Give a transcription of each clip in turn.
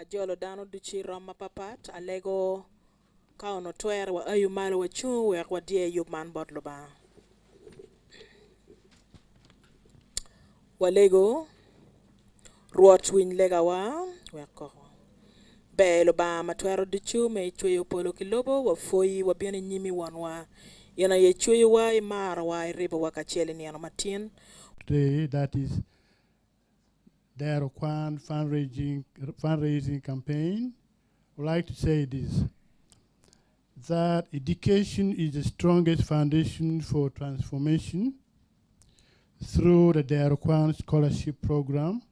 Ajolo dano duchi roma papat alego kauno twer wa ayu malo wa chu wa die yub man botlo ba. Walego ruot win lega wa ko belo ba matwero duchu me chweyo polo kilobo wa foyi wa biene nyimi wanwa yana ye chweyo wa imara wa ribo wa kachele ni matin. Today, that is Dero Kwan Fundraising Campaign. I would like to say this, that education is the strongest foundation for transformation through the Dero Kwan Scholarship Program,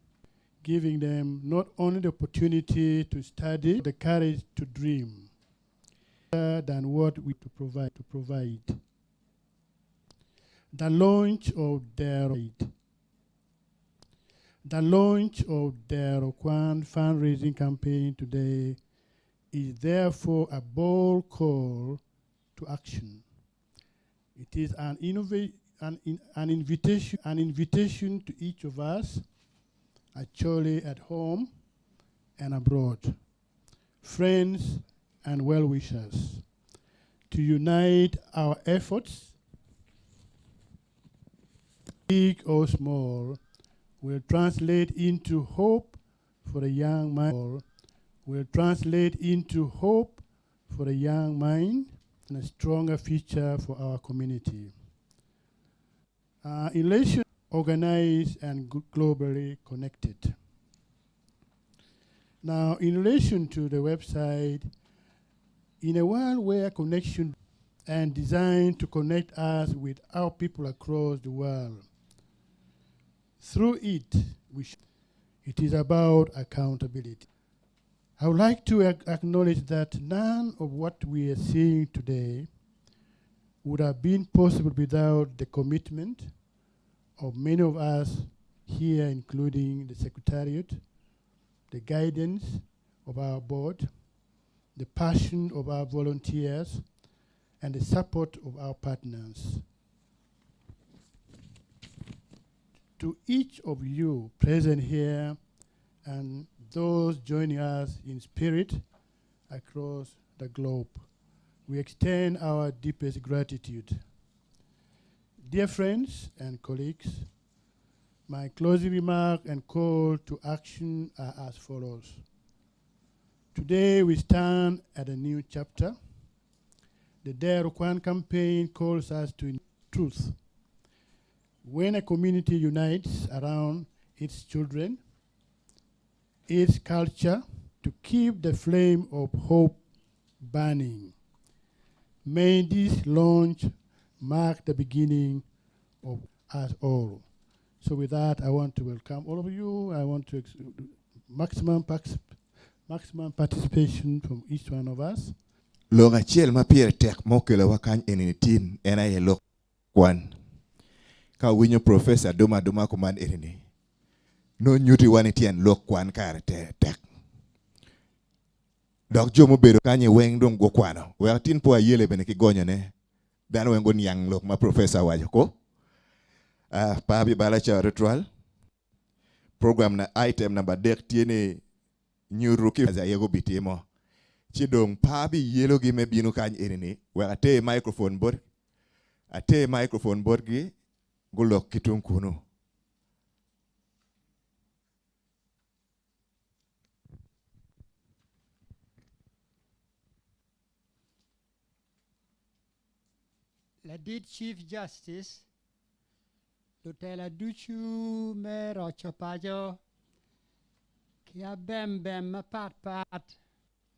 giving them not only the opportunity to study, the courage to dream, than what we to provide. The launch of Dero Kwan fundraising campaign today is therefore a bold call to action. It is an invitation to each of us, actually at home and abroad, friends and well-wishers, to unite our efforts, big or small, will translate into hope for a young mind, and a stronger future for our community. In relation, organized and globally connected. Now, in relation to the website, in a world where connection and designed to connect us with our people across the world, through it, it is about accountability. I would like to acknowledge that none of what we are seeing today would have been possible without the commitment of many of us here, including the Secretariat, the guidance of our board, the passion of our volunteers, and the support of our partners. To each of you present here and those joining us in spirit across the globe, we extend our deepest gratitude. Dear friends and colleagues, my closing remark and call to action are as follows. Today we stand at a new chapter. The Dero Kwan campaign calls us to truth. When a community unites around its children, its culture, to keep the flame of hope burning, may this launch mark the beginning of us all. So with that, I want to welcome all of you. I want to maximum participation from each one of us. Longa chiel ma pier tek mokelo wakany eninitin ena ye lok kwan. Ka winyo professor duma kuman enini. No nyuti wanitian lok kwan kare tek. Dok jomo bedo kanye weng dong go kwano. Weatin po ayele bene ki gonyo ne. Dan wengo nyang lok ma professor wajo ko. Pabi bala cha ritual. Program na item number dek tiene new rookie za yego bitimo. Chidong pabi yelo gi me binu kany enini. Weate microphone board. Ate microphone board gi gulok kitung kuno. Ladid Chief Justice Lutela Duchu me Rocco Paco kia bem pat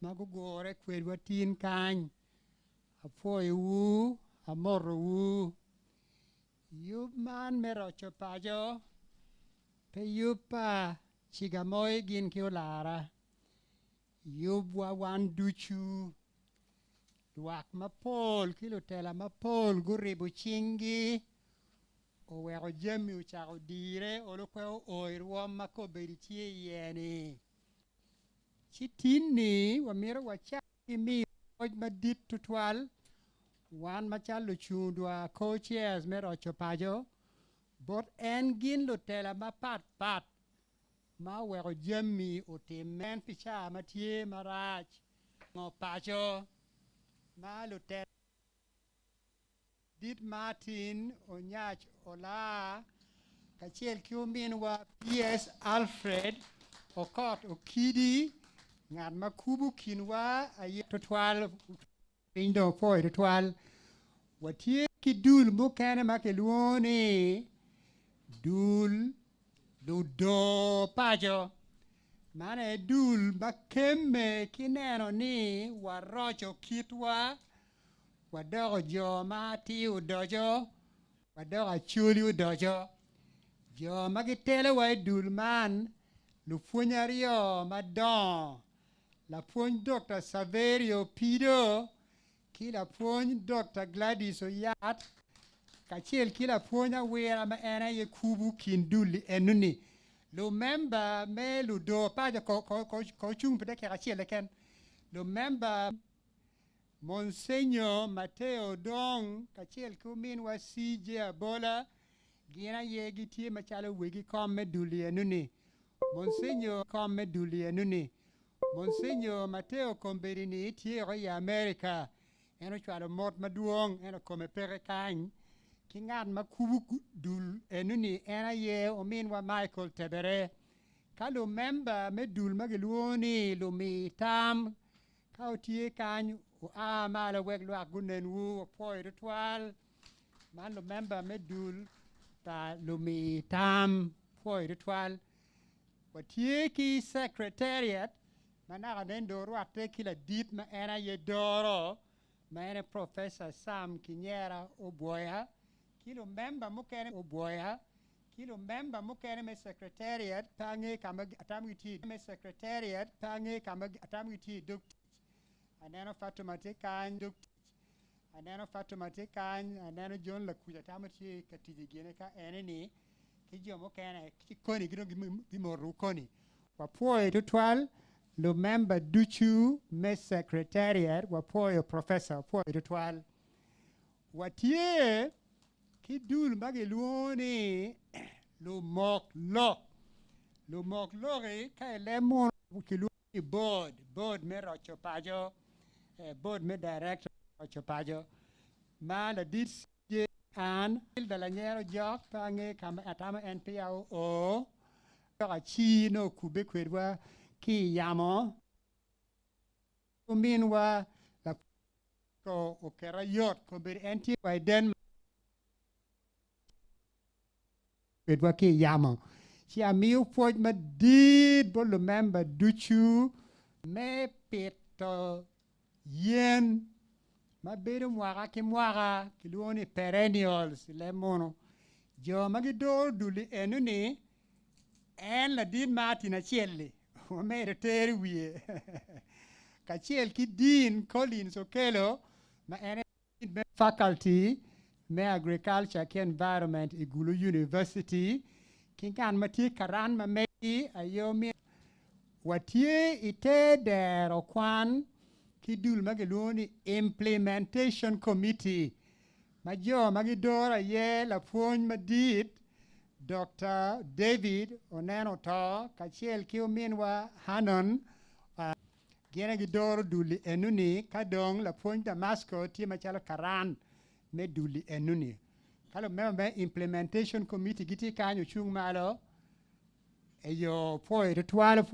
magugore kwedwatin kany afoy wu amor wu yub man me Rocco Paco pe yupa chigamoy gin kiolara yub wa wan duchu Wak mapol kilo tela mapol guribu chingi o wego jemi uchako dire o lukwe o irwa mako beritie yeni chitini wamiro wachaki mi oj madit tutwal wan machalo chundwa co-chairs me Rocco Paco bot en gin lo tela mapat ma wero jammi o temen picha matie marach ngo pacho ma lo te dit Martin onyach ola kachiel kiumin wa PS Alfred okot okidi ngad makubu kinwa aye totwal pindo foi totwal watie kidul mukene makeluoni dul ludo pajo mane dul makeme kineno ni warocho kitwa wadogo jo mati udojo wadogo chuli udojo jo magitele wa dul man lufunyario madon la puony Dr. Saverio Pido kila puony Dr. Gladys Oyat kachiel kila puony awera ma ena ye kubu kinduli enuni lo member me ludo paja ko chung pede ke kachiel ken lo member Monsignor Mateo Dong kachiel kumin wa CJ Abola gina ye gitie machalo wegi komme duli enuni Monsignor komme duli enuni Monsignor Mateo Comberini tiero ya America eno chwalo mot maduong eno kome pere kany kingan makubu dul enuni ena ye omin wa Michael Tebere kalu member me dul magiluoni lumi tam kautie kany mala weg lwa gunen wu poi ritual man lo member me dul ta lumi tam poi ritual watie ki secretariat manaka nendo ruate kila dit ma ena ye doro ma ena Professor Sam Kinyera Oboya kilo member mukene Oboya kilo member mukene me secretariat pange kama atamiti me secretariat pange kama atamiti duk aneno Fatuma Tekan duk aneno Fatuma Tekan aneno John la kuja tamati katiji gene ka eneni kijo mukene koni gido gimoru koni wapoe tutwal lo member duchu me secretariat wapoe professor wapoe tutwal watie kidul magiluoni lo mok lore ka lemon kiluoni board me rocho pajo board me director rocho pajo ma la dit an dala nyero jok pange kama atama NPO ka chi no kube kwedwa ki yamo minwa la ko okera yot ko ber enti by den kwedwa ki yamo chi amiu poj madid bolo member duchu me peto yen ma bedo mwaka ki mwaka kiluoni perennials lemono jo magidor duli enuni en la din Martin achielli omere teri wiye kachiel ki Dean Collins Okelo ma en faculty me agriculture ki environment Igulu University kinkan mati karan ma mei ayomi watie ite Dero Kwan kidul magiluoni implementation committee majo magidora ye la puony madit Dr. David oneno to kachiel kiumin wa Hanon gene gidoro duli enuni kadong la puony Damasco tie machalo karan me duli enuni kalo member implementation committee giti kanyo chung malo eyo foi ritual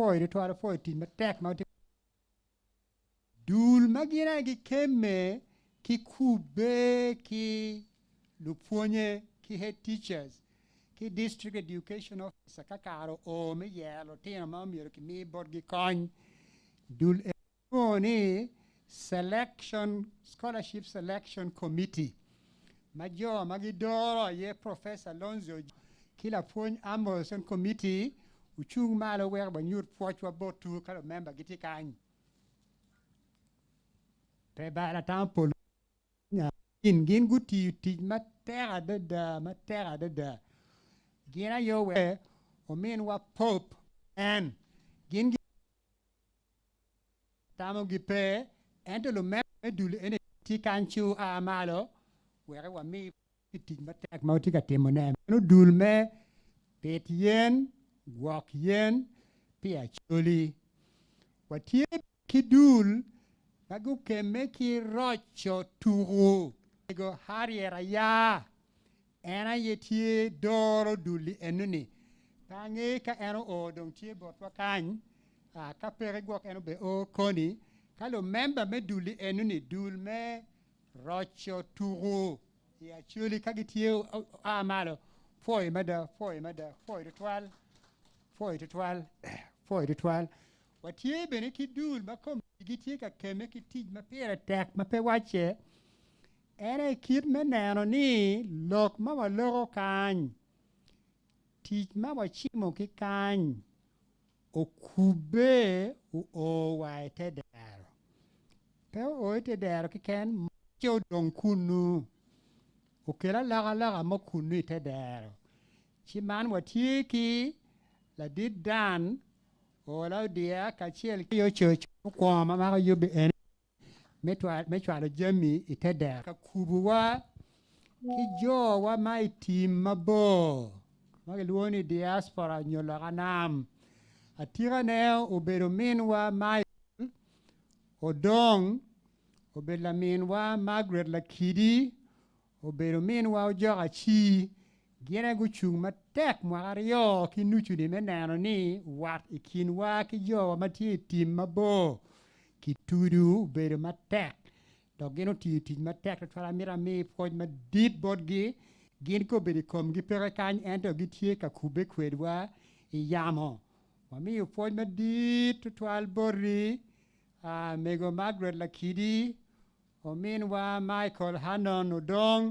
ti matek ma dul magina gi keme ki kube ki lupuonye ki head teachers ki district education officer kakaro o me yelo tino ma miyo ki mi borgi kony dul ni selection scholarship selection committee majo magidoro ye Professor Lonzo kila puony Amazon committee uchung malo wer ba nyur pochwa botu kala member giti kany pe bala tampo gin guti ti matera de gina yo we o min wa pope and gin tamo gi pe ento lo me dul ene ti kanchu a malo were wa mi ti matek ma ti ka timo ne no dul me pet yen gwak yen pia choli watie kidul bagu keme ki rocho turu go hariera ya ena yetie doro duli enuni tange ka eno o dong tie bot wakany ka pere gwok eno be o koni kalo member me duli enuni dul me rocho turu ya choli kagitie malo foi mada foi to 12 foi to 12 foi to 12 watie bene kidul makom gitie ka keme kitij ma pere tek ma pe wache ene kit meneno ni lok ma waloro kany tich ma wachimo ki kany okube o waete dero pe o ite dero ki ken cho dong kunu okela laga mo kunu ite dero chi man watie ki la dit dan o la dia ka chiel ki yo church ko ma yobe en me chwa jami ite dero ka kubuwa ki jo wa mai tim mabo ma luoni diaspora nyola kanam atira ne obedo minwa mai odong obedla minwa Margaret Lakidi obedo minwa ojoga chi gina guchung matek mwagario kinuchu ni menano ni wat ikinwa ki jo mati tim mabo kitudu obedo matek to gino ti matek to tala mira mi poj ma dit bodgi gin ko bedi kom gi pere kany ento gi tie ka kube kwedwa i yamo wami poj ma dit to twal borri mego Margaret Lakidi ominwa Michael Hannon Odong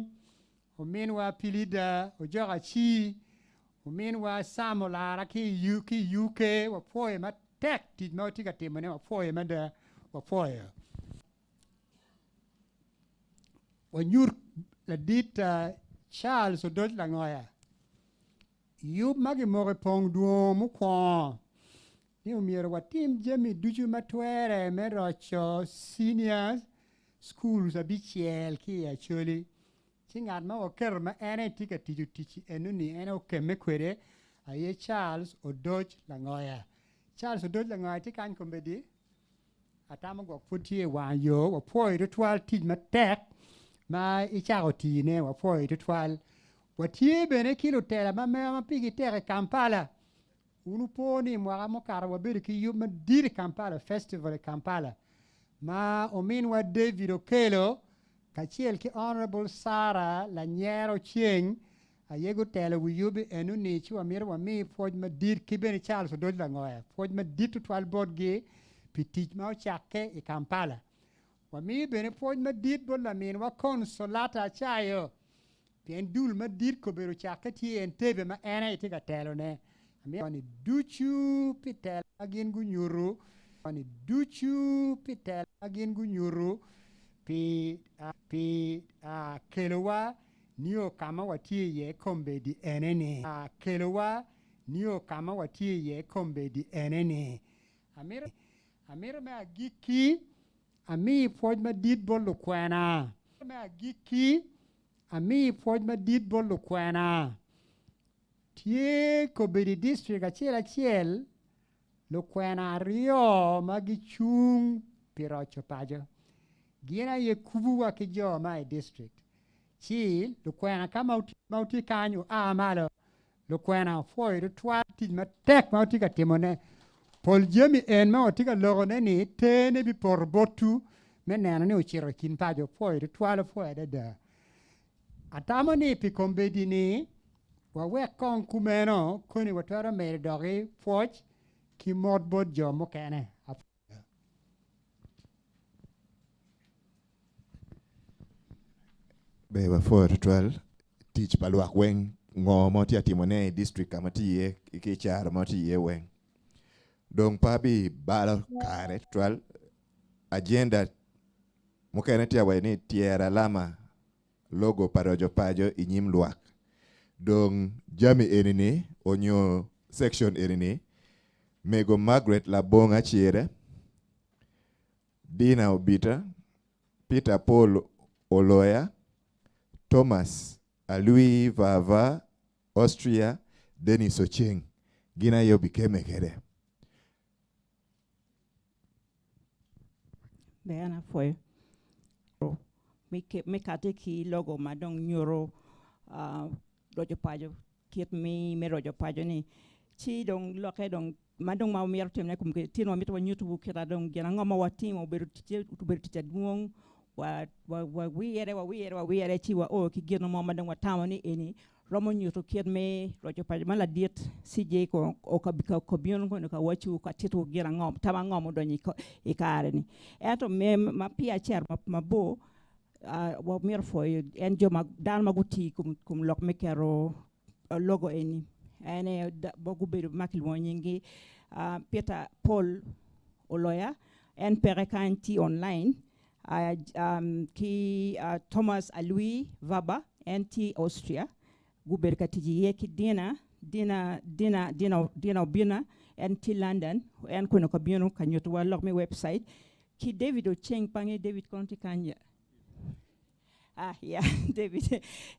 ominwa Pilida ojoga chi ominwa Samolara ki UK wapoye matek ti mautika timone wapoye mada wapoye wanyur la dit Charles odoj la ngoya yub magi more pong duo mukwa ni umiero watim jemi duju matwere merocho senior schools abichiel ki acholi chingat ma oker ma ene tika tiju tichi enuni ene okeme kwere aye Charles odoj la ngoya Charles odoj la ngoya tikan kombedi atama go putie wanyo wapoi ritual tij matek ma ichao tine wapoi ritual watie bene kilo tela ma pigi tere Kampala unuponi mwaka mokara wabiri ki yuma diri Kampala festival Kampala ma ominwa David Okelo kachiel ki Honorable Sarah Lanyero Chieng ayego tela wiyubi enuni chiwa mira wami poj ma dir kibeni Charles odoj la ngoya poj ma dir to 12 board gi pitich ma ochake i Kampala wami bene poj ma dir bod la min wa konsolata chayo pien dul ma dir ko bero chake ti entebe ma ena itika telo ne ami wani duchu pitel agin gunyuru wani duchu pitel agin gunyuru pi kelowa niyo kama watie ye kombe di enene kelowa niyo kama watie ye kombe di enene amira me agiki ami poj ma dit bolo kwena me agiki ami poj ma dit bolo kwena tie Kobedi district achiel lo kwena rio magichung pirocho pajo gina ye kubuwa ki jo mai district chi lo kwena kama mauti kanyo malo lo kwena foi to twati matek mauti ka timone pol jemi en ma otika logo ne ni tene bi porbotu menena ni uchiro kin pajo foi to twalo foi da atamo ni pi Kombedi ni wawe kong kumeno kuni watara mere dogi foch ki modbod jo mokene Beba 412 teach palwak weng ngo moti atimone district amati ke char moti ye weng dong pabi bala kare 12 agenda mokene tia weni tiera lama logo parojo pajo inyim luak dong jami enini onyo section enini mego Margaret la bonga chiere Dina Obita Peter Paul Oloya Thomas Alui Vava Austria Denis Ocheng gina yo bikeme kere Diana foi. Me kate ki logo madong nyoro rojo pajo kiet me rojo pajo ni chi dong loke dong madong ma mier temne kum ke tino mit wa YouTube kira dong gena ngoma wa timo beru tite duong wa wi ere chi wa o ki geno mo madong wa tamo ni eni romo nyuto kiet me rojo pajo mala diet CJ ko o ka bika ko bion ko ka wachu ka titu gena ngom tama ngom do ni ko ikare ni eto me ma pia cher ma bo wa mir foi en joma dan maguti kum lok me kero logo eni ene bogu be makil wonyingi Peter Paul Oloya en pere kanti online ki Thomas Alui Vaba NT Austria guber katiji yeki dina bina NT London en kono ko bino kanyoto wa lok me website ki David Ocheng pange David Conti Kanya. Yeah,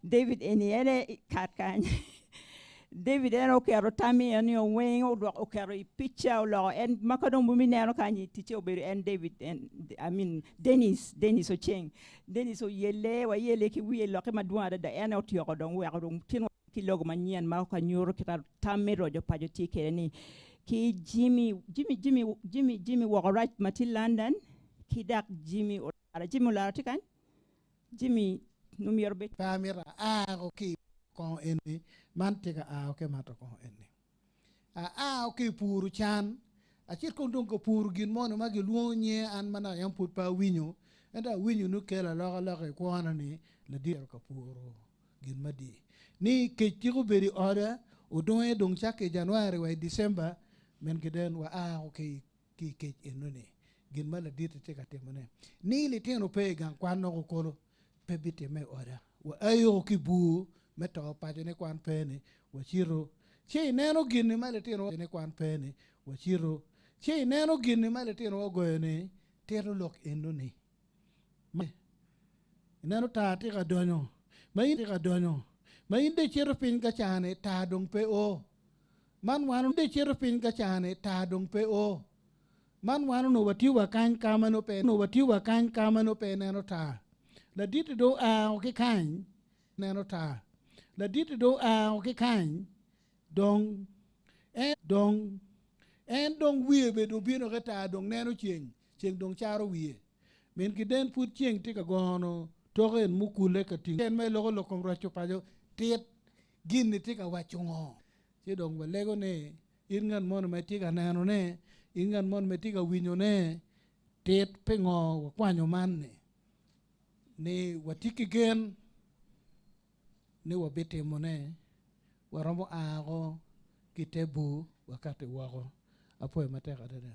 David ene katkan. David eno kero tami eno wing o kero picture o and makadong buminero kanyi teacher oberu and David and I mean Dennis Ocheng. Dennis o yele ki wiye lo ke madwa da eno tiyo dong we adong tin ki logo manyen ma ka nyoro kita tami rojo pajo tike ni ki Jimmy walk right mati London ki dak Jimmy la tikan Jimmy numierbe Pamira okay kon eni mantika okay mato kon eni okay puru chan achir kon don ko puru gin mono magi luonye an mana yam put pa winyo enda winyo nu kela loga ko anani le dir ko puru gin madi ni ke tiko beri ora o don e don chake January wa December men giden wa okay ki enone gin mala dir te ka temone ni le teno pe gan kwano ko kolo pebite me ora wa ayo ki bu meto pajo ne kwan pene wa chiro che neno gini male tino ne kwan pene wa chiro che neno gini male tino go ne tero lok endo ni neno ta ti ga donyo ma inde chiro pin ga chane ta dong pe o man wanu de chiro pin ga chane ta dong pe o man wanu no wati wa kan kamano pe neno ta la dit do okay kan neno ta la dit do okay kan dong en dong wie be do bino kata dong neno cheng dong charo wie men ki den put cheng ti ka gono to ren mukule ka ting en me logo lokom rocho pajo tiet gin ti ka wachungo ti dong wa lego ne ingan mon me ti ka neno ne ingan mon me ti ka winyo ne tiet pengo kwanyo man ne watiki gen ne wabete mone waromo ago kitebu wakati wako apo mateka dada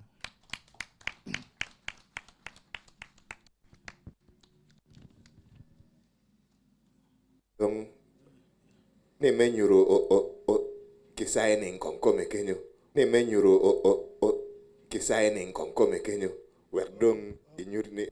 ne menyuro o kisaini konkome kenyo ne menyuro o kisaini konkome kenyo werdong inyurni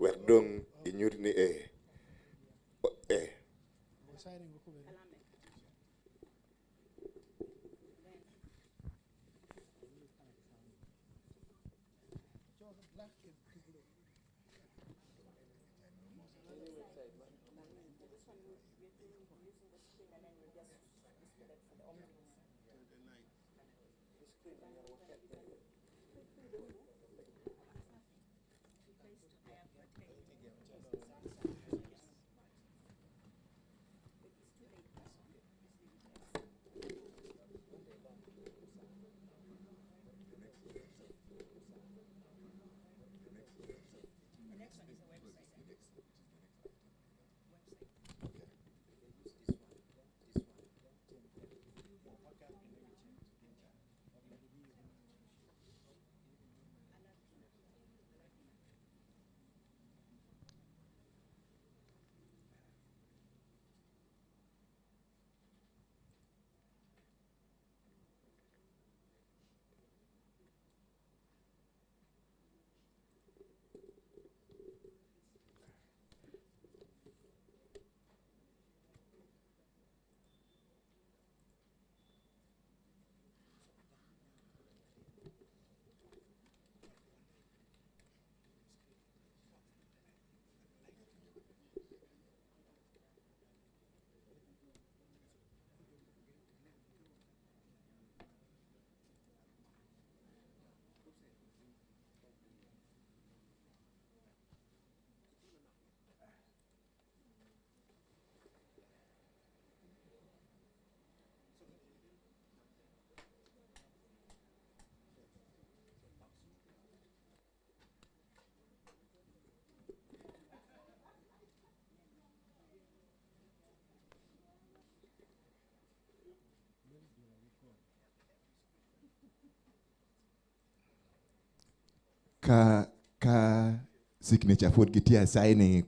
ka signature food kitia signing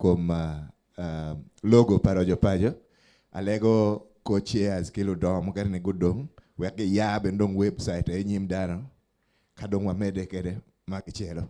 logo parojo pajo alego co-chairs kilo dom karne gudong weke yabe ndong website e nyim dano kadong wa mede kede makichelo.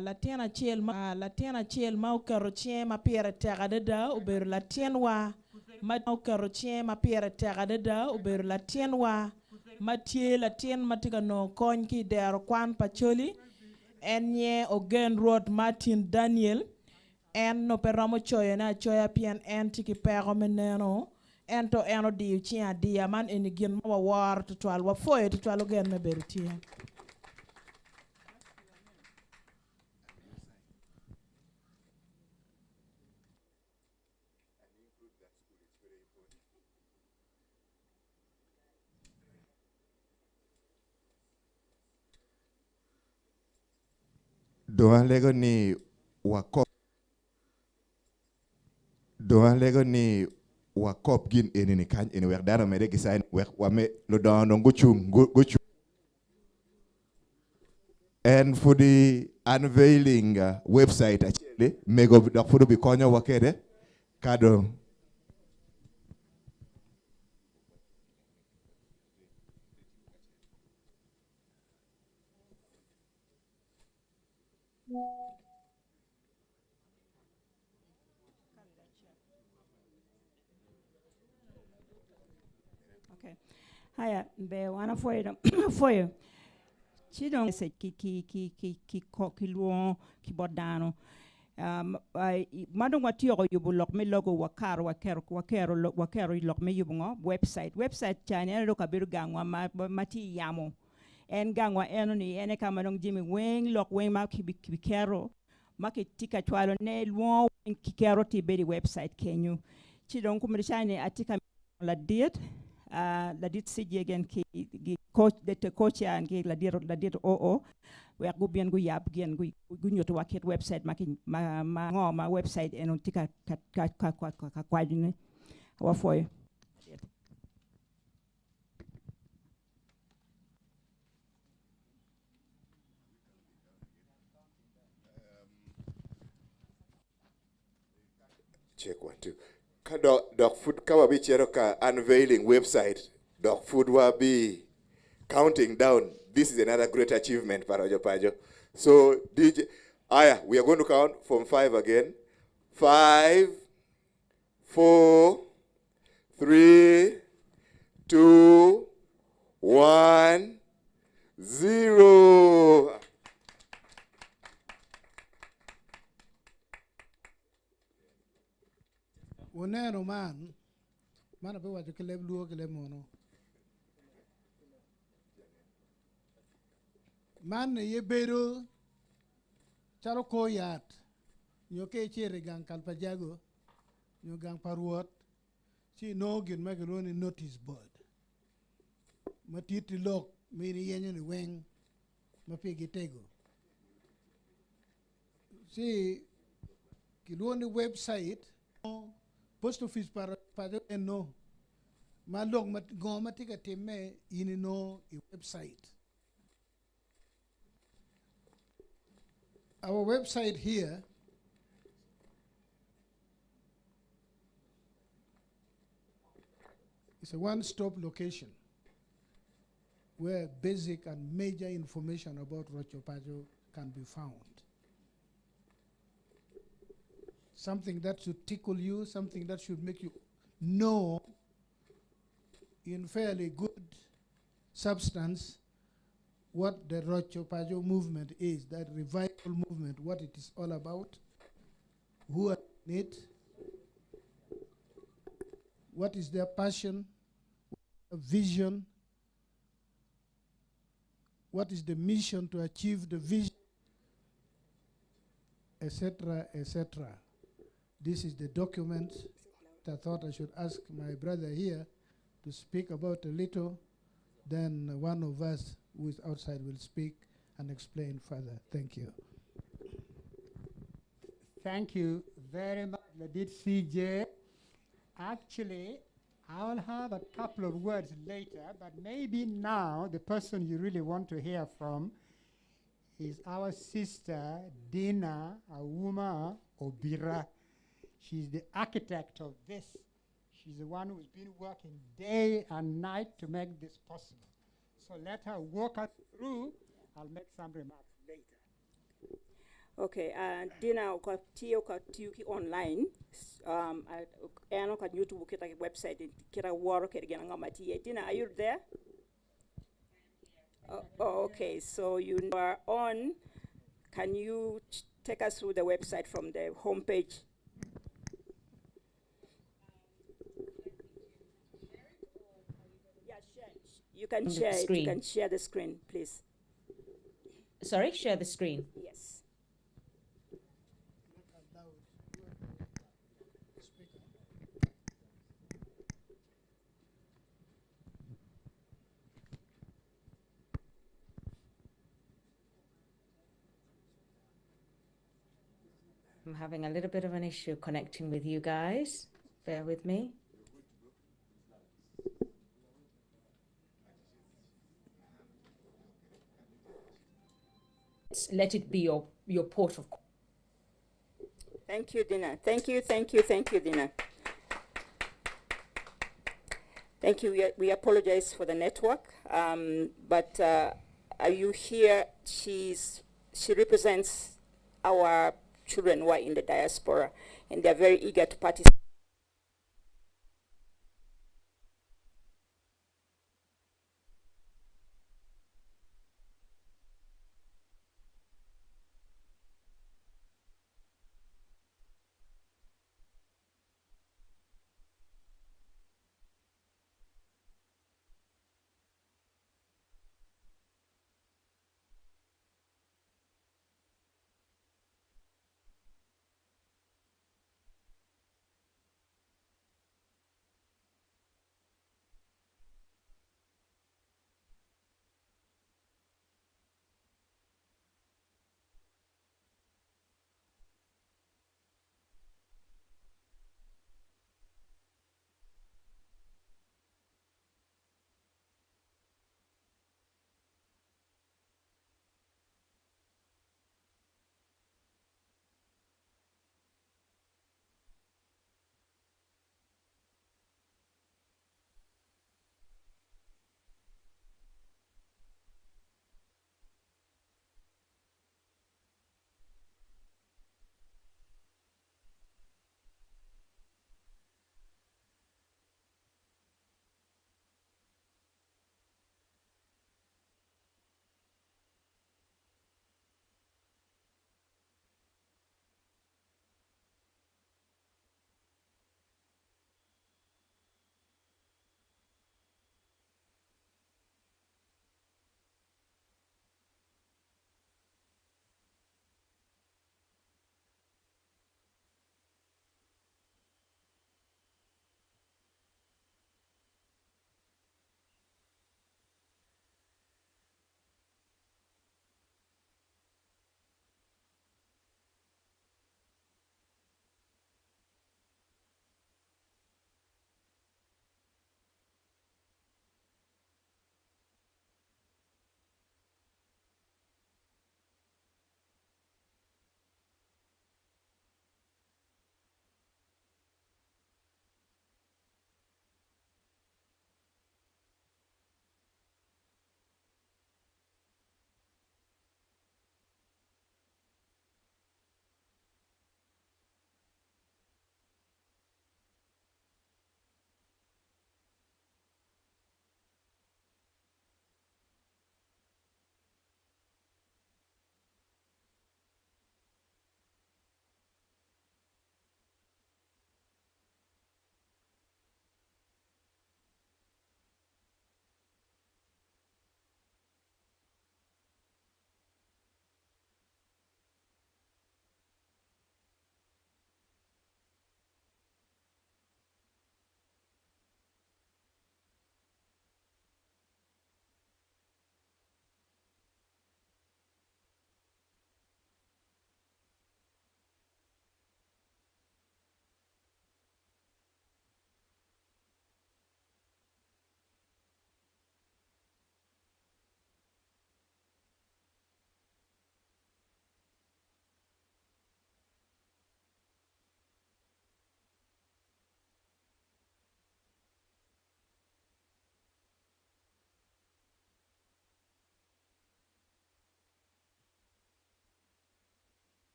Latena chiel ma ukaro chie ma pire tegadada uberu latienwa ma ukaro chie ma pire tegadada uberu latienwa ma tie latien matiga no kony ki Dero Kwan Pacholi enye ogen road Martin Daniel en no peramo choyo na choya pian en tiki pero meneno ento eno di chia dia man enigin ma war to twal wa foye to twal ogen me beru tie. Doan lego ni wakop gin enini kan eni wer dano mede gisain wer wame lo dono guchung. And for the unveiling website actually mego dak fudo bi konyo wakede kado Okay. Haya, be wana foyo foyo. Chidong se ki luo ki bodano. Madong wati yoko yubu lok me logo wakero lok me yubu ngo website chane ero kabiru gangwa mati yamo. En gangwa eno ni ene kamadong jimi weng lok weng ma kibikero maki tika chwalo ne luo kikero ti bedi website kenyu. Chidong kumrishane atika la diet siji again ki coach the coach and ki la dir oo we go bien go yab gen go nyoto waket website ma website eno tika ka kwadine wa foy check 1 2 ka dog food kawa bi chero ka unveiling website dog food wa be counting down. This is another great achievement Parajo Pajo. So DJ Aya, we are going to count from 5 again. 5 4 3 2 1 0. Onero man ape wacho keleb luo keleb mono. Man ye bedo charo ko yat nyoke chere gang kalpajago nyo gang paruot si no gin magroni notice board matiti lok mini yenyo ni weng mapigi tego si kiloni website post office para no malok mat goma tika teme ini no I website. Our website here is a one-stop location where basic and major information about Rocco Paco can be found. Something that should tickle you, something that should make you know in fairly good substance what the Rocco Paco movement is, that revival movement, what it is all about, who are in it, what is their passion, vision, what is the mission to achieve the vision, etc., etc. This is the document that I thought I should ask my brother here to speak about a little. Then one of us who is outside will speak and explain further. Thank you. Thank you very much, Ladit CJ. Actually, I'll have a couple of words later, but maybe now the person you really want to hear from is our sister, Dina Auma Obira. She's the architect of this. She's the one who's been working day and night to make this possible. So let her walk us through. I'll make some remarks later. Okay, Dina tiyo online. Ano ka YouTube kita website kita waro kaya gana ngamati. Dina, are you there? Oh, okay, so you are on. Can you take us through the website from the homepage? Yeah, share. You can share it. You can share the screen, please. Sorry, share the screen. Yes. I'm having a little bit of an issue connecting with you guys. Bear with me. Let it be your port of call. Thank you, Dina. Thank you, Dina. Thank you. We apologize for the network, but are you here? She represents our children who are in the diaspora, and they're very eager to participate.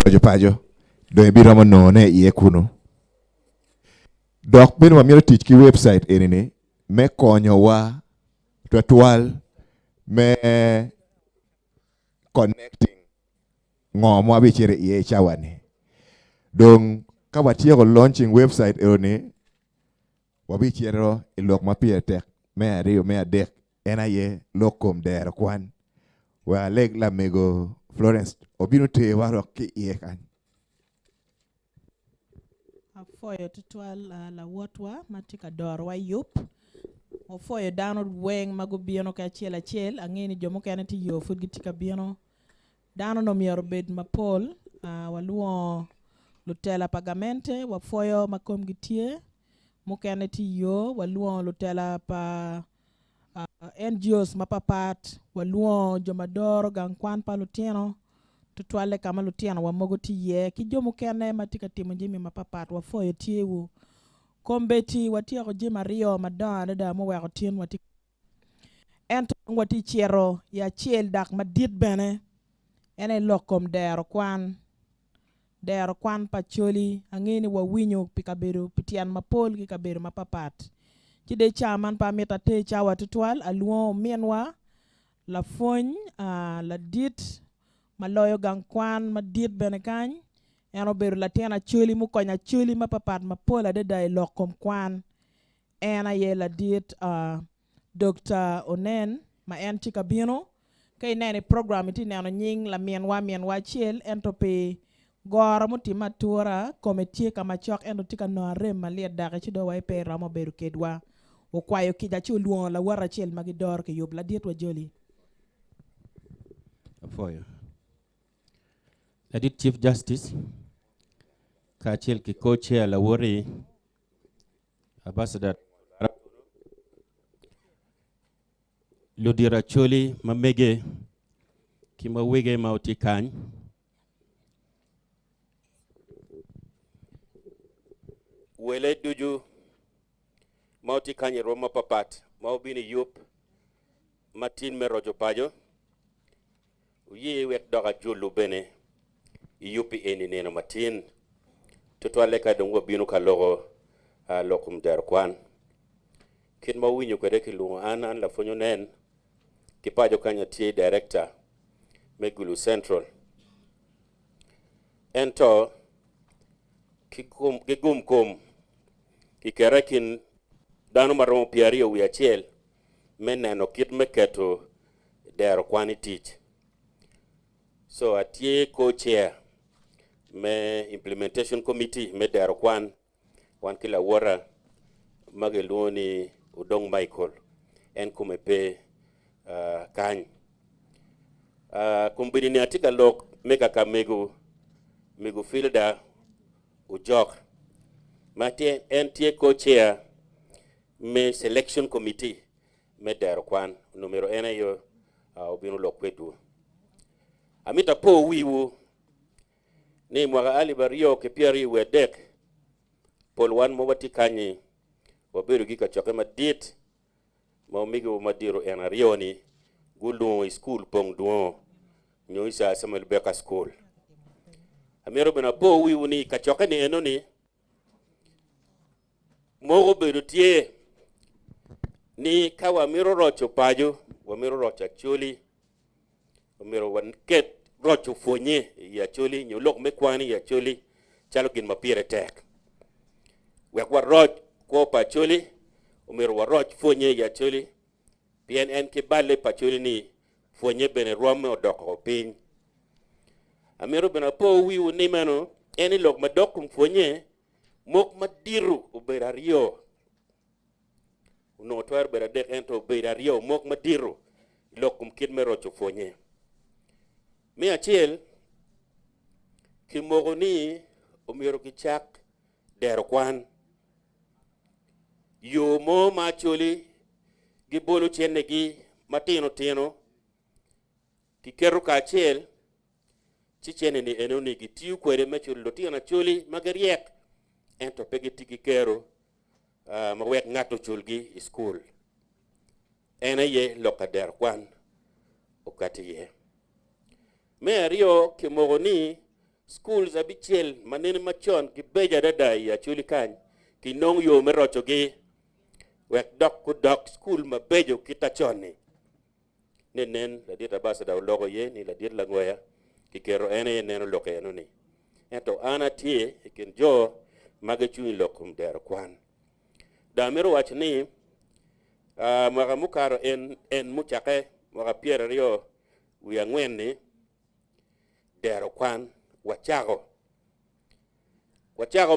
Rocco Paco do biro mo none ye kuno dok bin wa miro tich ki website enini me konyo wa twal me connecting ngom wa bichere ye chawani dong ka watieko launching website enini wa bichero ilok mapie tek me ariyo me adek ena ye lokom Dero Kwan wa leg la mego Florence obino te waro ki ye kan Foyo tutwal la wotwa matika dor wa yup o foyo downward weng mago bieno ka chiel angeni jomo kene ti yo fut gitika bieno dano no miero bed mapol waluo lutela pagamente wa foyo makom gitie mokene ti yo waluo lutela pa NGOs mapapat waluo jomadoro gang kwan pa lutieno tutwale kama lutieno wa mogo ti ye ki jomo kene matika timo jimi mapapat wa foyo tiewu kombeti watieko jima rio madana da mo weko tien wati ento wati chiero ya chiel dak madit bene ene lokom Dero Kwan pacholi angeni wa winyo pikabedo pitian mapol ki kabedo mapapat kide chaman pa meta te chawa tutwal aluo mienwa la fony la dit maloyo gang kwan madit bene kany eno bedo latena chuli mukonya chuli mapapat mapola de dai lokom kwan ena ye la dit Dr. Onen ma en chika bino kay nene program iti neno nying la mienwa chiel ento pe gora mutima tura kometie kama chok ento tika no rem malia dake chido wa pe ramo beru kedwa o kwayo kija chi luon la wara chiel magidor ke yob la dit wa joli Foyo Edit Chief Justice Kachil ki co-chair la wori Ambassador Ludira Choli mamege kima wege mauti kany wele duju mauti kany roma papat maubini yup matin me Rocco Paco uye wek doga julu bene yupi eni neno matin tutwale ka dongo binu ka logo lokum Dero Kwan kin ma winyo kwede ki lungo an la fonyo nen ki Paco kanya tie director Megulu Central ento ki gum kom ki kerekin dano maromo piario wi achiel men neno kit meketo Dero Kwan tich so atie co-chair me implementation committee me Dero Kwan wan kila wora mageluoni udong Michael en kumepe kany kumbini ni atika lok meka ka megu filda ujok mate en tie co-chair me selection committee me Dero Kwan numero ena yo obino lokwetu amita po wiwu ni mwaga ali bario ke piari wedek pol wan mo wati kanyi waberu gika choke madit ma migo madiro ena rioni gulu school pong duo nyoisa Samuel Beka school amero bena po wiwu ni kachoke ni enoni mogo beru tie ni kawa miro Rocco Paco wa miro Rocco Choli wa miro wan ket Rocco fonye ya Choli nyolok mekwani ya Choli chalo gin mapire tek wek wa Rocco ko Pacholi umiro wa Rocco fonye ya Choli PNN ke bale Pacholi ni fonye bene rome odoko piny amiro bena po wiwu ni mano eni lok madokum fonye mok madiru ubera rio uno twar bera dek ento ubera rio mok madiru lokum kid me Rocco fonye mi achiel kimogo ni umiro kichak Dero Kwan yo mo ma Choli gibolo chenne gi matino tino kikeru ka achiel chichene ni enoni gitiu kwere mechul lotina Choli magariek ento pegi tiki kero mawek ngato chulgi school ena ye loka Dero Kwan okati ye me ario kimogo ni schools abichiel manene machon ki beja dada ya chuli kany ki nong yo merocho gi wek dok ku dok school ma bejo kita choni nen la dieta basa da logo ye ni la diet la ngoya ki kero ene neno loke eno ni ento ana tie ikin jo mage chui lokum Dero Kwan da mero wach ni mwaga mukaro en muchake mwaga piera rio wi ang'wen ni Dero Kwan wachago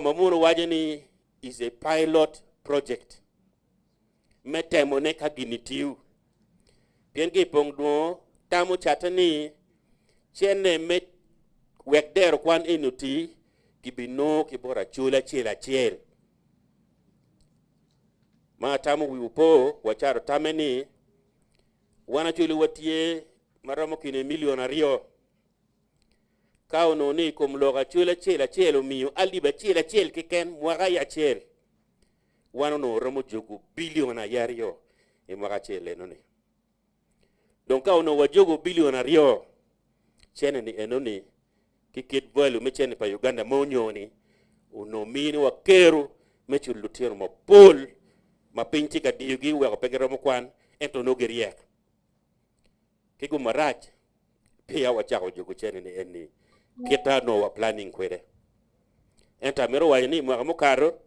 mamuno waje ni is a pilot project metemo ne ka ginitiu pien gi pong duo tamo chatani chene met wek Dero Kwan inuti kibino kibora chula chila chiel ma tamo wiupo wacharo tameni wana chuli watie maramo kine milion ario kao no ni kum loga chula chila chiel miyo aliba chila chiel kiken mwaga ya chiel wana no ramo jogu bilion ayario e mwaga chiel eno ni donc kao no wajogu bilion ario chene ni eno ni kikit valu mechene pa Uganda monyoni uno mini wakeru mechul lutiro mapol mapinchi ka diyugi weko pegero mokwan ento no geriek kigu marach pia wachako jogu chene ni eni kita no wa planning kwede enta mero wani mwaga mokaro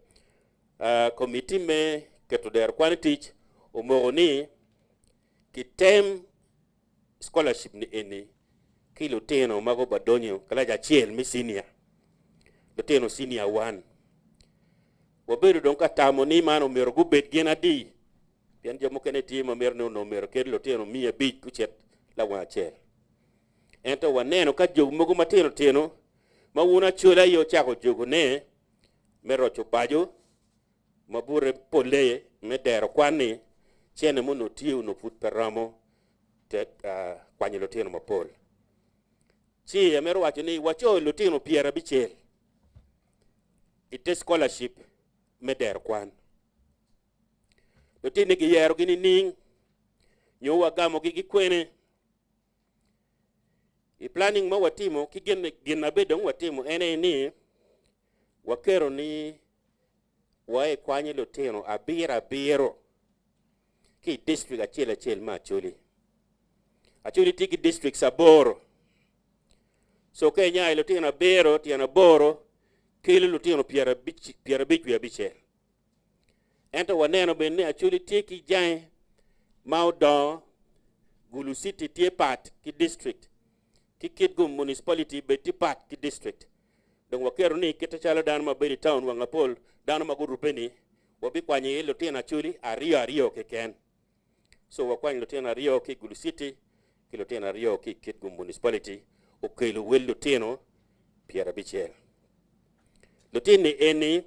committee me keto Dero Kwan tich umogo ni kitem scholarship ni eni kilo teno mago badonyo kala ja chiel mi senior do teno senior 1 wabedo donka tamo ni mano mero gubet gena di pian jomo kene timo mero no mero kedlo teno mia big kuchet la wa chiel ento waneno ka jogo mogo mateno teno mawuna chula yo chako jogo ne mero chopajo mabure pole me Dero Kwan ni chene mono tiu no put peramo te kwanyelo teno mapol chi amero wacho ni wacho lutino piera bichel ite scholarship me Dero Kwan lutini gi yero gini ning nyo wagamo gi kwene i planning ma watimo ki gina bedo watimo ene ni wakero ni wae kwanye lutino abiro ki district achiel ma achuli tiki district saboro so Kenya ilutino bero tiana boro kilo lutino piera bich wi abichel ento waneno benne achuli tiki jae maudo Gulu City tie part ki district ki Kitgum municipality beti part ki district donc wakero ni kita chala dan ma beri town wangapol dan ma guru peni wabi kwanye lutino achuli ario keken so wakwanye lutino ario ki Gulu City ki lutino ario ki Kitgum municipality okelo wel lutino piera bichel lutini eni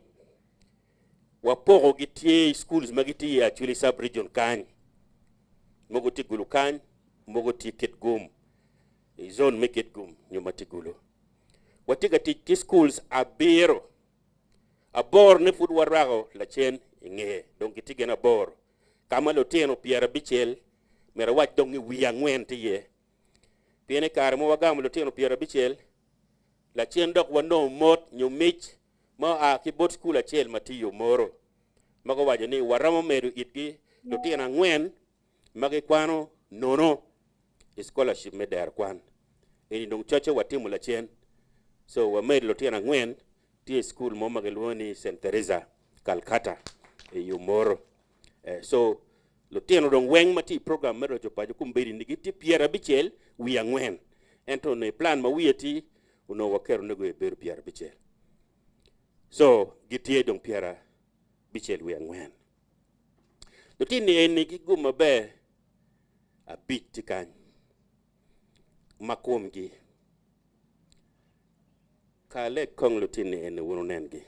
wapogo gitie schools magitie Acoli Sub-Region kany mogo ti Gulu kany mogo ti Kitgum zone me Kitgum nyuma ti Gulu watiga ti schools abiro abor ne fud warago la chen inge donc gitige na bor kama lutino piera bichel mera wach dongi wiya ngwen ti ye piene kar mo wagam lutino piera bichel la chen dok wano mot nyumich ma a ki bot school achel matiyo moro mago waje ni waramo meru itgi lutino ngwen magi kwano nono scholarship me Dero Kwan eni dong choche watimu la chen so wa meru lutino ngwen ti school mo magelwoni St Teresa Calcutta e yumoro so lutino dong weng mati program mero jopajo kumberi nigi ti piera bichel wi angwen ento ne plan ma wieti uno wakero nego e beru piera bichel so gitie dong piera bichel wi angwen lutini eni giguma be a bit tikany makom gi kale kong lutini eni wono nengi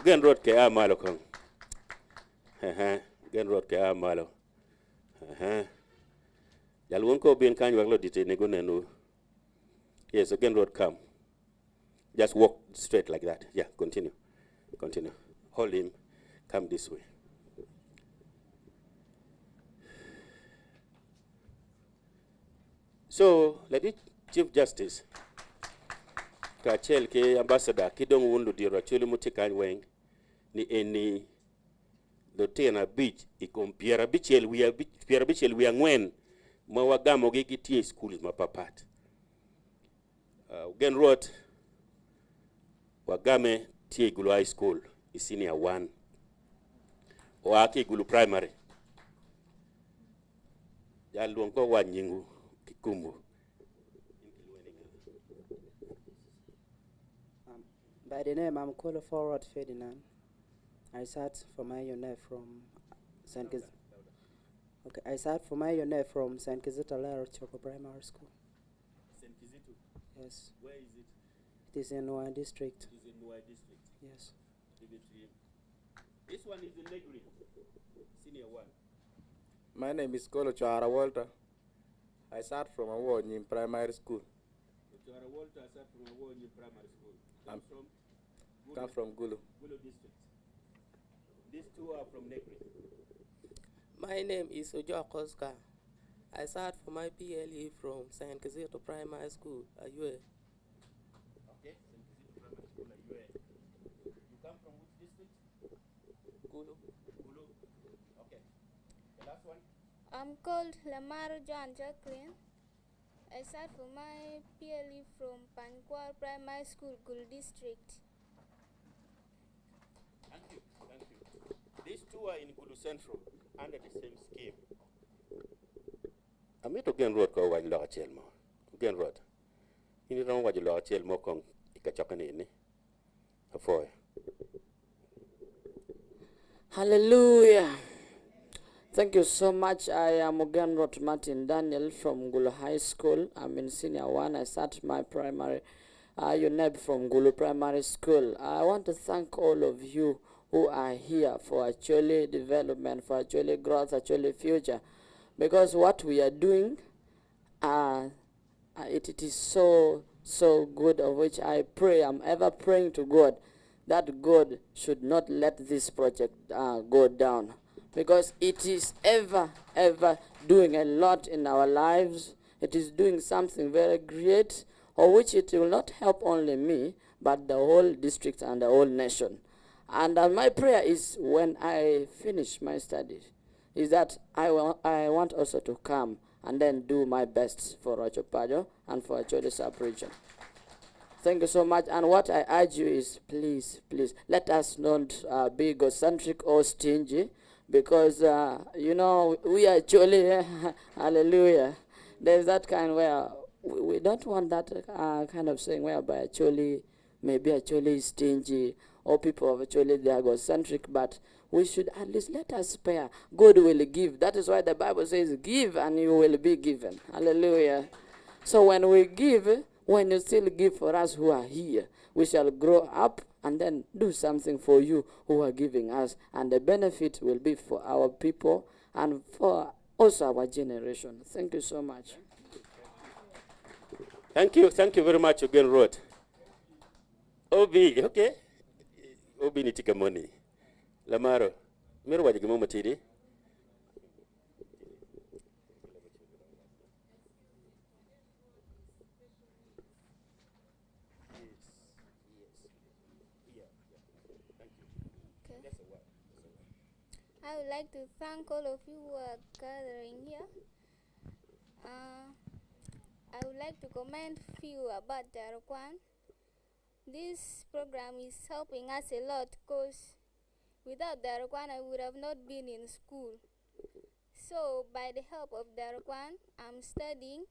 gen rot ke amalo kong gen rot ke amalo Jalwon ko bin kany waglo dite nego nenu yes again road come just walk straight like that yeah continue hold him come this way so let it Chief Justice kachel ke ambassador kidong wundu diro chuli mutikany weng ni eni do tena beach ikom piera bichel wiya ngwen ma wagamo gi gitie schools mapapat. Gen road wagame tie Gulu High School senior 1 waki Gulu Primary ya luongo wanyingu kikumbu. By the name, I'm Colo Forward Ferdinand. I sat for my unit from St. Kiz. Okay, I sat for my unit from St. Kizito Lero Choco Primary School. St. Kizito? Yes. Where is it? It is in Nwai District. It is in Nwai District? Yes. This one is in Negri, senior 1. My name is Kolo Chara Walter. I sat from Award in primary school. Chara Walter sat from Award in primary school. Come from Gulu. Gulu District. These two are from Negri. My name is Ojo Koska. I sat for my PLE from St. Kizito Primary School, Ayue. Okay, St. Kizito Primary School, Ayue. You come from which district? Gulu. Gulu. Okay. The last one? I'm called Lamar John Jacqueline. I sat for my PLE from Pankwar Primary School, Gulu District. Thank you. Thank you. These two are in Gulu Central under the same scheme. I'm to Gen Road ko waj lo achel mo. Gen Road. Ini ron waj lo achel mo kong ikachakane ni. Afoy. Hallelujah. Thank you so much. I am Ogan Rot Martin Daniel from Gulu High School. I'm in senior 1. I start my primary UNEB from Gulu Primary School. I want to thank all of you who are here for actually development, for actually growth, actually future. Because what we are doing, it is so good, of which I pray, I'm ever praying to God, that God should not let this project go down. Because it is ever doing a lot in our lives. It is doing something very great, of which it will not help only me, but the whole district and the whole nation. And my prayer is, when I finish my studies, is that I want also to come and then do my best for Rocco Paco and for Acoli Sub-Region. Thank you so much. And what I urge you is, please, let us not be egocentric or stingy, because, you know, we are actually, hallelujah, there's that kind where we don't want that kind of saying whereby actually, maybe actually stingy, or people of actually they are egocentric, but we should at least let us spare. God will give. That is why the Bible says, give and you will be given. Hallelujah. So when we give, when you still give for us who are here, we shall grow up and then do something for you who are giving us. And the benefit will be for our people and for also our generation. Thank you so much. Thank you very much again, Rod. Obi, okay? Obi ni tika money. Lamaro, mero waje gimo matidi. I would like to thank all of you who are gathering here. I would like to comment few about Dero Kwan. This program is helping us a lot, because without Dero Kwan I would have not been in school. So by the help of Dero Kwan, I'm studying,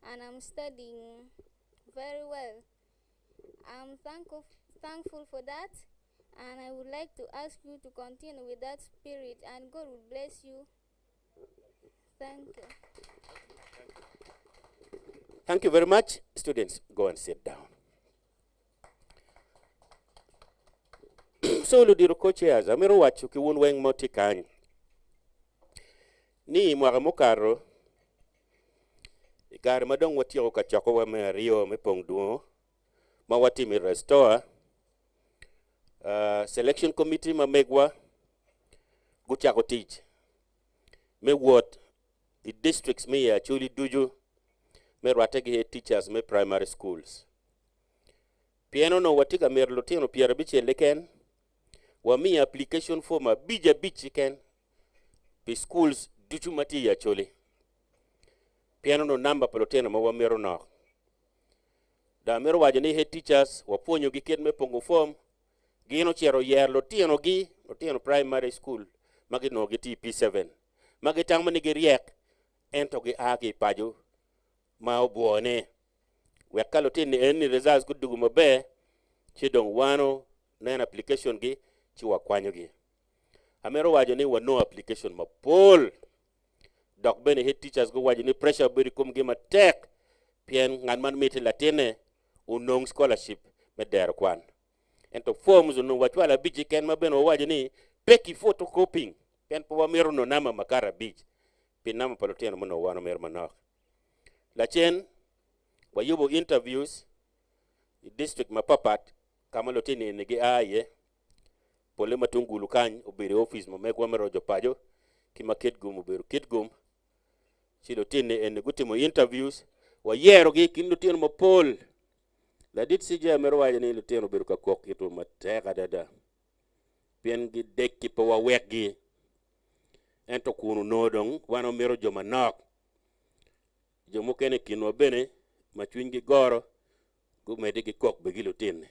and I'm studying very well. I'm thankful for that, and I would like to ask you to continue with that spirit, and God will bless you. Thank you. Thank you very much. Students, go and sit down. So Dero co-chairs, amiro wacho ki wun weng moti kany. Ni mwaka mokaro, ikare madong watiyo ka choko wa me ariyo me pong duo, ma wati mi restore, selection committee ma megwa, guchako tich. Me wot, the districts me Acoli Duju, me rwate gi head teachers me primary schools. Piano no watika mer lutino piera biche leken, wa mi application form a bija bichi ken, pi schools duchu mati ya chole. Piano no number pelotena ma wa mero no. Da mero wajani head teachers, wa ponyo gi kid me pongo form, gino chero yer lutino primary school, magi no gi TP7. Magi tangma ni gi riek, ento gi agi pajo, ma obuone. Weka lutini eni results kudugu mabe, chidong wano na application gi, chiwa kwanyo gi. Amero wajani wa no application ma pol. Dok bene head teachers go wajani pressure beri kum gi ma tek, pien ngan man miti latine, unong scholarship me Dero Kwan. Ento forms no wachwala biji ken ma beno wajani peki photocopying, pien po wa mero no nama makara bij. Pin nama palotino mano wano mero manok. Lachen, wa yubo interviews, district mapapat, kama lotini nigi aye, pole matungulu kany, ubiri office mo megwa mero jopajo, kima kitgum ubiru kitgum, chilo tini enigutimo interviews, wa yero gi kin lutino mo pol, la dit sija mero waja ni lutino ubiru kakok itu mateka dada, pien gi deki pa wa wek gi, ento kunu nodong, wano mero jo manok, jo mukene kinwa bene, machwin gi goro, gumede gi kok begi lutini.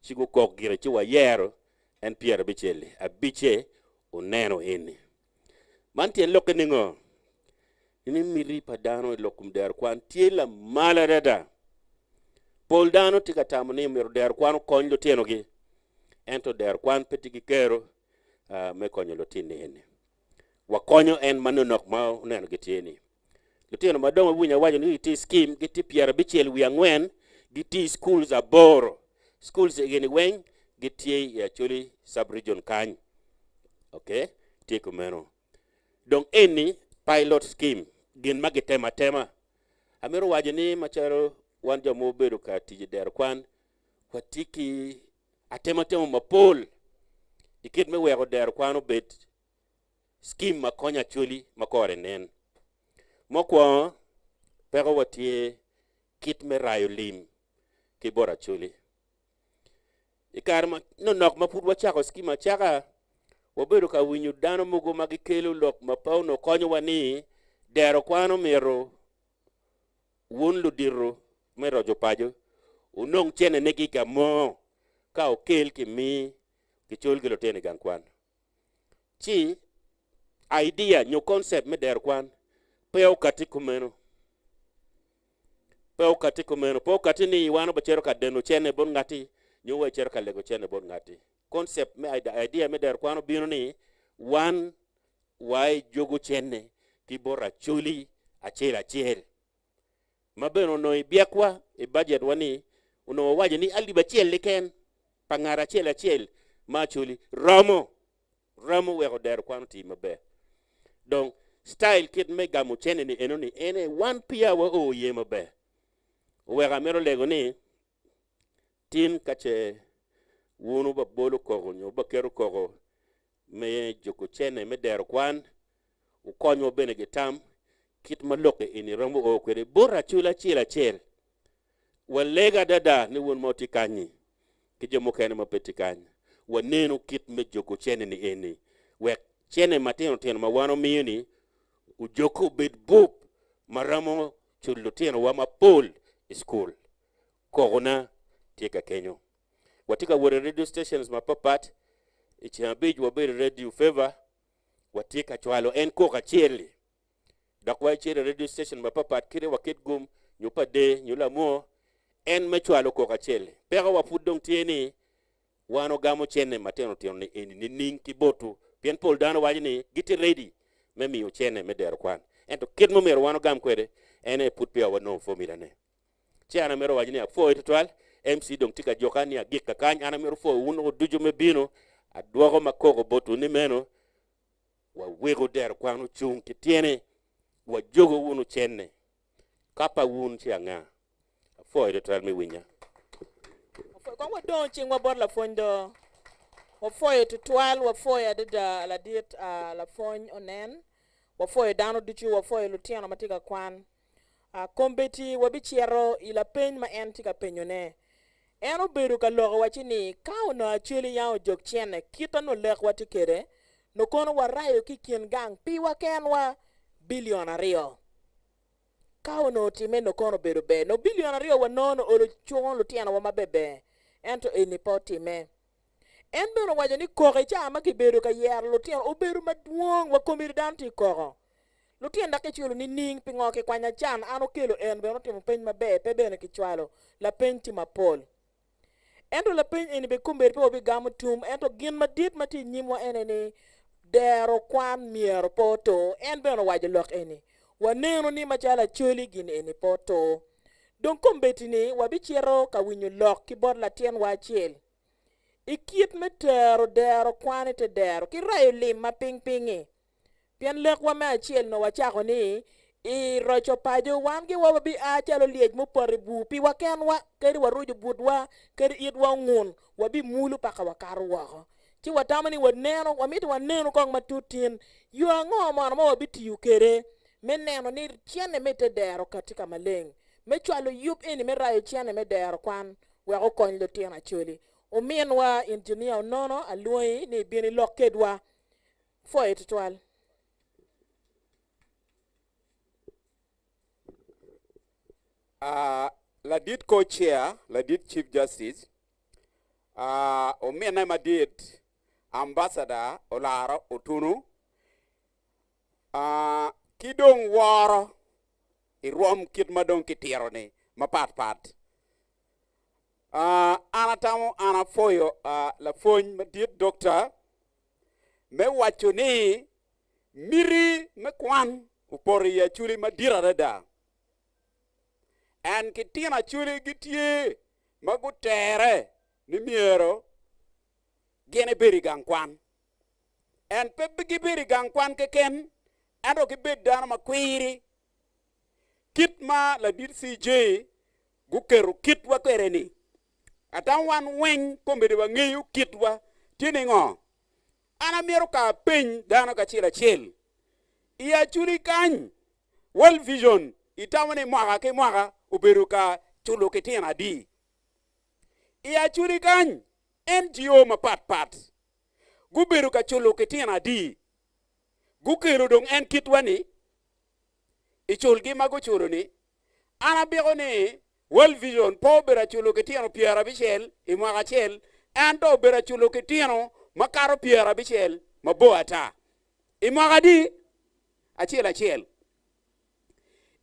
Chigo kok gira chiwa yero, en piera bichele, abiche uneno ini. Mantien loke ningo, ini miri padano lokum Dero Kwan, tiela mala dada. Pol dano tika tamu ni miro Dero Kwan konyo lutino gi, ento Dero Kwan peti gi kero, me konyo lutini ini. Wakonyo en manunok mao uneno gitieni. Lutino madongo wunya wajo ni iti scheme, giti piera bichele wiangwen, giti schools aboro. Schools again weng, giti ya Acoli Sub-Region kany. Okay? Tiko meno. Dong eni pilot scheme, gin magitema tema. Amero wajo ni macharo wanja mobedo ka tiji Dero Kwan, watiki atema tema mapol. Ikit me wego Dero Kwan obet scheme makonya Acoli makore nen. Mokwa pero watie kit me rayo lim kibora Acoli. Ikarma no nok mapud wachako scheme chaka wabedo ka winyu dano mugo magikelo lok mapau no konyo wani Dero Kwan mero wun ludiro mero jopajo unong chene negi ka mo ka okel kimi kichol gilo tene gang kwan. Chi idea nyo concept me Dero Kwan peo katikumeno. Peo katikumeno. Peo katini wano bachero ka deno chene bon ngati nyo chero ka lego chene bon ngati. Concept me idea me Dero Kwan bino ni one wai jogo chene kibora Acoli achel. Mabeno no ibiakwa e budget wani uno waje ni aliba chiel leken pangara chiel ma Acoli ramo wego Dero Kwan ti mabe. Donc style kit me gamu chene ni enoni ene one pia wa o ye mabe. Wega mero lego ni tin kache wunu ba bolo kogo nyo ba kero kogo me joko chene me Dero Kwan ukonyo bene gitam kit maloke ini rambo o kwere bora chula chila chel walega dada ni won moti kanyi kije mokene mapeti kanyi wanenu kit me joko chene ni eni we chene matino teno mawano miyuni ujoko bed bup maramo chulo teno wa mapol school kogona tika Kenyo watika wore radio stations mapapat ichiambij wabere radio favor watika chwalo en koka cheli dakwa chere radio station mapapat kire wakit gum nyupa de nyula mo en mechwalo koka cheli pega wapudong tieni wano gamo chene mateno teno ni eni ning kibotu pien pol dano wajini giti ready memi uchene me Dero Kwan ento kid mo mero wano gam kwede ene put pia wano formula ne che ana mero wajini a fo itwal MC dong tika jokani a gika kany ana mero fo uno dujo me bino a duogo makoko botu ni meno wa wego Dero Kwan chung kitiene wa jogo wunu chene kapa wun chianga fo itwal me winya Kwa wadon ching wabor la fondo wafoye tutwal wafoye dida la diet la fony onen wafoye dano duchu wafoye lutiano matika Kwan kombeti wabichiero ila peny ma en tika penyone. En obedo ka logo wachi ni kao na achuli yao jok chiene kita no lek wati kere no kono warayo ki kien gang piwa kenwa bilion ario. Kao no time no kono bedo be no bilion ario wanono olo chuon lutiana wama bebe ento enipo time. En beno wajo ni koke chama ki bedo ka yer lutiana obedo maduong wa komiri danti koko. Lutien dake chulo ni ning pingoke kwanya chan ano kelo en beno timo peny mabe pe bene kichwalo la peny tima pol. Ento la peny eni be kumberi pe wabi gamu tum ento gin madit mati nyimwa eneni Dero Kwan miero poto en beno wajo lok eni. Waneno ni machala choli gin eni poto. Don kumbeti ni wabi chiero ka winyo lok ki bod la tien wachiel. Ikiet me tero Dero Kwan te dero ki rayo lim ma ping pingi. Pian lek wa me achiel no wachako ni I Rocco Paco wangi wa bi a chalo liej mo pore bu pi waken wa keri warujo budwa keri idwa ngun wabi mulu paka wakaru wako chi watamani waneno wamiti waneno kong matutin yu ango mwana mo wabi tiyu kere me neno ni chiene me te dero katika maleng me chwalo yup eni me rayo chiene me Dero Kwan wako kony lo tiena chuli umien wa engineer unono aluoi ni bini lokedwa fo etitwal. Ladit co-chair, Ladit Chief Justice, Omena Madid, Ambassador Olara Otunu, Kidong War, Irom Kid Madon Kitirone, Mapat. Anatamo Anafoyo, La Foyn Madid Doctor, Me Wachuni, Miri Mekwan, Upori Yachuli Madira da. En kitina chuli gitie magutere ni miero gene beri gang kwan en pebigi beri gang kwan keken endo ki bed dana makwiri kit ma la dir CJ gukeru kit wa kereni atan wan wen kombede wa ngeyu kit wa tini ngo ana miero ka peny dana ka chila chil iya chuli kany World Vision itamani mwaka ke mwaka uberuka chulo kitina di iya chuli kany NGO mapat guberuka chulo kitina di gukeru dong en kitwani ichul gi mago chulo ni ana bigo ni World Vision po bera chulo kitina piera bichel I mwaka chel ando bera chulo kitina makaro piera bichel maboata I mwaka di achel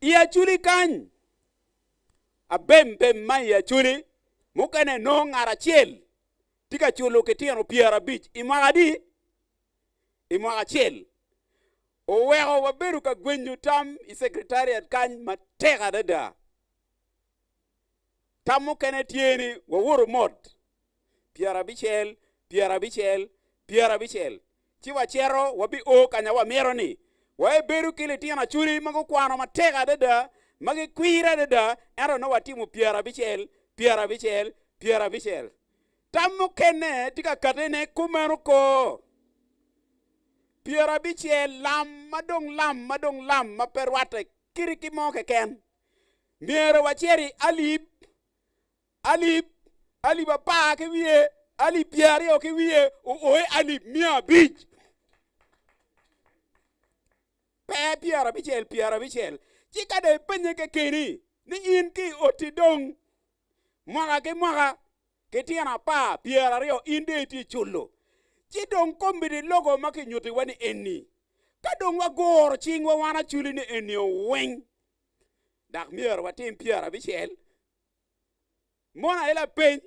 iya chuli kany abem ma iya chuli mukane no ngara chel tika chulo ketiano piera bich imagadi imaga chel o wego waberu ka gwenyu tam I secretariat kany matega dada tamu kene tieni wawuru mod piera bichel chiwa chero wabi o kanya wa miero ni wa beru kile tiana churi mago kwano matega dada magi kwira dada ero no watimu piera bichel tamu kene tika katene kumero ko piera bichel lam madong lam maperwate kiriki moke ken miero wacheri alib apa ke wie ali piari o ke wie o alib mia bich piera bichel chika de penye ke keni ni in ki otidong mwaka ke tiana pa piera rio inde ti chulo chi dong kombidi logo maki nyuti wani eni ka dong wagor chingwa wana chuli ni eni o weng dak mier watim piera bichel mona ela pen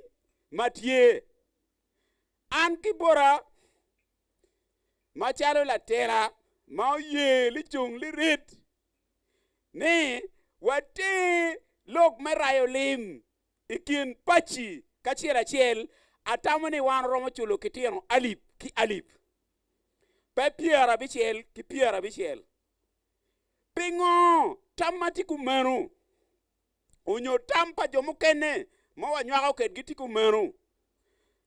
matie an kibora machalo la tera ma ye li chung li rit ni wate lok merayo lim ikin pachi kachiel chiel atamani wan romo chulo kitieno alip pe piera bichel pingo tamati kumenu unyo tampa jomukene mo wanywako ket giti kumenu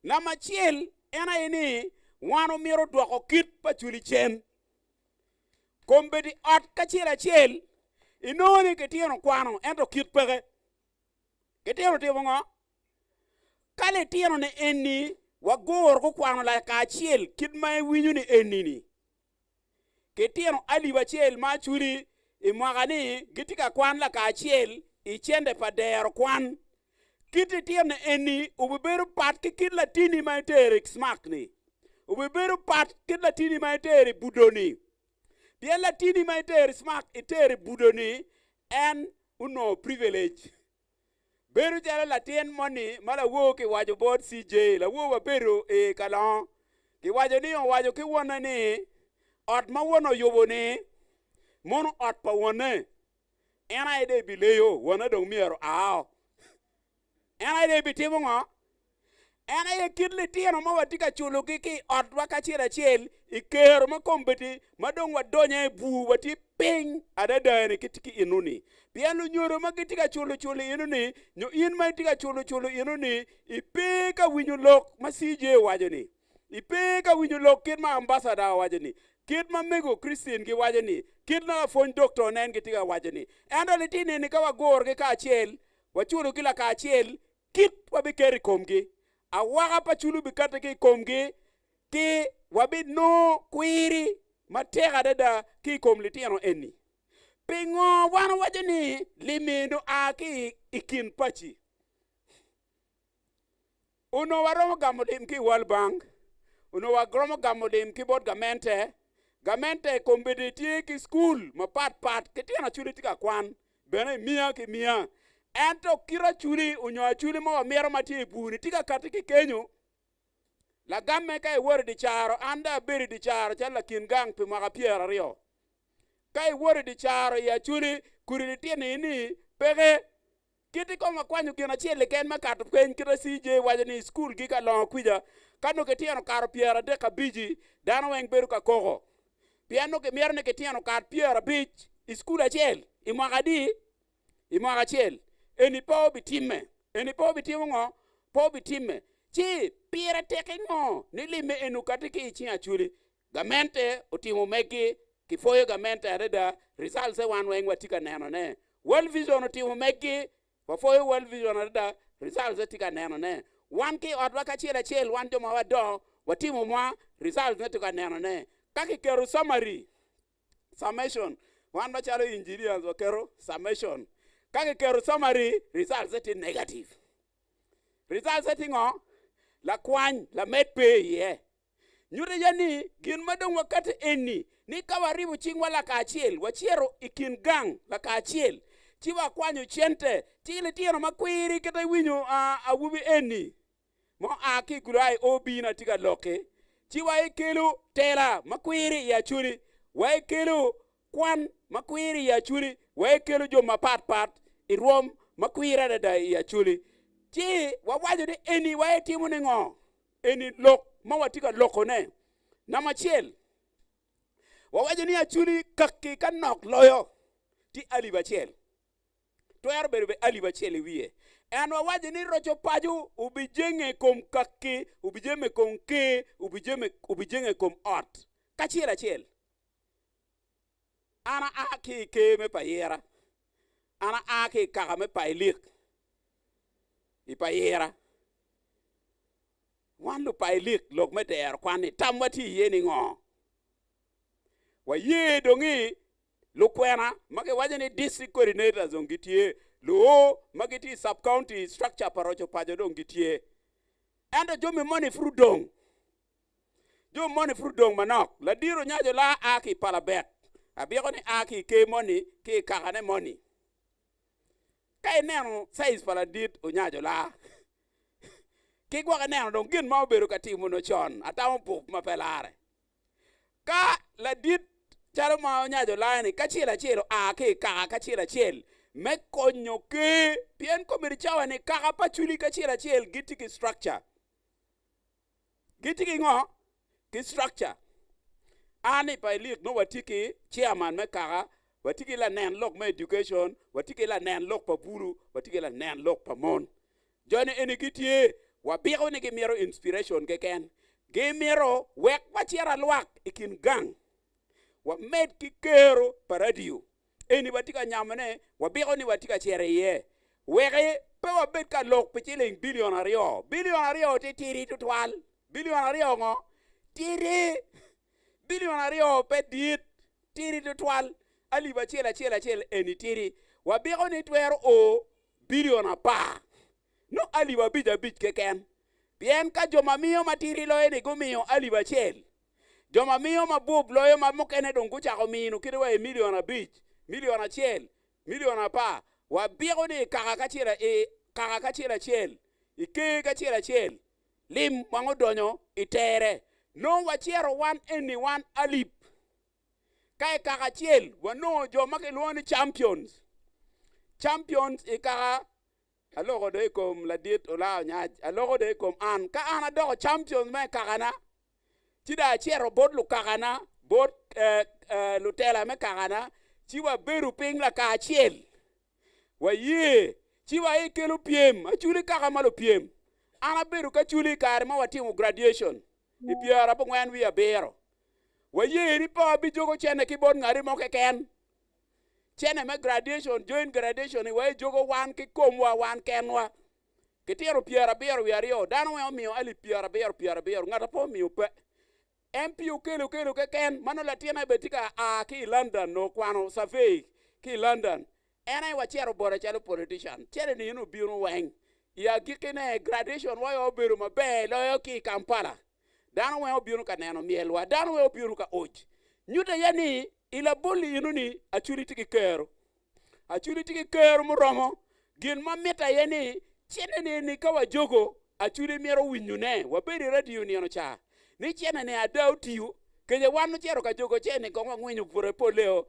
na machiel ena ini wano miro dwako kit pachuli chen kombedi ot kachiel inoni ke tieno kwano ento kit pege ke tieno timo ngo kale tieno ne eni wagor ko kwano la ka chiel kit mai winyu ni enini ke tieno ali bachiel ma churi imwagani gitika kwan la ka chiel ichende pa Dero Kwan kiti tieno eni ubeberu pat ke kit latini mai terik smak ni ubeberu pat kit latini mai teri budoni bien latini mai teri smak iteri budoni en uno privilege beru jala latin money mala wo ke wajo board CJ la wo wa beru e kalon ki wajo ni on wajo ki wona ni ot ma wono yobo ni mono ot pa wona ena ide bileyo wona dong miero ao ena ide bitimo ngo ena ye kidle tieno ma watika chulo ki ot waka chira chiel ikero ma kombeti madong wadonye bu wati ping adada ni kitiki inuni bialu nyoro ma gitika chulo inuni nyo in ma tika chulo inuni ipeka winyu lok ma CJ wajoni ipeka winyu lok kid ma ambassador wajoni kid ma mego Christian ki wajoni kid na phone doctor nen gitika wajoni ando litini ni kawa gor ke ka chiel wachulo kila ka chiel kit wabikeri komgi awaga pa chulu bikate ki komgi ki wabi no kwiri matega dada ki komli tiano eni pingo wana wajani limino aki ikin pachi uno waromo gamodim ki World Bank uno wagromo gamodim ki bod gamente kombediti ki school ma pat ke tiano chuli tika kwan bene mia ki mia ento kira chuli unyo chuli mo mero mati buni tika katiki kenyo la gamme kay wori di charo anda beri di charo chala kin gang pe maka piera rio kay wori di charo ya chuli kuri tiene ni pege kiti ko makwanyo kina chele ken makatu kwen kira CJ wajani school gika long kuja kano ke tiano karo piera de kabiji dano weng beru ka koko piano ke mierne ke tiano kar piera beach school achel imwaga chel eni po bitime ngo po bitime chi pira teke ngo nilime enu katiki chi achuli gamente utimo meki kifoyo gamente adada results se wan weng watika neno ne World Vision utimo meki wafoyo World Vision adada results tika neno ne wan ki odwa ka chiel wan joma wado watimo mwa results tika neno ne kaki keru summation wan no chalo engineers o kero summation kaki keru summary results eti negative results eti ngo la kwany la med pay ye nyure yani gin madong wakati eni ni kawaribu chingwa la kachiel wachiero ikin gang la kachiel chiwa kwanyo chente chile tieno makwiri kata winyo awubi eni mo aki kurai obi na tika loke chiwa ikelu tela makwiri ya churi wa ikelu kwan makwiri ya churi wa ikelu jo mapat irom makwira da ya chuli chi wawajo de eni wa timu ne ngo eni lok mawatika loko ne namachiel wawajo ni achuli kakki kanok loyo ti ali bachiel to yar berbe ali bachiel wiye en wawajo ni rocho paju ubijenge kom kakki ubijeme kom ke ubijenge kom ot kachiel achiel ana aki ke me payera ana aki kaka me pailik ipayera wan lu pailik lok me Dero Kwan tamwati yeni ngo wa ye dongi lu kwena make wajeni district coordinators ongitie lo magiti sub county structure parocho pajo dongitie ando jomi money frudong manok la diro nyajo la aki palabet abiego ni aki ke money ke kaka money kay neno size pala dit onyajo la ki gwa neno don gin ma oberu katimu no chon atamu pop mapelare ka la dit charo ma onyajo la ni kachiela chielo ke kaka kachiela chiel me konyo ke pien ko mir chawa ni kaka pachuli kachiela chiel gitiki structure gitiki ngo ki structure ani pa lik no watiki chairman me kaka watiki la nen lok me education watiki la nen lok pa buru watiki la nen lok pa mon jone enigitie wabiro ni gimiro inspiration keken gimiro wek wachiera lwak ikin gang wa med ki kero pa radio eni batika nyamane wa bigo ni batika chere ye wege pe wa bet ka lok pe chiling billion ario te tiri tutwal billion ario ngo tiri billion ario pe dit tiri tutwal ali ba chela eni tiri wa bigo ni twer o billion apa no ali ba bija bit keken bien ka joma miyo matiri lo eni gumiyo ali ba chel joma miyo mabub loyo mamokene dongu chako minu kire wa million abich million achiel million apa wa biego ni kaka kachira chiel ike kachira chiel lim wango donyo itere no wachiero one any one alip kai kaka chiel wano joma ke luoni champions ikaka alogo de kom la dit ola nyaj alogo de kom an ka ana do champions me kakana tida chiero bot lu kakana bot lutela me kakana chiwa beru ping la ka chiel wa ye chiwa ikelu piem achuli kaka malo piem ana beru ka chuli kar ma watimu graduation ipiara po ngwan wi abero wa ye ri pa bi jogo chene ki bon ngari mo keken chene me graduation join graduation wa jogo wan ki komwa wan kenwa kitero piara bero wi ario dano we omiyo ali piara bero ngata po miyo pe MPU kelo keken mano latina betika ki London no kwano survey ki London ena wachero bora chalo politician chere ni inu biunu weng ya gikene graduation wa yo beru mabe lo yo ki Kampala dano we obiunu ka neno mielwa dano we obiunu ka oj nyuta yani ila boli inu ni achuri tiki kero muromo gin mameta yani chene ni ka wajogo achuri miero winyune wabedi radio ni ono cha ni chene ne adau tiu kenye wanu chero ka jogo chene kwa ngwinyu pure poleo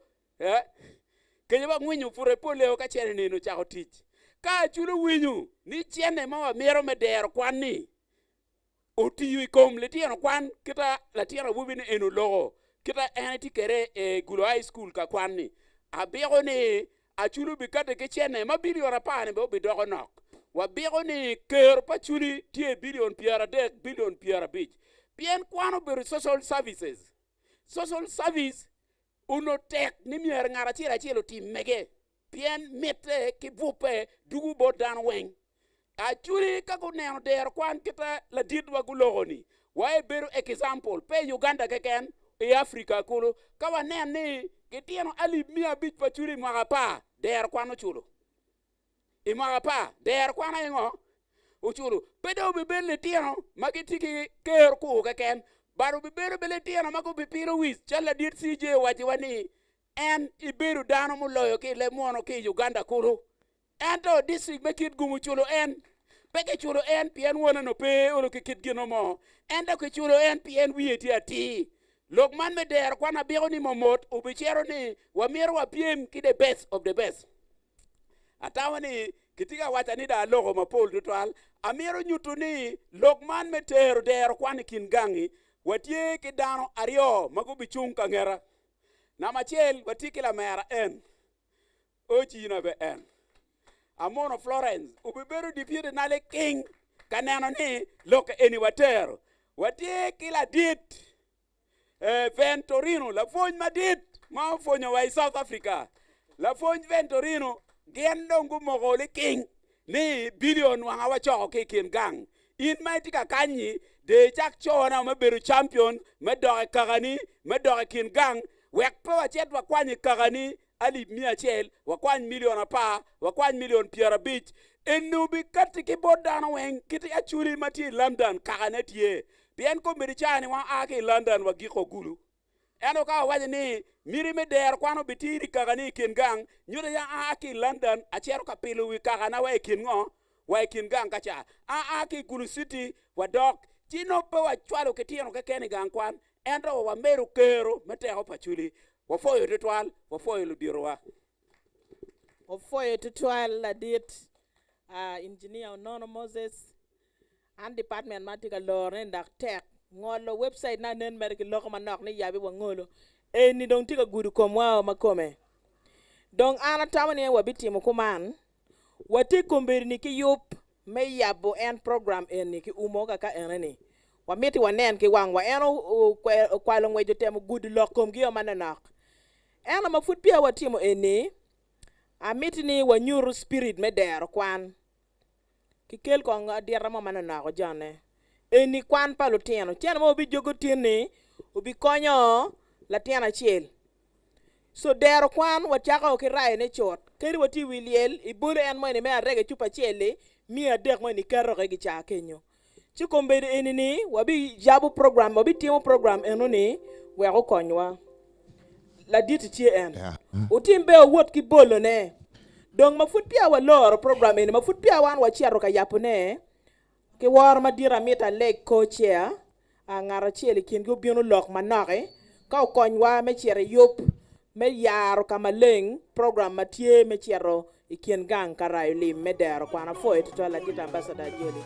kenye wa ngwinyu pure poleo ka chene ni no chako tich ka chulu winyu ni chene ma wa miero me Dero Kwan ni otiyu ikom letiano kwan kita latiano wubini enu logo kita enti kere gulo high school ka kwan ni abego ni achulu bikate ke chene ma billion apane be obidogo nok wa bego ni ker pa chuli tie billion piara de billion piara bich bien kwano beru social service uno tek ni mier ngara chira tim mege bien mete ki bupe dugu bodan weng achuri kako neno Dero Kwan kita la didwa gulogoni wae beru example pe Uganda keken e Africa kulo kawa nene kitieno ali mia bich pachuri magapa Dero Kwan chulo imagapa Dero Kwan ngo uchulu pedo bibele tieno magitiki ker ku keken baru bibere bele tieno mago bipiro wis chala dit CJ waji wani en iberu dano muloyo ki le mono ki Uganda kulo ento district mekit gumu chulo en peke chulo en pien wona no pe olo ki kit gino mo ento ki chulo en pien wieti ati lokman me Dero Kwan abigo ni momot ubichero ni wamiero wapiem ki the best of the best atawani kitika watani da logo mapol tutwal amiro nyutuni lokman metero Dero Kwan kingangi watie kidano ario mago bichung kangera na machel watiki la mera en ochi na be en amono Florence ubiberu dipide nale king kaneno ni loka eni watero watie kila dit Ventorino la fony madit ma fonyo wa South Africa la fony Ventorino gendo ngumogole king ni billion wanga wachoko ke kin gang in maitika kanyi de chak chona maberu champion medoge kagani medoge kin gang wek pe wachet wakwani kagani ali mia chel wakwani million apa wakwani million piara bich enubi katiki bodana weng kiti achuli mati London kaganetie bien ko merichani wa ake London wagiko gulu eno ka waje ni miri me Dero Kwan bitiri kagani kin gang nyuda ya ake London achero ka pilu wi kagana wa kin ngo wa kin gang kacha ake gulu city wa dok chino pe wa chwalo ketieno ke ken gang kwan endo wa meru kero meteo pachuli wa foyo ritual wa foyo ludirwa wa foyo ritual la dit engineer Nono Moses and department matika lore ndak tek ngolo website na nen merki loko manok ni yabi wa ngolo ni dong tika gudu komwa makome dong ana tamani wa biti mo kuman wati kumbiri ni ki yup me yabo en program ni ki umo ka enani wa miti wa nen ki wang wa eno kwalo ngwe jotem gudu lokom gi mananok ena mafut pia watimo eni amitni wanyuru spirit me Dero Kwan kikel ko adiera mo manana ko jane eni kwan pa lutieno tieno mo bi jogo tieni ubi konyo latiana chiel so Dero Kwan wachaka okirai ne chot keri wati wiliel ibule en mo ni me arege chupa chiele mi adek mo ni karo gi cha kenyo chikombe enini wabi jabu program wabi timo program enoni we ko konywa la dit tie en utimbe wot ki bolo ne dong mafut pia wa loro program eni mafut pia wan wachiaro ka yapune ke war madira mita leg co-chair ngara chieli kin go bionu lok manake ka konywa me chiere yop me yaro kama leng program matie me chiero ikien gang karayo lim me Dero Kwan fo to la dit ambassador jeli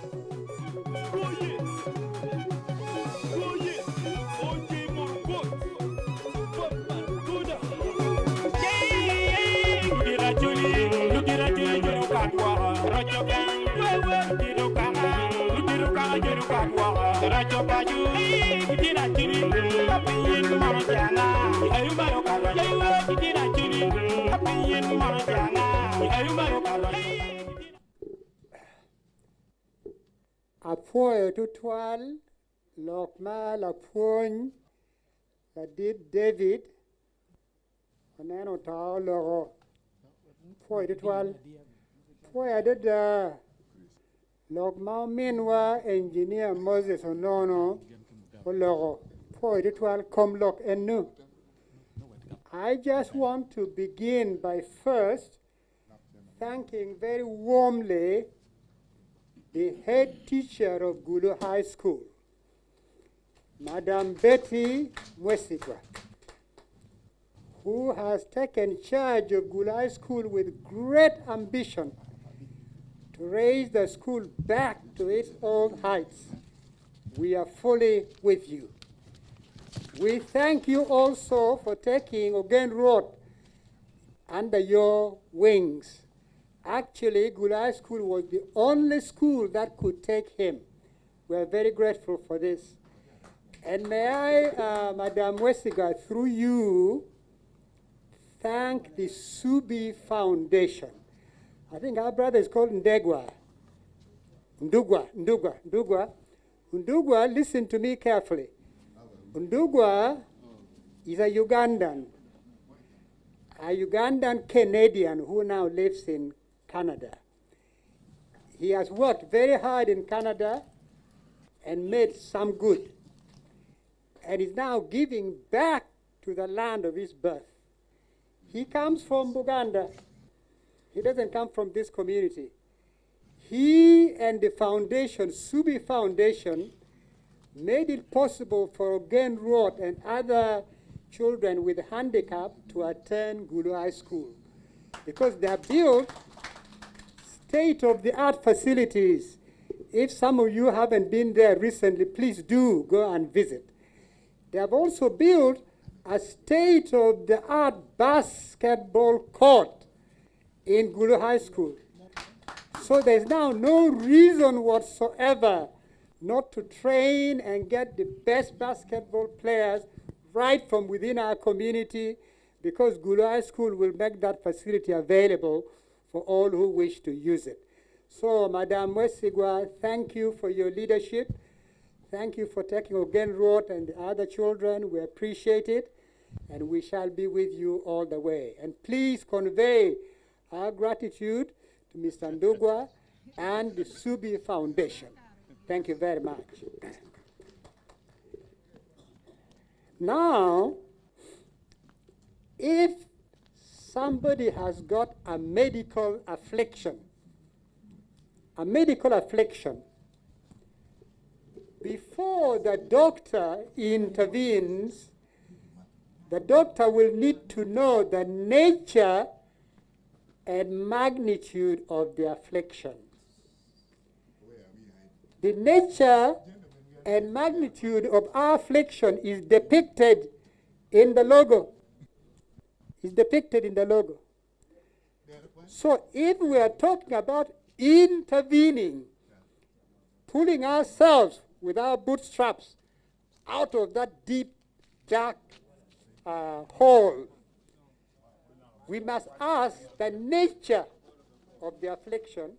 Apoyo tutwal lokma la puony la dit David oneno tao logo poyo tutwal poyo adada lokma minwa engineer Moses Onono logo poyo tutwal kom lok enu. I just want to begin by first thanking very warmly the head teacher of Gulu High School, Madam Betty Mwesigwa, who has taken charge of Gulu High School with great ambition to raise the school back to its old heights. We are fully with you. We thank you also for taking Ogen Road under your wings. Actually, Gulu High School was the only school that could take him. We are very grateful for this. And may I, Madam Wesiga, through you, thank the Subi Foundation. I think our brother is called Ndugwa. Ndugwa, listen to me carefully. Ndugwa is a Ugandan Canadian who now lives in Canada. He has worked very hard in Canada and made some good, and is now giving back to the land of his birth. He comes from Buganda. He doesn't come from this community. He and the foundation, Subi Foundation, made it possible for Ogen Road and other children with handicap to attend Gulu High School, because they have built state-of-the-art facilities. If some of you haven't been there recently, please do go and visit. They have also built a state-of-the-art basketball court in Gulu High School. So there's now no reason whatsoever not to train and get the best basketball players right from within our community, because Gulu High School will make that facility available for all who wish to use it. So, Madam Mwesigwa, thank you for your leadership. Thank you for taking Ogen Road and the other children. We appreciate it, and we shall be with you all the way. And please convey our gratitude to Mr. Ndugwa and the Subi Foundation. Thank you very much. Now, if somebody has got a medical affliction, before the doctor intervenes, the doctor will need to know the nature and magnitude of the affliction. The nature and magnitude of our affliction is depicted in the logo. So if we are talking about intervening, pulling ourselves with our bootstraps out of that deep, dark hole, we must ask the nature of the affliction,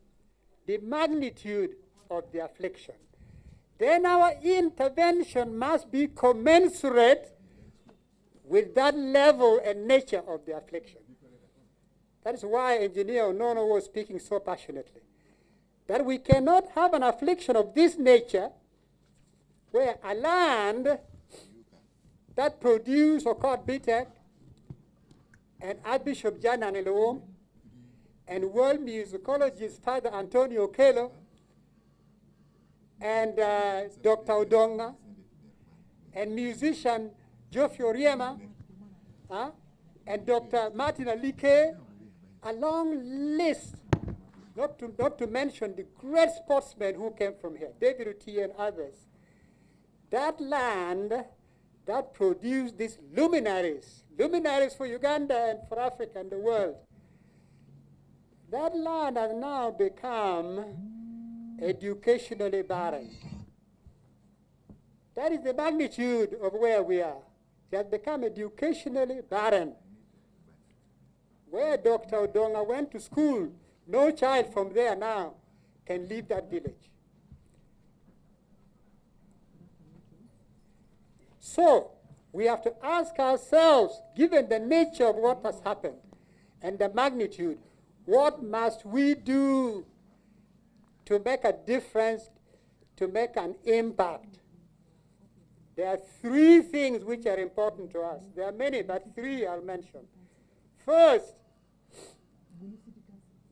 the magnitude of the affliction. Then our intervention must be commensurate with that level and nature of the affliction. That is why Engineer Onono was speaking so passionately. That we cannot have an affliction of this nature where a land that produced Okot Bitek and Archbishop Jan Anelowom and world musicologist Father Antonio Kelo and Dr. Odonga and musician Geoffrey Oriema and Dr. Martin Alike, a long list, not to mention the great sportsmen who came from here, David Uti and others. That land that produced these luminaries for Uganda and for Africa and the world, that land has now become educationally barren. That is the magnitude of where we are. It has become educationally barren. Where Dr. Odonga went to school, no child from there now can leave that village. So, we have to ask ourselves, given the nature of what has happened and the magnitude, what must we do to make a difference, to make an impact? There are three things which are important to us. There are many, but three I'll mention. First,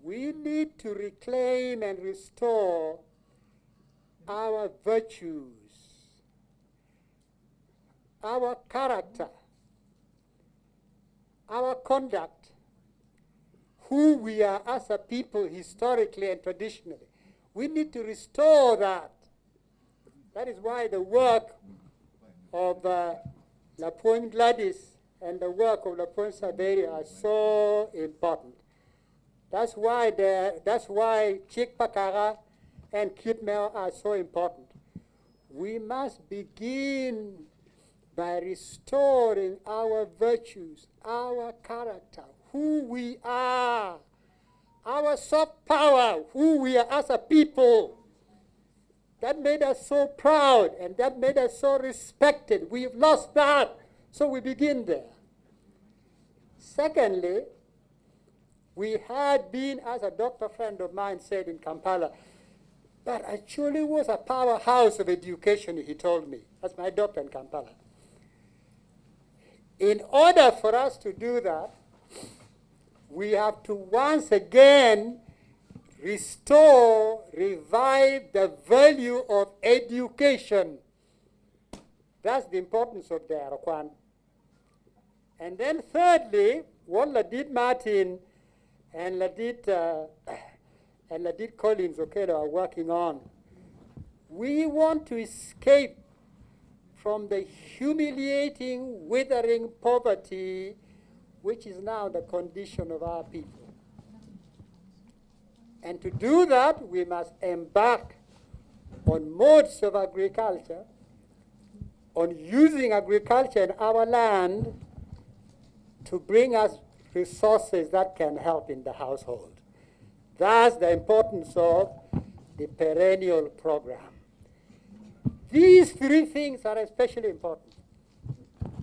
we need to reclaim and restore our virtues, our character, our conduct, who we are as a people historically and traditionally. We need to restore that. That is why the work of Lapointe Gladys and the work of Lapointe Saberi are so important. That's why Chik Pakara and Kitmel are so important. We must begin by restoring our virtues, our character, who we are, our soft power, who we are as a people. That made us so proud and that made us so respected. We've lost that, so we begin there. Secondly, we had been, as a doctor friend of mine said in Kampala, that actually was a powerhouse of education, he told me. That's my doctor in Kampala. In order for us to do that, we have to once again restore, revive the value of education. That's the importance of Dero Kwan. And then thirdly, what Ladit Martin and Ladit Collins are working on, we want to escape from the humiliating, withering poverty which is now the condition of our people. And to do that, we must embark on modes of agriculture, on using agriculture in our land to bring us resources that can help in the household. That's the importance of the perennial program. These three things are especially important.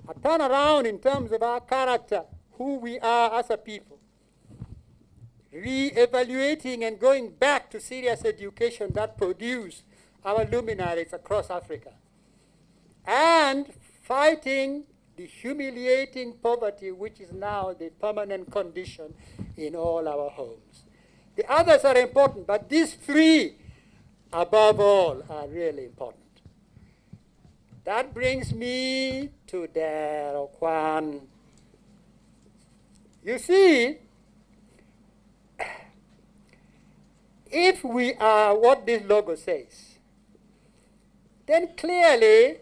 A turnaround in terms of our character, who we are as a people. Re-evaluating and going back to serious education that produced our luminaries across Africa. And fighting the humiliating poverty which is now the permanent condition in all our homes. The others are important, but these three, above all, are really important. That brings me to Dero Kwan. You see, if we are what this logo says, then clearly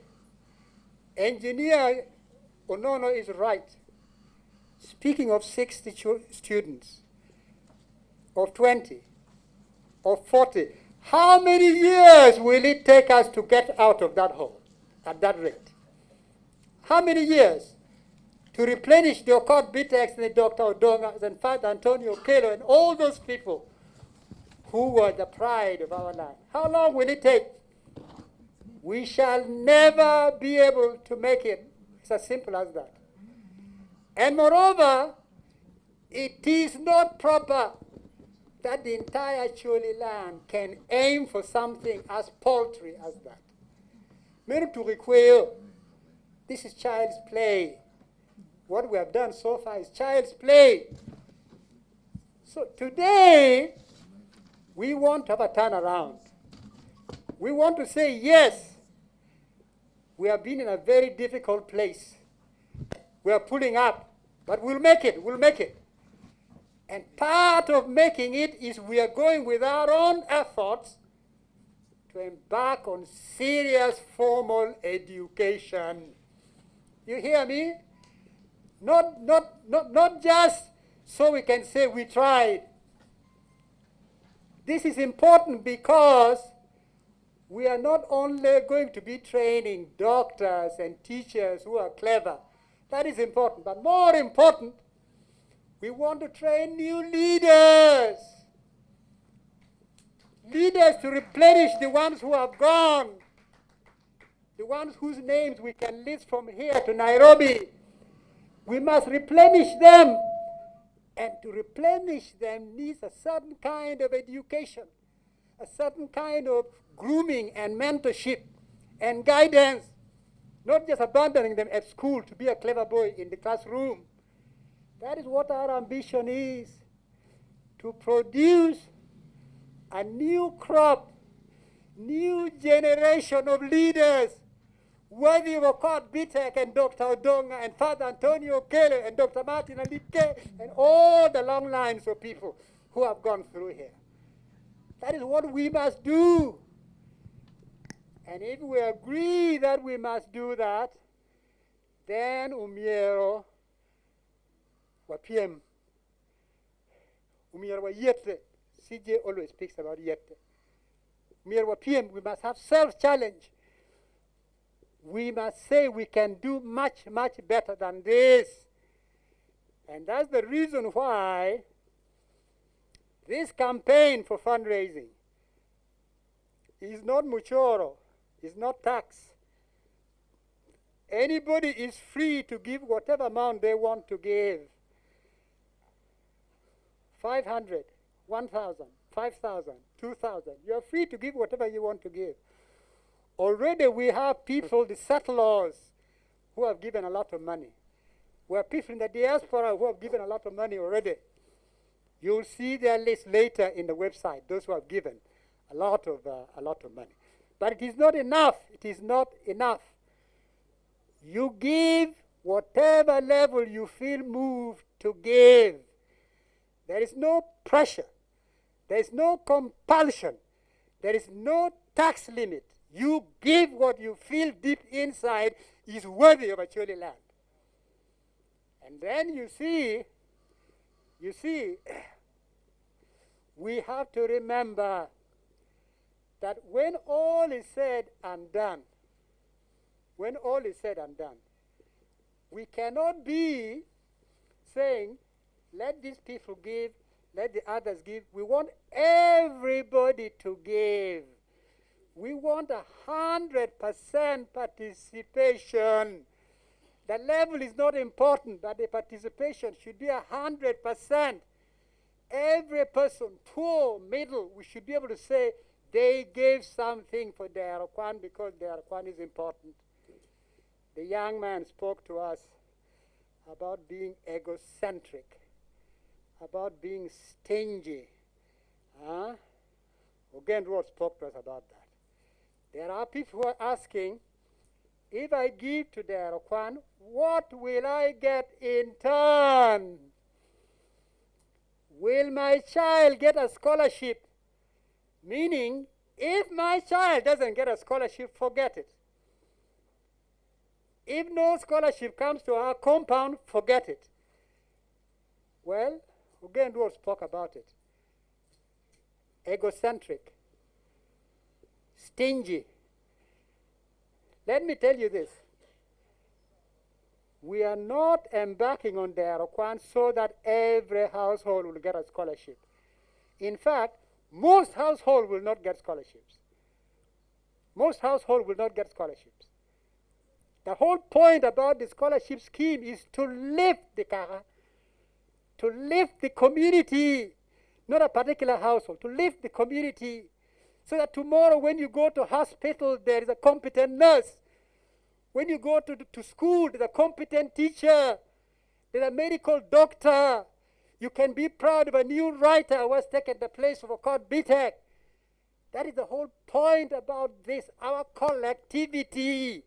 Engineer Onono is right. Speaking of 60 students, of 20, of 40, how many years will it take us to get out of that hole at that rate? How many years to replenish the Acoli Bitex and Dr. Odonga and Father Antonio Kelo and all those people who were the pride of our land. How long will it take? We shall never be able to make it. It's as simple as that. And moreover, it is not proper that the entire Acoli land can aim for something as paltry as that. This is child's play. What we have done so far is child's play. So today, we want to have a turnaround. We want to say, yes, we have been in a very difficult place. We are pulling up, but we'll make it, we'll make it. And part of making it is we are going with our own efforts to embark on serious formal education. You hear me? Not just so we can say we tried. This is important because we are not only going to be training doctors and teachers who are clever. That is important. But more important, we want to train new leaders. Leaders to replenish the ones who have gone. The ones whose names we can list from here to Nairobi. We must replenish them. And to replenish them needs a certain kind of education, a certain kind of grooming and mentorship and guidance, not just abandoning them at school to be a clever boy in the classroom. That is what our ambition is, to produce a new crop, new generation of leaders worthy of Acoli Bitek and Dr. Odonga and Father Antonio Kele and Dr. Martin Alike and all the long lines of people who have gone through here. That is what we must do. And if we agree that we must do that, then Umiero Wapiem, Umiero Wayete, CJ always speaks about Yete. Umiero Wapiem, we must have self-challenge. We must say we can do much, much better than this. And that's the reason why this campaign for fundraising is not muchoro, is not tax. Anybody is free to give whatever amount they want to give. 500, 1,000, 5,000, 2,000. You're free to give whatever you want to give. Already we have people, the settlers, who have given a lot of money. We have people in the diaspora who have given a lot of money already. You'll see their list later in the website, those who have given a lot of money. But it is not enough. It is not enough. You give whatever level you feel moved to give. There is no pressure. There is no compulsion. There is no tax limit. You give what you feel deep inside is worthy of Acoli land. And then you see, we have to remember that when all is said and done, we cannot be saying, let these people give, let the others give. We want everybody to give. We want 100% participation. The level is not important, but the participation should be 100%. Every person, poor, middle, we should be able to say they gave something for Dero Kwan because Dero Kwan is important. The young man spoke to us about being egocentric, about being stingy. Again, Rod spoke to us about that. There are people who are asking, if I give to Dero Kwan, what will I get in turn? Will my child get a scholarship? Meaning, if my child doesn't get a scholarship, forget it. If no scholarship comes to our compound, forget it. Well, again, Rod spoke about it. Egocentric. Stingy. Let me tell you this. We are not embarking on Dero Kwan so that every household will get a scholarship. In fact, most households will not get scholarships. Most households will not get scholarships. The whole point about the scholarship scheme is to lift the Kara, to lift the community, not a particular household, to lift the community, so that tomorrow when you go to hospital, there is a competent nurse. When you go to school, there's a competent teacher, there's a medical doctor. You can be proud of a new writer who has taken the place of a court BTEC. That is the whole point about this, our collectivity,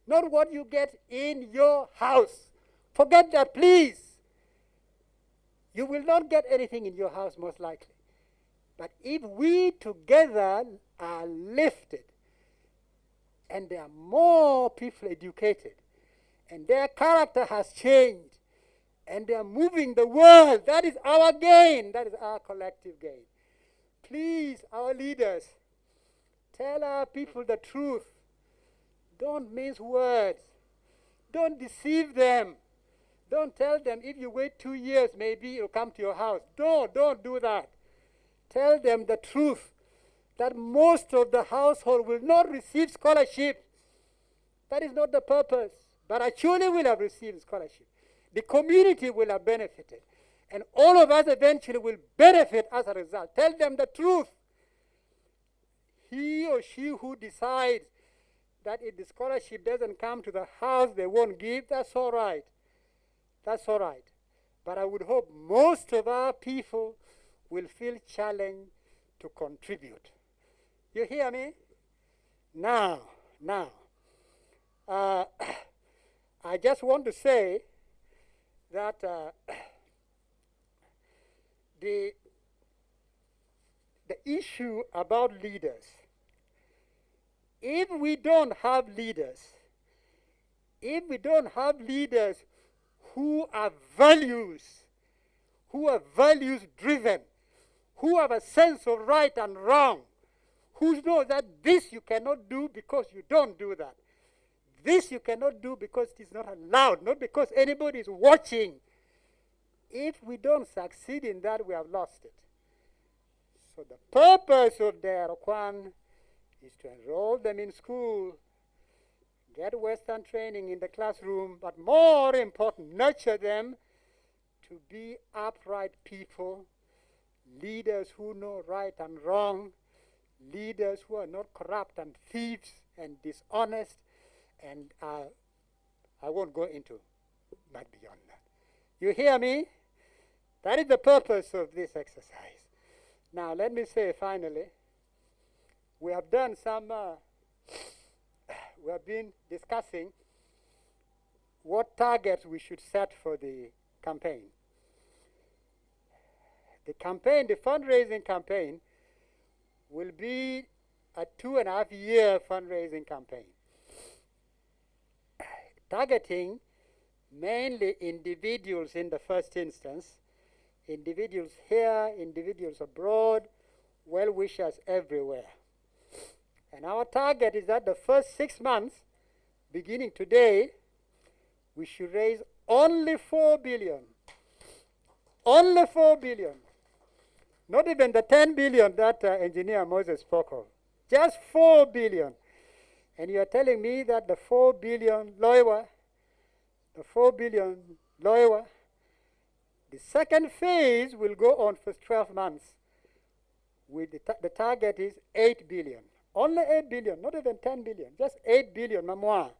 not what you get in your house. Forget that, please. You will not get anything in your house, most likely. But if we together are lifted, and there are more people educated, and their character has changed, and they are moving the world, that is our gain. That is our collective gain. Please, our leaders, tell our people the truth. Don't mince words. Don't deceive them. Don't tell them if you wait 2 years, maybe it'll come to your house. Don't do that. Tell them the truth, that most of the household will not receive scholarship. That is not the purpose. But Acoli will have received scholarship. The community will have benefited. And all of us eventually will benefit as a result. Tell them the truth. He or she who decides that if the scholarship doesn't come to the house, they won't give, that's all right. That's all right. But I would hope most of our people will feel challenged to contribute. You hear me? Now, I just want to say that the issue about leaders, if we don't have leaders who are values driven, who have a sense of right and wrong, who know that this you cannot do because you don't do that. This you cannot do because it is not allowed, not because anybody is watching. If we don't succeed in that, we have lost it. So the purpose of Dero Kwan is to enroll them in school, get Western training in the classroom, but more important, nurture them to be upright people, leaders who know right and wrong, leaders who are not corrupt and thieves and dishonest, and I won't go into much beyond that. You hear me? That is the purpose of this exercise. Now let me say finally, we have done some, we have been discussing what targets we should set for the campaign. The campaign, the fundraising campaign, will be a 2.5-year fundraising campaign, targeting mainly individuals in the first instance, individuals here, individuals abroad, well-wishers everywhere. And our target is that the first 6 months, beginning today, we should raise only 4 billion. Only 4 billion. Not even the 10 billion that Engineer Moses spoke of. Just 4 billion. And you are telling me that the 4 billion Loiwa, the second phase will go on for 12 months. With the target is 8 billion. Only 8 billion, not even 10 billion, just 8 billion, Mamoa.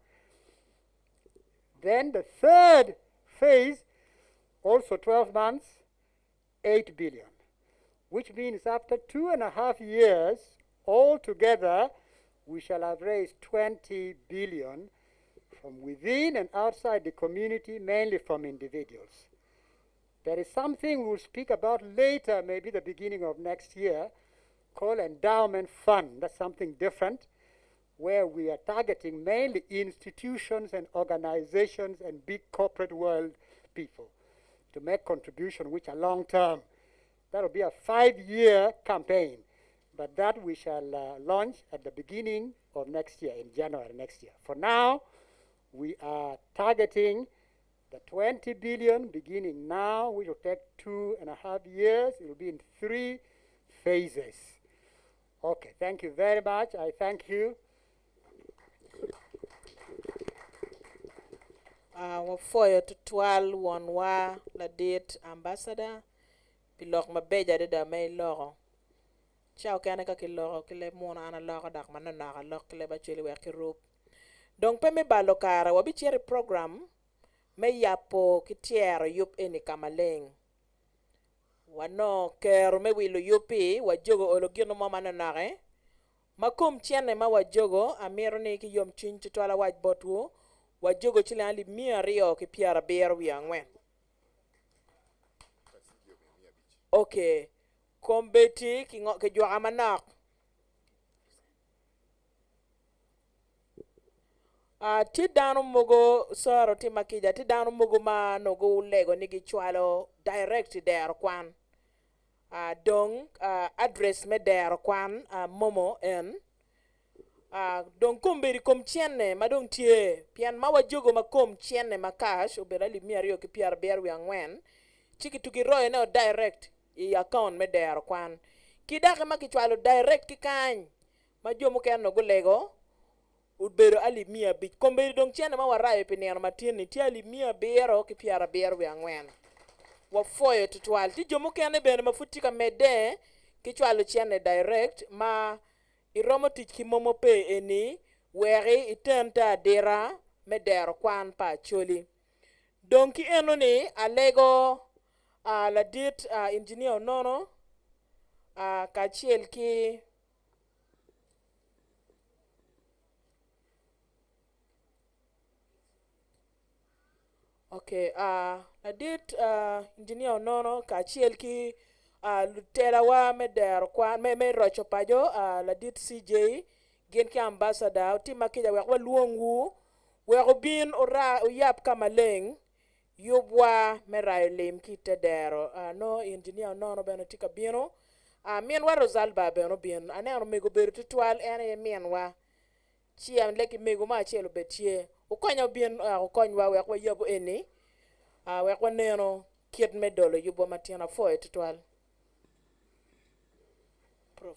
Then the third phase, also 12 months, 8 billion. Which means after 2.5 years, altogether, we shall have raised 20 billion from within and outside the community, mainly from individuals. There is something we'll speak about later, maybe the beginning of next year, called endowment fund. That's something different, where we are targeting mainly institutions and organizations and big corporate world people to make contributions which are long-term. That will be a 5-year campaign, but that we shall launch at the beginning of next year, in January next year. For now, we are targeting The 20 billion beginning now, which will take 2.5 years, it will be in 3 phases. Okay, thank you very much. I thank you. Wafoyo tutwal wanwa la date ambassador pilok mabeja de da may logo chao kane ka kiloko kile mona ana logo dak manana ka lok kile ba chili wa kirup donc pe me balo kara wabi chere program me yapo kitiero yup eni kamaleng wano kero me wilo yupi wajogo ologino mama nanare makum chiene ma wajogo amiro ni ki yom chin tutwala waj botwo wajogo chile ali 100 ki piara ber wi angwen. Okay, kombeti ki jwa amanak. Ti dano mogo soro ti makija ti dano mogo ma nogo lego nigi chwalo direct Dero Kwan. Dong address me Dero Kwan momo en donc komberi kom chienne ma dong tie pian ma wajogo ma kom chienne ma cash obera li 200 ki piar ber wi angwen chiki tuki roye no direct i account me Dero Kwan kidake ma kichwalo direct ki kany ma jomo ken no golego ubero ali 100 komberi dong chienne ma warayo pineno matini ti ali 100 ki piar ber wi angwen wafoyo tutwal ti jomo ken bene mafutika mede kichwalo chienne direct ma iromo tich ki momo pe eni weri itenta dira me Dero Kwan pa choli donki eno ni alego la dit engineer nono ka chiel ki okay la dit engineer nono ka chiel ki lutera wa me Dero Kwan me Rocco Paco la dit CJ gen ki ambassador ti makija wa luongu wa bin ora yap kamaleng yobwa me rayo lim ki te Dero no engineer no beno tika bino mien wa Rosalba beno bin aneno mego beru tutwal ene mien wa chiam leki mego ma chelo betie ukonyo bin ukonywa wa yobo eni wa neno kid me dolo yobo matiana foy tutwal prof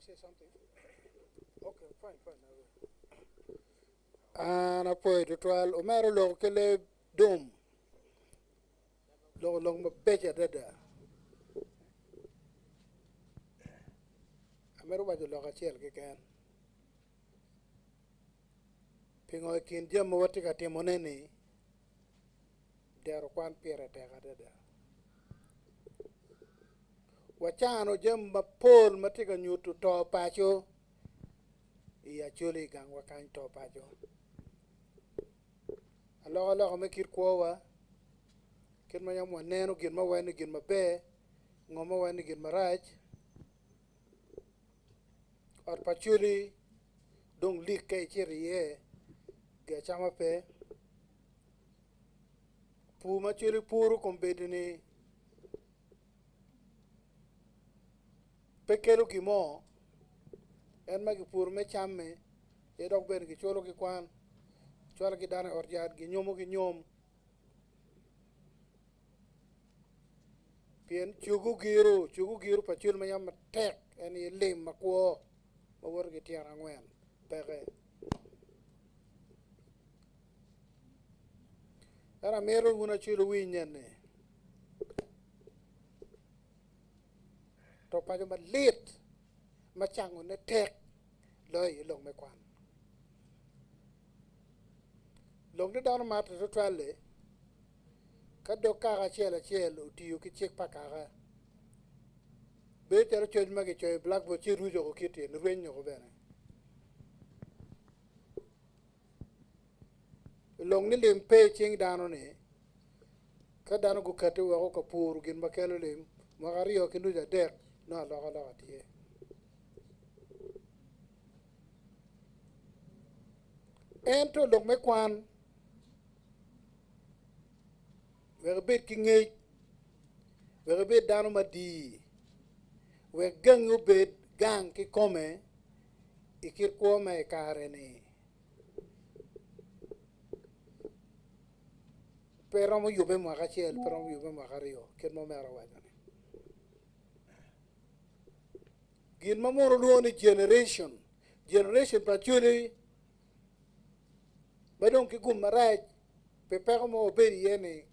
say something? Okay, fine. Ana poi tutwal umero lo kele dum. Lo ma beja dada. Amero ba lo ka chiel ke kan. Pingo kin jam wati ka timoneni. Dero Kwan pere te ka dada. Wachano jem mapol matika nyutu to pacho iya choli gang wakany to pacho alo me kir kowa kin ma yam waneno gin ma wani gin ma be ngoma wani gin ma raj or pachuli dong lik kay chiri ye ga chama pe pu ma chuli puru kombedini pekelo ki mo en ma ki pur me chamme e dok ben ki cholo ki kwan cholo ki dane orjat ki nyomo ki nyom pien chugu giru pa chul ma yam tek en ye lim ma ko ma wor ki tiara ngwen pege era mero una chulu winyane to pa ma lit ma changu ne tek loy long me kwan long de down mat to twale ka do ka ga chela chelo tiyo ki chek pa ka ga be charo choj ma ke choy blackboard chi rujo ko kiti ni renyo ko bene long ni lim pe ching dano ni ka dano ko kate wa ko pur gin ma kelo lim ma gariyo kindu ja dek na lo tie ento long me kwan we bet ki ngey we bet dano ma di we gang u bet gang ki kome ikir ko me kare ni pero mo yube mo akachiel pero mo yube mo akario ken mo mero wajane gin mamoro luoni generation pachuli badong ki gum maraj pe pego mo beri yene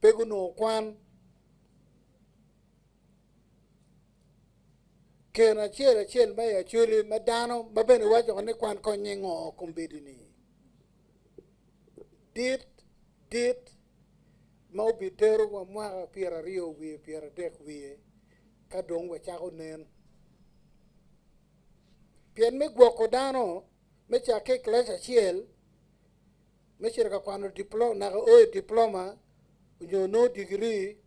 pego no kwan kena chiel ma ya chuli madano mabene wacho ne kwan konye ngo kumbedini dit ma obi tero wa mwaka piera rio wie piera dek wie ka dong we chako nen pien me gwoko dano me chake klas achiel me chirka kwano diploma na o diploma unyo no degree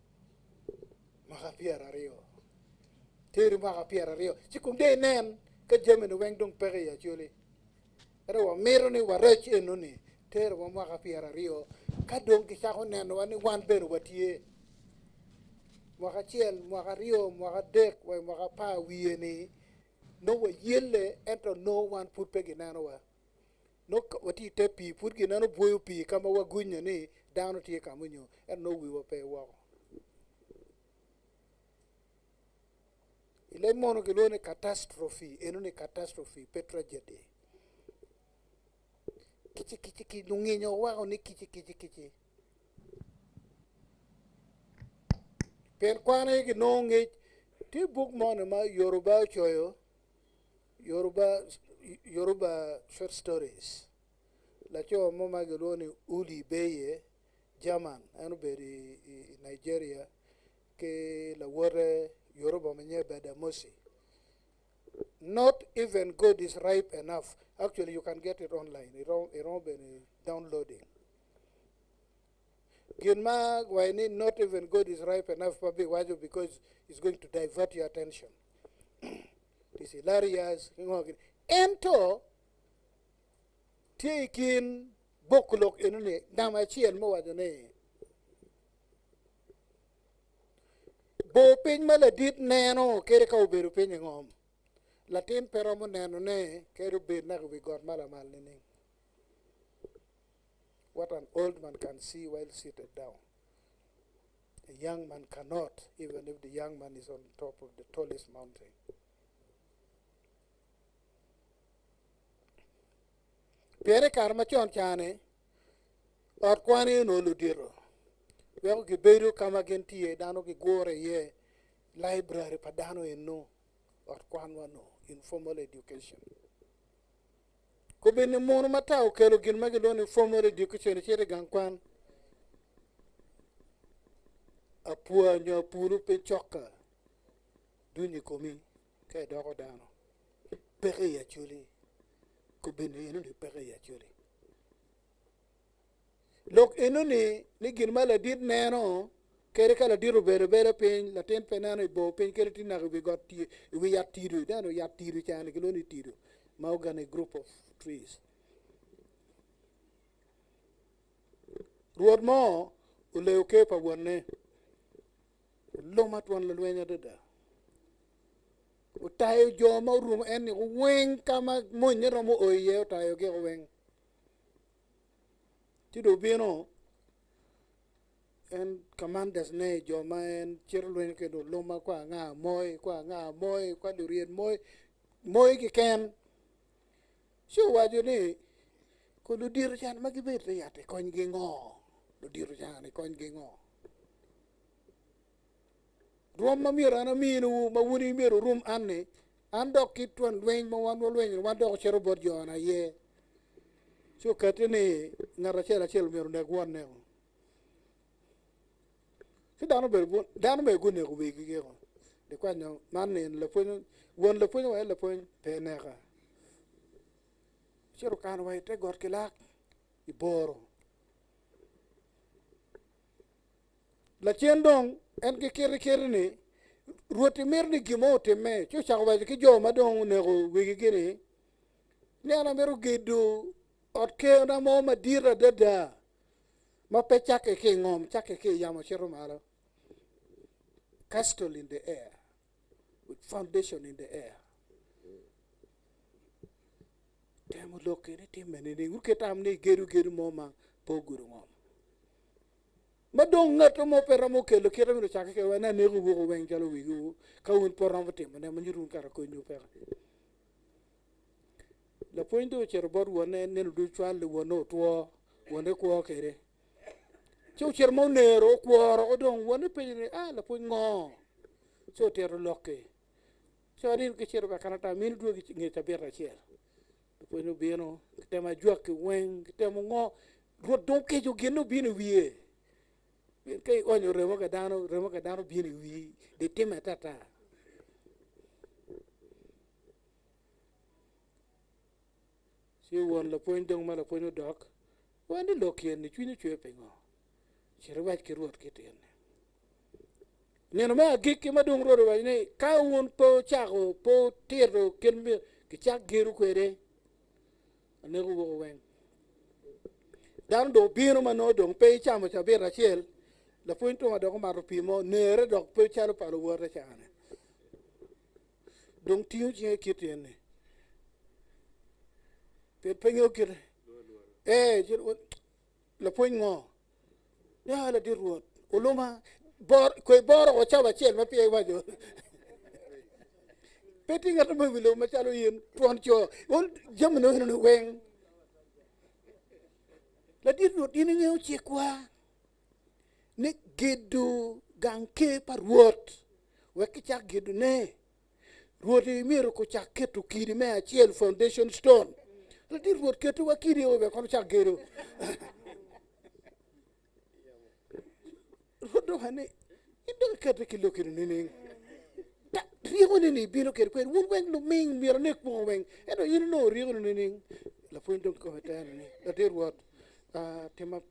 maka piera rio teri maka piera rio chikunde nen ka jeme no weng dong pege ya chuli era wa mero ni wa rech enoni tero wa maka piera rio ka dong ki chako neno wani wan bero watie mwaka chiel mwaka rio mwaka dek wa mwaka pa wiye ni no wa yelle ento no wan put pegi nano wa no wati te pi put gi nano boyo pi kama wa gunya ni dano tie kamunyo en no wi wa pe wa ile mono ke lone catastrophe enone catastrophe pe tragedy kichi lunginyo wa ni kichi pen kwane ki nonge ti book mono ma yoruba choyo yoruba short stories la cho mo ma geloni uli beye german anu beri nigeria ke la wore yoruba menye beda mosi not even God is ripe enough. Actually, you can get it online. It won't be downloading. Ginma, why not even God is ripe enough, because it's going to divert your attention. It's hilarious. Ento, taking bokulok inune, damachi and moadane. Bo pin maladit nano, kereka uberu pinning Latin peromo nano ne keru bid na we got malamal nini. What an old man can see while seated down, a young man cannot, even if the young man is on top of the tallest mountain. Pere karma chon chane or kwani no ludiro. We have ki beru kama gentie dano ki gore ye library padano no or kwanwa no. Informal education. Kubini mono matao kelo gilmagi don informal education chere gankwan. Apua nyo puru pe choka. Duni komi kaya doko dano. Peke ya chuli. Kubini inu ni peke ya chuli. Lok inu ni gilmala dit neno kere kala diru bere pen la ten penano bo pen kere tina we got we ya tiru dano ya tiru chane kiloni tiru maugan a group of trees ruod mo ule uke pa wonne lo mat won la wenya dada utayo jo ma rum en wen kama monye romo oye utayo ke wen tido bino en commanders ne joma en chirlwen ke do loma kwa nga moy kwa durien moy ki ken so waju ni ko do dir chan ma gibet ya te kon gi ngo do dir chan kon gi ngo rom ma mira na minu ma wuni miru rum anne ando kitwan lwen ma wan do chero bot jona ye so katene ngara chela miru ne gwon ne dano be gune ko be gige ko de kwano manen la pun won la pun wa la pun penega chero kan wa te gor kilak iboro la chendong en ke kere ni ruoti mer ni gimo te me cho chakwa ki jo madong ne go wigi gini ne ana meru gedu ot ke na mo madira dada ma pe chake ke ngom chake ke yamo chero malo castle in the air with foundation in the air temo loke ni timene ni uketam ni geru mo ma poguru ngom madong ngato mo pera mo kelo kera mi chake ke wana ne go go wen jalo wigu ka un poram temo ne manjurun kara ko nyu pera la pointo cher bor wone ne du chwal wono to wone ko kere cho cher mo nero ko ro dong wone pe ni la po ngo cho ter loke cho rin ke cher ba kanata min du gi ngi ta bera cher po no bieno tema juak wen tema ngo ro don ke jo geno bino wie ke onyo remo ka dano bino wie de tema tata si won la point dong ma la point dok wani lokien ni chuni chwe pengo chirwat ki ruot kiten neno ma gik ma dong ro wa ni ka won po chago po tiro ken ki chak geru kwere ne go go wen dan do bino ma no dong pe chamo cha bera chel la point to ma dok ma ro pimo nere dok pe chalo palo wore chane dong tiu je kiten ne pe pengo kire la point ngo ya la di ruot uluma bor ko bor o chaba chel ma pe wajo peti ngata mo bilo ma chalo yin ton cho on jam no no wen la di ruot ini ngeu che kwa ne gedu ganke par ruot we ki chak gedu ne ruot e miro ko chak ketu kiri me a chel foundation stone la di ruot ketu wa kiri o be ko chak gedu rodo hane indo kete kilo kiri nini riego nini bino kere kwen wun wen lo ming mira nek mo wen edo yino no riego nini la point ko hata nini la der wat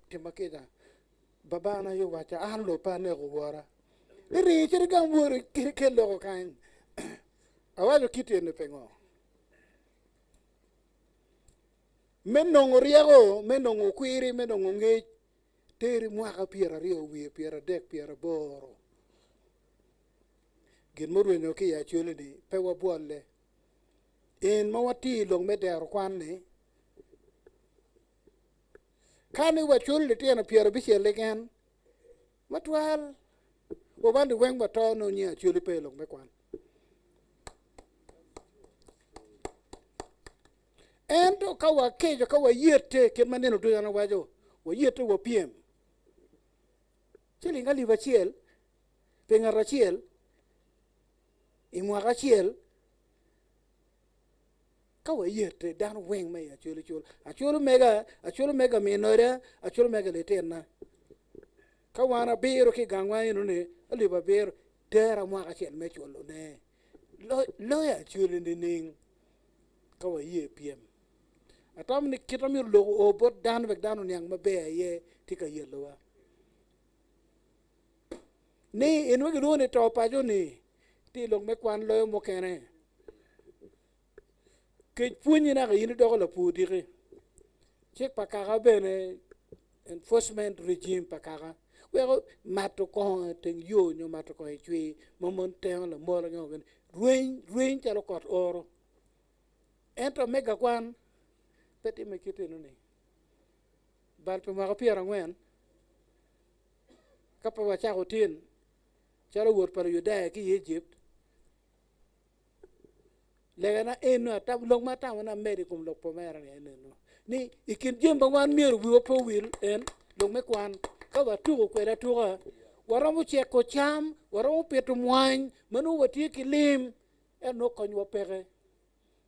tema keda baba na yo wacha lo pa ne go wara ri chere gam wori kere kelo ko kan awajo kiti ne pengo menongo riego menongo kwiri menongo nge teri mwaka piera rio wie piera dek piera boro gin morwe no ki ya chule di pe wa bolle en mawati long me Dero Kwan ni kani wa chule tiena piera bichele gen matwal wo bandi weng bato no nya chule pe long me kwan endo kawa kejo kawa yete ken maneno do yana wajo wo yete wo piem chili ngali vachiel penga rachiel imwa rachiel kawa yete dan weng me ya chulu mega minore achulu mega letena kawana biro ki gangwa ino ne aliba biro dera mwa rachiel me chulu ne lo ya chulu ning kawa ye piem atam ni kitamir lo obot dan vek danu nyang mabe ye tika yelowa ni inu gi do ne to pa jo ni ti long me kwan lo mo kene ke punyi na ga yin do la pudi ke chek pa ka ga bene enforcement regime pa ka ga we go mato ko ten yo nyo mato ko chui momon ten la mo la nyo ruin ta lo kot oro ento mega kwan peti me kite no ni bal pe ma piera ngwen kapa wa cha hotin charo wor par yuda ki Egypt legana eno tab long mata wana medikum lok pomera no ni ikin jemba wan mier wi po wil en long me kwan ka wa tu ko era tu ga waramu che ko cham waramu petu mwan manu wati ki lim en no ko nyo pere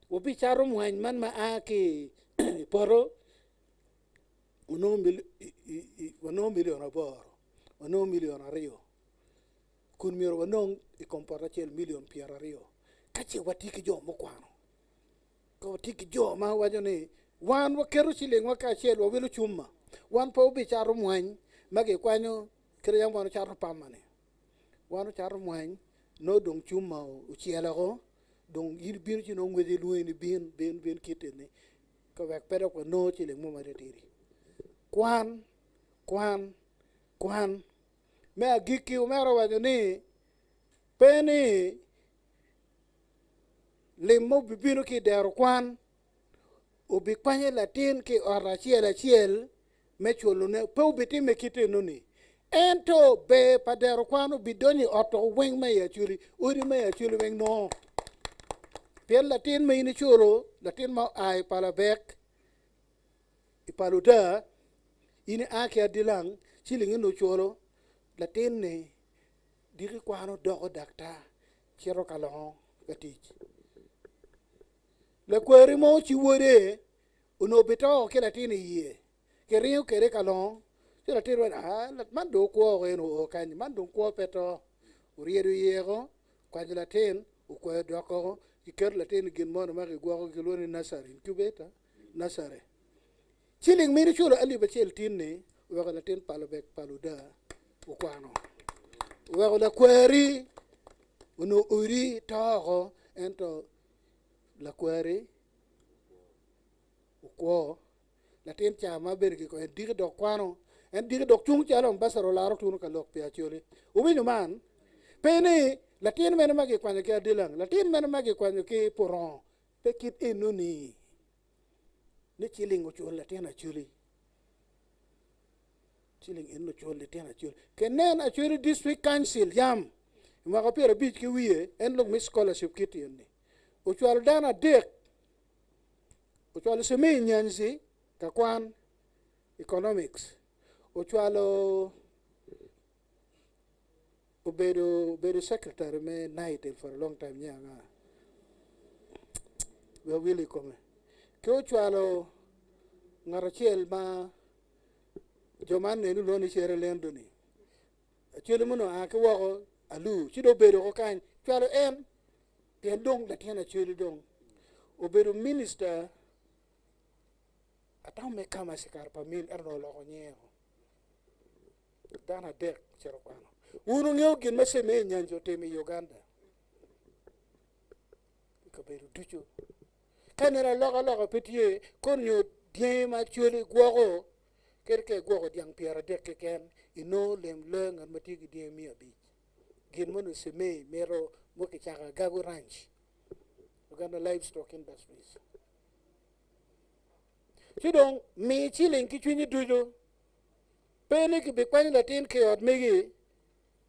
wo bi charo mwan man ma aki poro uno milion aboro uno milion ario kun miero wanong I comporta chel million piero rio kache watiki jo mokwano ko watiki jo ma wajo ni wan wakero chiling waka chel wawilo chuma wan po bi charo mwany mage kwanyo kere yang wano charo pamane wano charo mwany no dong chuma uchiela go dong yir bin chino ngwede lueni bin kitene ko wek pedo ko no chiling mo maretiri kwan me agiki umero wajo ni peni limo bibino ki Dero Kwan ubi kwanye latin ki ora chiel me chulo ne pe ubiti me kite nuni ento be pa Dero Kwan ubi doni oto weng me ya chuli uri me ya chuli weng no piel latin me ini chulo latin ma ai pala bek ipaluda ini ake adilang chili ngino chulo latin ne diri kwano doko dakta chiro kalong gatich le kweri mo chiwore uno bito ke latin yie ke riu kere kalong ke latin wa man do ko eno kan man do ko peto uriedo yego kwa latin ukwe doko iker latin gin mo ma ke gwo ko loni nasari kubeta nasare chiling miri chulo ali bachel tinne wa latin palobek paluda ukwano wa la kweri uno uri togo ento la kweri ukwo latin chama bergi ko dig do kwano en dig do chung chalo basaro laro tunu ka lok pia chole ubinyo man pene latin men magi kwanya ke dilang latin men magi kwanya ke poron pekit enuni ni chiling uchol latin achuli chiling eno chol latin achuli kenen achuli district council yam maka pera bich ki wiye en lok mi scholarship kit yenne uchol dana dek uchol semi nyanzi ka kwan economics uchwalo ubedo secretary me night for a long time nyanga we really come ke uchwalo ngarachiel ma joman ne lo ni chere lendo ni achele muno ake wo alu chido bedo ko kan uchwalo en ten dong da tena chele dong ubedo minister ataw me kama sikar pa mil erno lo ko nyeo dana dek chero kwano uru ngeo gin mase me nyanjo temi Uganda ko beru ducho kanera loga petie konyo die ma chole gwogo kerke gwogo diang piara dek ken ino lem leng an matigi die mi abi gin mono se me mero moki chaka gago ranch Uganda livestock industries chidong mi chiling ki chunyi dujo pene ki bikwani latin ke od megi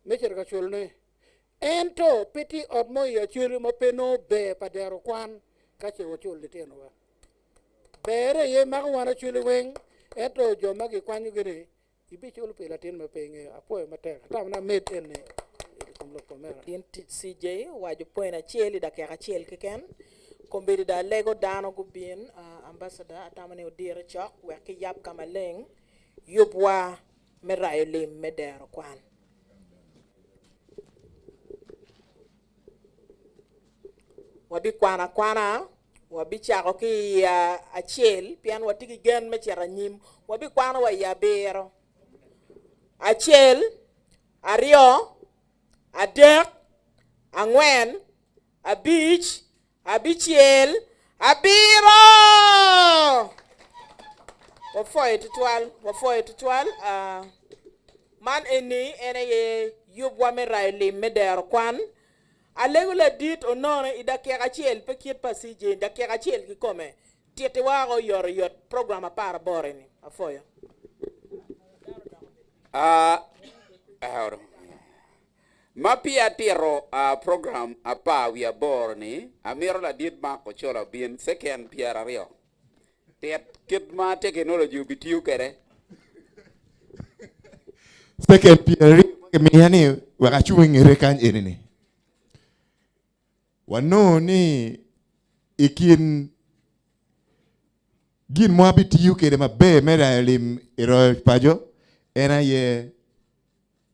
mecher ka chulne ento piti od mo ya chulu mo peno be pa Dero Kwan ka che wo chul latin wa bere ye mag wana chulu weng ento jo magi kwanyu gere ibi chulu pe latin ma penge apoe matek tam na met enne komlo pomera din CJ waju poina cheli da ka chel keken kombedi da lego dano gubin ambassador atamane odire chok we ki yap kamaleng yobwa merayo lim me Dero Kwan wabi kwana wabi chako ki achel pian watiki gen me chera nyim wabi kwana wa ya bero achel ario adek angwen abich abichiel abiro wafoye tutwal man eni ene ye yobwa me raili me Dero Kwan alego la dit onore idake achiel pekiet pasije dake achiel ki kome tiete wago yor program para boreni afoyo mapia tiro program apa we bor ni amiro la dit ma ko chola bien second piera rio tet kit ma technology bitiu kere second piera mi yani wakachuingere kan enini wano ni ikin gin mo bitiu kere mabe mera lim iro pajo ena ye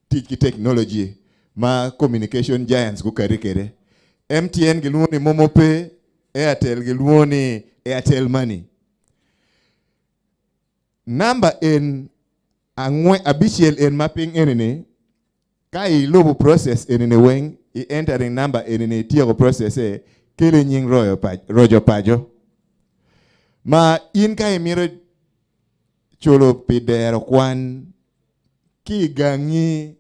tiki technology ma communication giants ku kari kere. MTN giluoni MomoPay, Airtel giluoni Airtel Money. Number in abichiel in mapping enene kai lobu process enene weng I entering number enene tiago process kele nying rojo pajo. Ma in kai miro cholo pi Dero Kwan ki gangi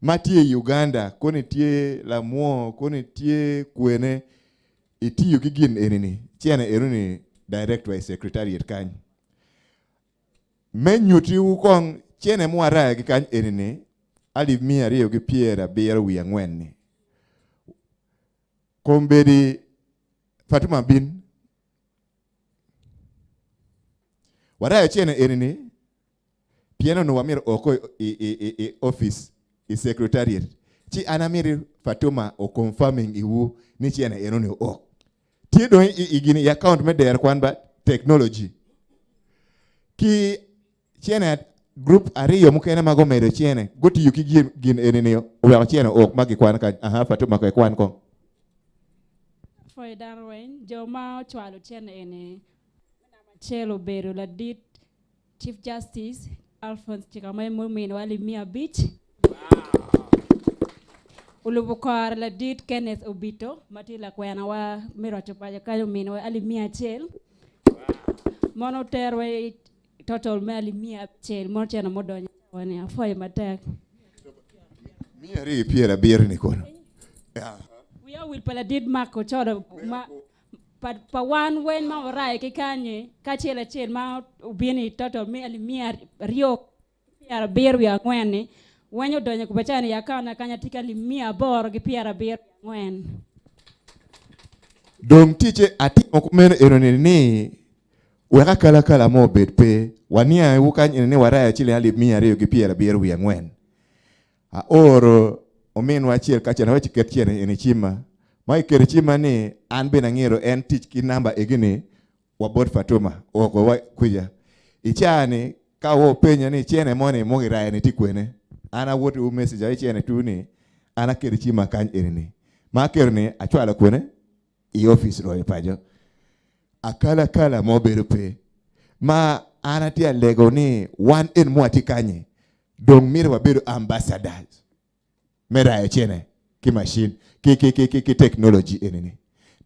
matie Uganda kone tie Lamuo kone tie Kwene itiyo gigin enene chiene eruni direct by secretariat kany. Menyuti ukong chiene muara gi kany enene ali mia rio gi piera bero wi ang'wen ni. Kombedi Fatuma bin wara chiene enene piano no wamir oko I office I secretariat chi anamiri Fatuma o confirming iwu ni chiene enone o tiedo igini account me Dero Kwan ba technology ki chiene group ariyo mukene mago medo chiene goti yuki gin enene o chiene ok magi kwan ka Fatuma ko kwan ko for Darwin joma chwalo chiene ene chelo bero la dit Chief Justice Alphonse Chikamay Mumino wali Mia Beach. Ulubukar la dit Kenneth Obito matila kwena wa miro chupaja kayo mino ali Mia Chel. Mono terwe total me ali Mia Chel moche na modonya wani afoy matek. Mia ri piera bier ni kono. We all will pala dit mako chodo ma pa wan wen ma warai ke kanye ka chela chel ma ubini total me ali Mia rio piera bier wi ang'wen wenyo donye kubachani yakana kanya tika li Mia bor gi piera bier ang'wen. Dong tiche ati mokumeno erone ni weka kala mo bet pe wania wukan enene waraya chile ali Mia rio gi piera bier wi ang'wen. A oro omen wachiel kacha na weche ketchiene ene chima ma ikere chima ni an be nang'ero en tich ki namba egini wabot Fatuma oko wa kuja ichani ka wo penya ni chiene moni mogiraye ni tikwene ana wote u message ai chiene tu ni ana kere chima kany enene ma kere ni achwala kwene I office royo pajo akala mo bedo pe ma ana tia lego ni wan en mwati kanye dong mire wabedo ambassadors mera chiene ki machine ki technology enene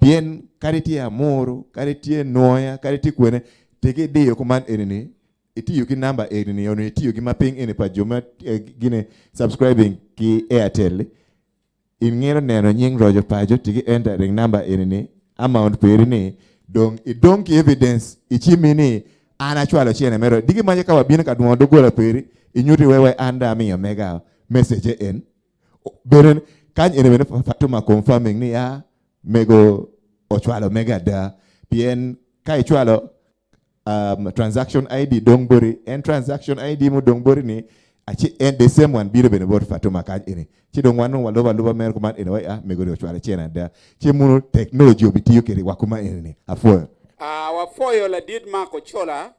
bien kariti amoro kariti noya kariti kwene tege deyo kuman enene itiyo ki number enene ono itiyo ki mapping ene pa joma gine subscribing ki Airtel ingero neno nying rojo pajo tigi entering number enene amount peri ni dong ki evidence ichimini ana chwalo chiene mero digi manje ka wabine ka dumo dogola peri inyuti wewe anda mi mega message en beren kan ene Fatuma confirming ni ya mego ochwalo mega da bien kai chwalo transaction ID dongbori en transaction ID mo dongbori ni achi en the same one biro bene bot Fatuma kan ene chi dong wanu waloba mer ko man ene wa mego ochwalo chena da chi muno technology obitiyo kere wakuma ene afoyo wafoyo la dit mako chola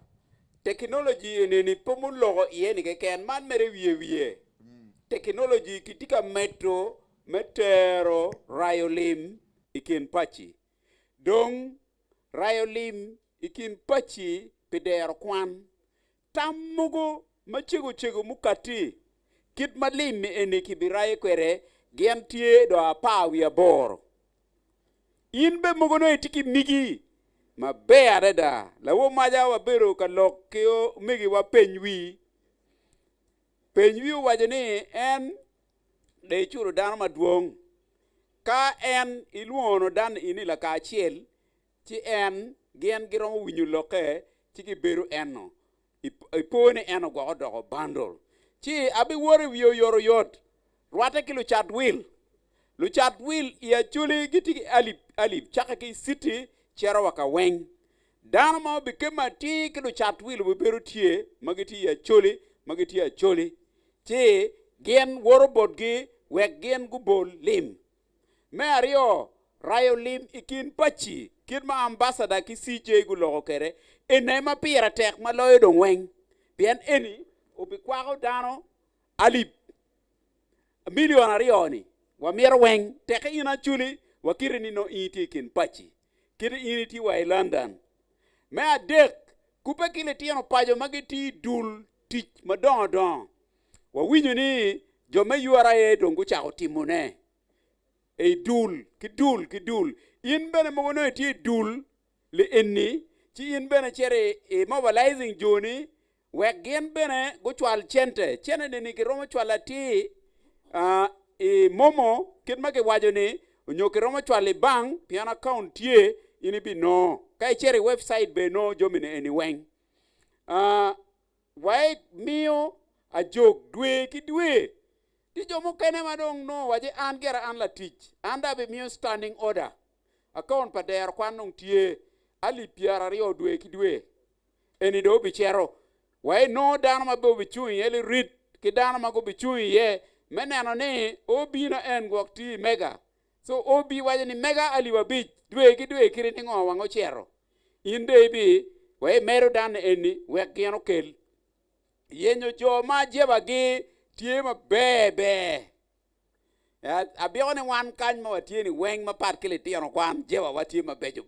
technology ene ni pomulogo yeni ke ken man mere wiye technology kitika metero rayolim ikin pachi dong rayolim ikin pachi pi Dero Kwan tamugo chego mukati kit malim ene kibiraye kwere gentie do apawi abor inbe mugono itiki migi ma beare da la wo maja wa bero ka lokyo migi wa penywi wajeni en de churu dan maduong ka en iluono dan ini la ka chiel ti en gen giromo winyu loke ti ki beru eno ipone eno go do bundle ti abi wori wiyo yoro yot rwate ki lu chat will ya chuli giti alip chaka ki city chero waka weng dan ma bikema ti ki lu chat will bu beru tie magiti ya chuli ti gen worobot gi wek gen gubol lim Mario rayo lim ikin pachi kin ma ambassador ki CJ gu logo kere ene ma pira tek ma loyo do weng bien eni obi kwako dano alip million arioni wa mier weng teke ina chuli wa kirini no iti kin pachi kiri initi wa London me adek kupe kile tieno pajo magiti dul tich madongo wa winyo ni jo me yuara e dongu chako timone e dul kidul in bene mogono ti dul le enni ci in bene chere e mobilizing joni wek gen bene go chwal chente ni ki romo chwala ti e momo kin make wajo ni nyoki romo chwali bang pian account tie ini bi no kai chere website be no jomine eni weng wai mio a jog dwe ki dwe ti jomo kene madong no waje an gera an la tich anda be mio standing order account pa der kwan nong tie ali piara rio dwe ki dwe eni do bi chero wai no dano ma be bi chui eli rit ki dano ma go bi chui ye meneno ni obi na en gwakti mega so obi waje ni mega ali wabi dwe ki dwe kiri ni ngo wango chero inde bi wai mero dan eni wek giano kel yenyo jo ma jeba gi tie ma bebe abiyo ni wan kany ma watie ni weng ma pat kile tiano kwan jeba watie ma bejo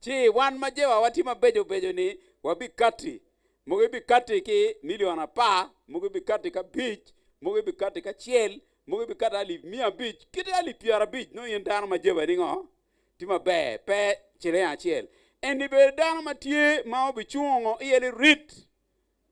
chi wan ma jeba watie ma bejo ni wabi kati mugi bi kati ki miliona pa mugi bi kati ka beach mugi bi kati ka chiel mugi bi kati ali mia beach kiti ali piara beach no yen dano ma jeba ni ngo ti ma be pe chile a chiel endi be dano ma tie ma obi chungo yeli rit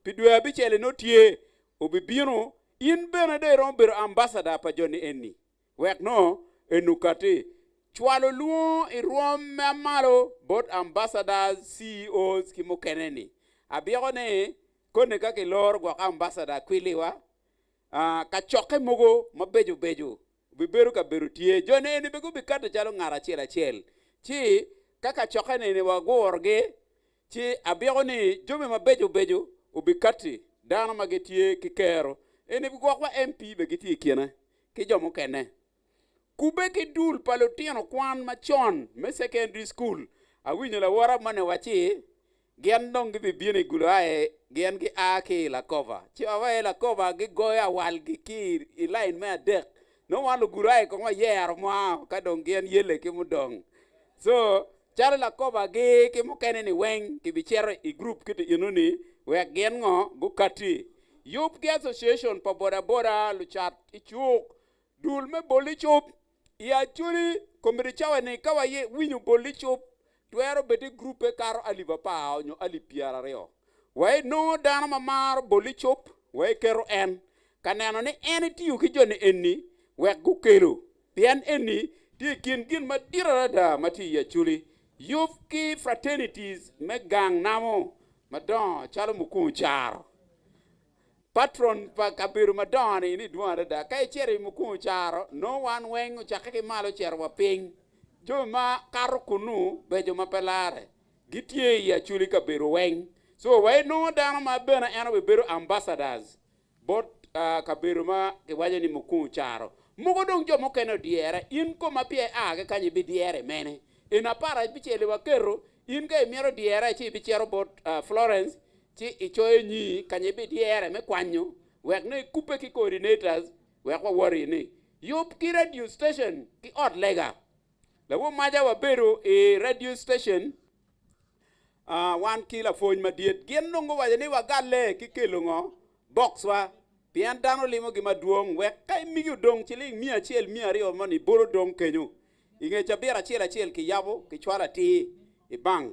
pidwe bi chele no tie obi bino in bene de romber ambassador pa joni enni wek no enukati chwalo luo i rom mamalo bot ambassadors CEOs ki mokeneni abiyo ne kone kake lor gwa ambassador kwiliwa ka choke mugo mabejo biberu ka beru tie joni enni bego bikata chalo ngara chiel chi kaka choke ne wa gorge chi abiyo ne jome mabejo ubikati dana magetie kikero ene bigwa kwa MP begitie kiena ki jomo kene kube ki dul palotino kwan machon me secondary school awinyo la wara mane wachi gen dong gi biene gulae gen gi ake la cover chi awa la cover gi goya wal gi kir i line me adek no walu gulae ko yer mo ka dong gen yele ki mudong so chare la cover gi ki mukene ni weng ki bichero i group kiti inuni we gen ngo bukati yup ki association pa boda luchat ichuk dul me boli chup ya churi komri chawe ni kawa ye winyu boli chup twero beti grupe karo aliva pa nyo alipiara reo we no dana mamar boli chup we kero en kaneno ni eni tiyu ki joni enni we gukelo pien enni ti gin madira da mati ya chuli yup ki fraternities me gang namo madon chalo muku char patron pa kabiru madon ni duara da kai chere muku char no one weng chakake malo cher wa ping jo ma kar kunu bejo mapelare gitie ya chuli kabiru weng so we no dana ma bena eno beru ambassadors bot kabiru ma ke waje ni muku charo mugo dong jo mokeno diere in ko mapie age kanye bi diere mene ina para bichele wa kero in ga miero diere chi bichero bot Florence chi ichoe nyi kanye bi diere me kwanyo wek ne kupe ki coordinators wek wa wori ni yup ki radio station ki ot lega la wo maja wa beru e radio station wan kila fony madiet gen nongo wa ni wa galle ki kelongo box wa pian dano limo gi maduong wek kai mi dong chiling 100 mani boro dong kenyo inge chabira chiel ki yabo ki chwala ti i bang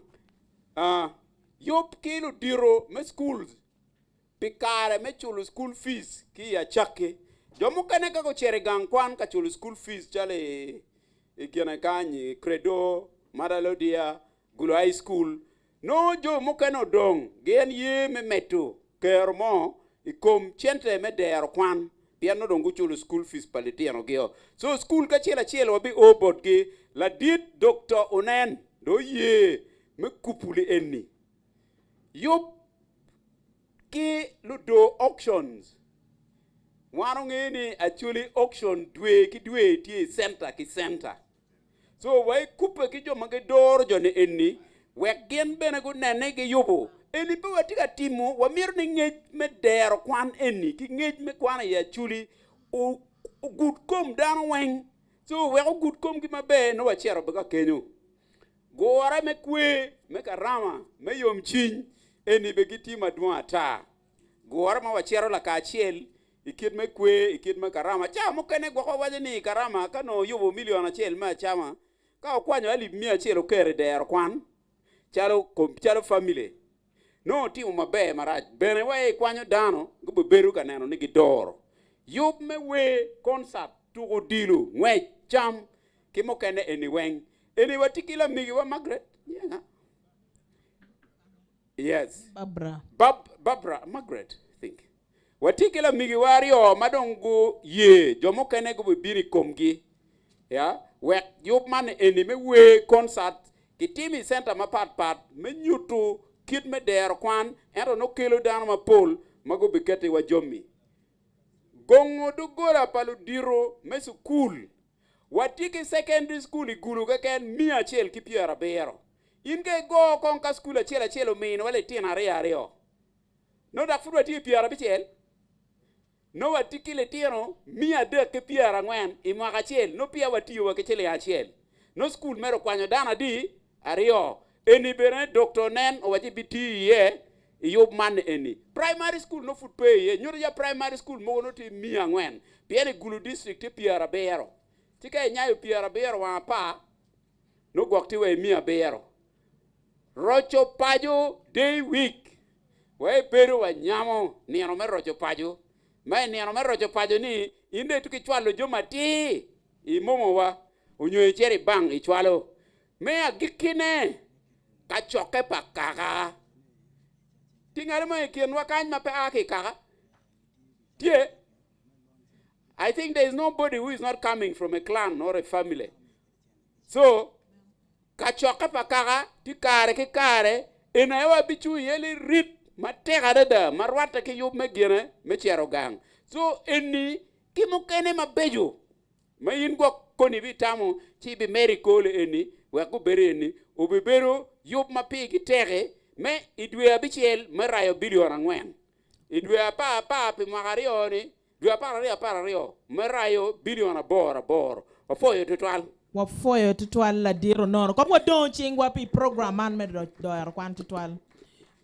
yop kilo diro me schools pikare me chulu school fees ki ya chake jomo kane ka ko chere gang kwan ka chulu school fees chale gena kanyi credo madalodia gulo high school no jo mo kano dong gen ye me meto kermo ikom chente me Dero Kwan piano dongu chulu school fees palitiano geo so school ka chela wabi obot ge la dit Dr. Onen do ye me kupuli enni yup ki ludo auctions wano ngeni actually auction dwe ti center so wai kupe ki jo mage doro jone enni wek gen bene go nene ge yobo eni pe watika timu wamir ni ngej me Dero Kwan enni ki ngej me kwana ya chuli o good kom dan weng so we o good kom gi mabe no wachero bega kenyo gora me kwe me karama me yom chin eni be giti madwa ta gora ma wachero la ka chiel ikit me kwe ikit me karama cha mo kene gwa waje ni karama kano yubo milion achiel ma chama ka okwanyo ali 100 okere Dero Kwan chalo family no timo mabe marach bene we kwanyo dano go beru ka neno nigi doro yub me we concert to dilu ngwe cham kimo kene eni watikila migi wa Margaret yeah. Yes Barbara Margaret I think watikila migi wario madongo ye jomo kene go biri komgi yeah we yub man eni me we concert kitimi center ma pat me nyutu kid me Dero Kwan ero no kelo dano ma pol mago bikete wa jommi gongo du gola palu diro me school watiki secondary school igulu ka ken 100 ki piera bero inge go konka school achiel min wale tina ario no da fu wati piera bichel no watiki le tino 100 ki piera ngwen imwa achiel no pia wati wa kechele achiel no school mero kwanyo dana di ario eni bere doctor nen o waji biti ye yob man eni primary school no foot pay ye nyodo ya primary school mo no ti 100 piene gulu district piera bero tika nyayo piera bero wa pa no gwakti we 100 bero Rocco Paco day week we beru wa nyamo ni no me Rocco Paco mai ni no me Rocco Paco ni inde tuki chwalo jomati I momo wa onyo cheri bang I chwalo me agikine ka choke pa kaka tingare mo ekien wakany ma pe ake kaka tie I think there is nobody who is not coming from a clan or a family so ka choke pa kaka ti kare ki kare ina ewa bichu yeli rit mateka dada marwata ki yub me gene me chero gang so eni ki mukene mabejo ma yin go koni bitamo chi bi meri kole eni wa ku bere eni obibero yub ma pigi tere me idwe abichiel me rayo bilion angwen idwe pa pi magario ni dwe para rio me rayo bilion aboro ofoyo total wafoyo tutwal la diro nono ko wadon chingwa pi program man me Dero Kwan tutwal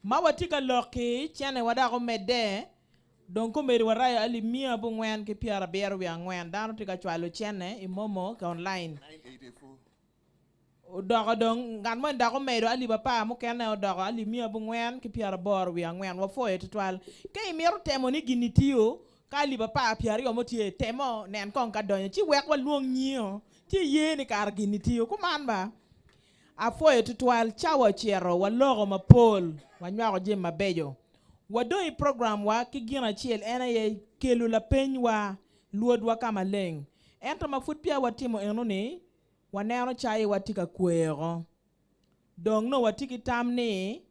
ma watika loki chane wada ko mede don ko meri warayo ali 100 bu ngwen ki piara bero wi angwen dano tika chwalo chene imomo ka online 984 odogo don ngan mo ndako medo ali papa mo kene odogo ali 100 bu ngwen ki piara bor wi angwen wafoyo tutwal ke imero temo ni ginitio ka ali papa piara yo motie temo nen kon ka donyo chi wek wa luong nyio ti yeni kar ginitio kuman ba afoyo tutwal chawa chero walogo mapol wanywago jim mabejo wadoi program wa kigina chiel ena ye kelu la peny wa luod wa kama leng ento mafut pia watimo eno ni wanero chai watika kwero dong no watiki tamni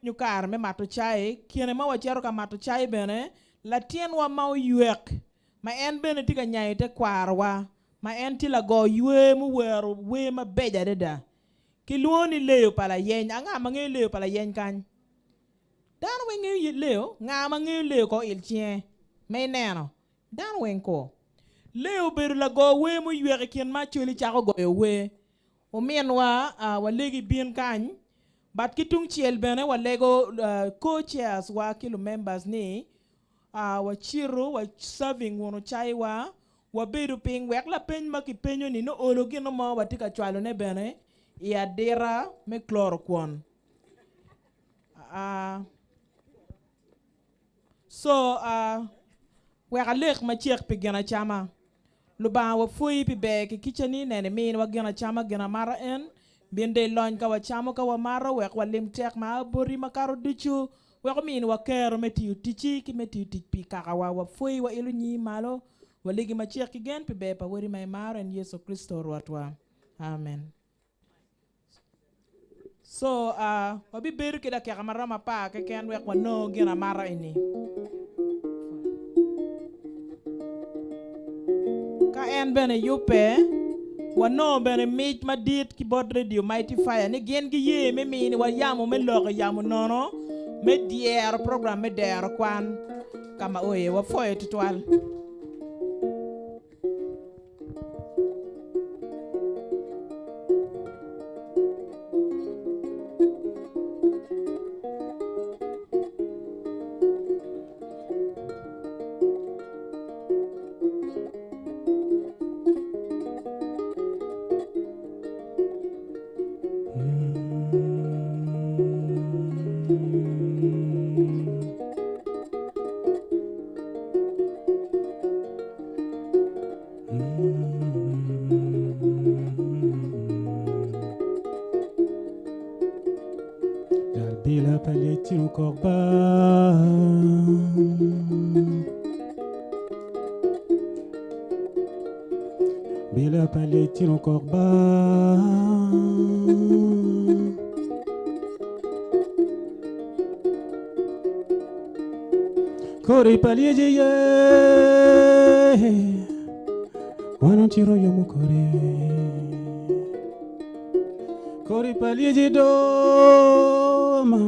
nyukar me mato chai kiene ma wachero ka mato chai bene latien wa mau yuek ma en bene tika nyai te kwarwa ma en tila go yue mu wero we ma beja deda ki luoni leo pala yeny anga mange leo pala yeny kan dan wengi leo nga mange leo ko ilchie me neno dan wenko leo beru la go we mu yue kien ma chuli chako go we o mienwa walegi bien kan bat kitung chiel bene walego co-chairs wa kilo members ni wa chiro wa serving wono chai wa beru ping wek la peny ma ki penyo ni no olo gino mo watika chwalo ne bene ya dera me Dero Kwan so wek alek ma chek pi gena chama luba wa fui pi be ki kichani nene min wa gena chama gena mara en binde lon ka wa chamo ka wa mara wek wa lim tek ma bori ma karo dichu wek min wa kero meti tichi ki meti pi kaka wa fui wa ilu nyi malo waligi machiek kigen pi bepa wori mai maro en Yesu Kristo ruatwa amen so wabi beru kida kia kamara mapa ke ken wek wano gina mara ini ka en bene yupe wano bene mij madit ki bod radio mighty fire ni gen gi ye me mini wa yamu me logo yamu nono me dier program me Dero Kwan kama oye wa foye tutwal Bila pale tiro korba Kori pali je ye Wana tiro yomu kore Kori pali je do ma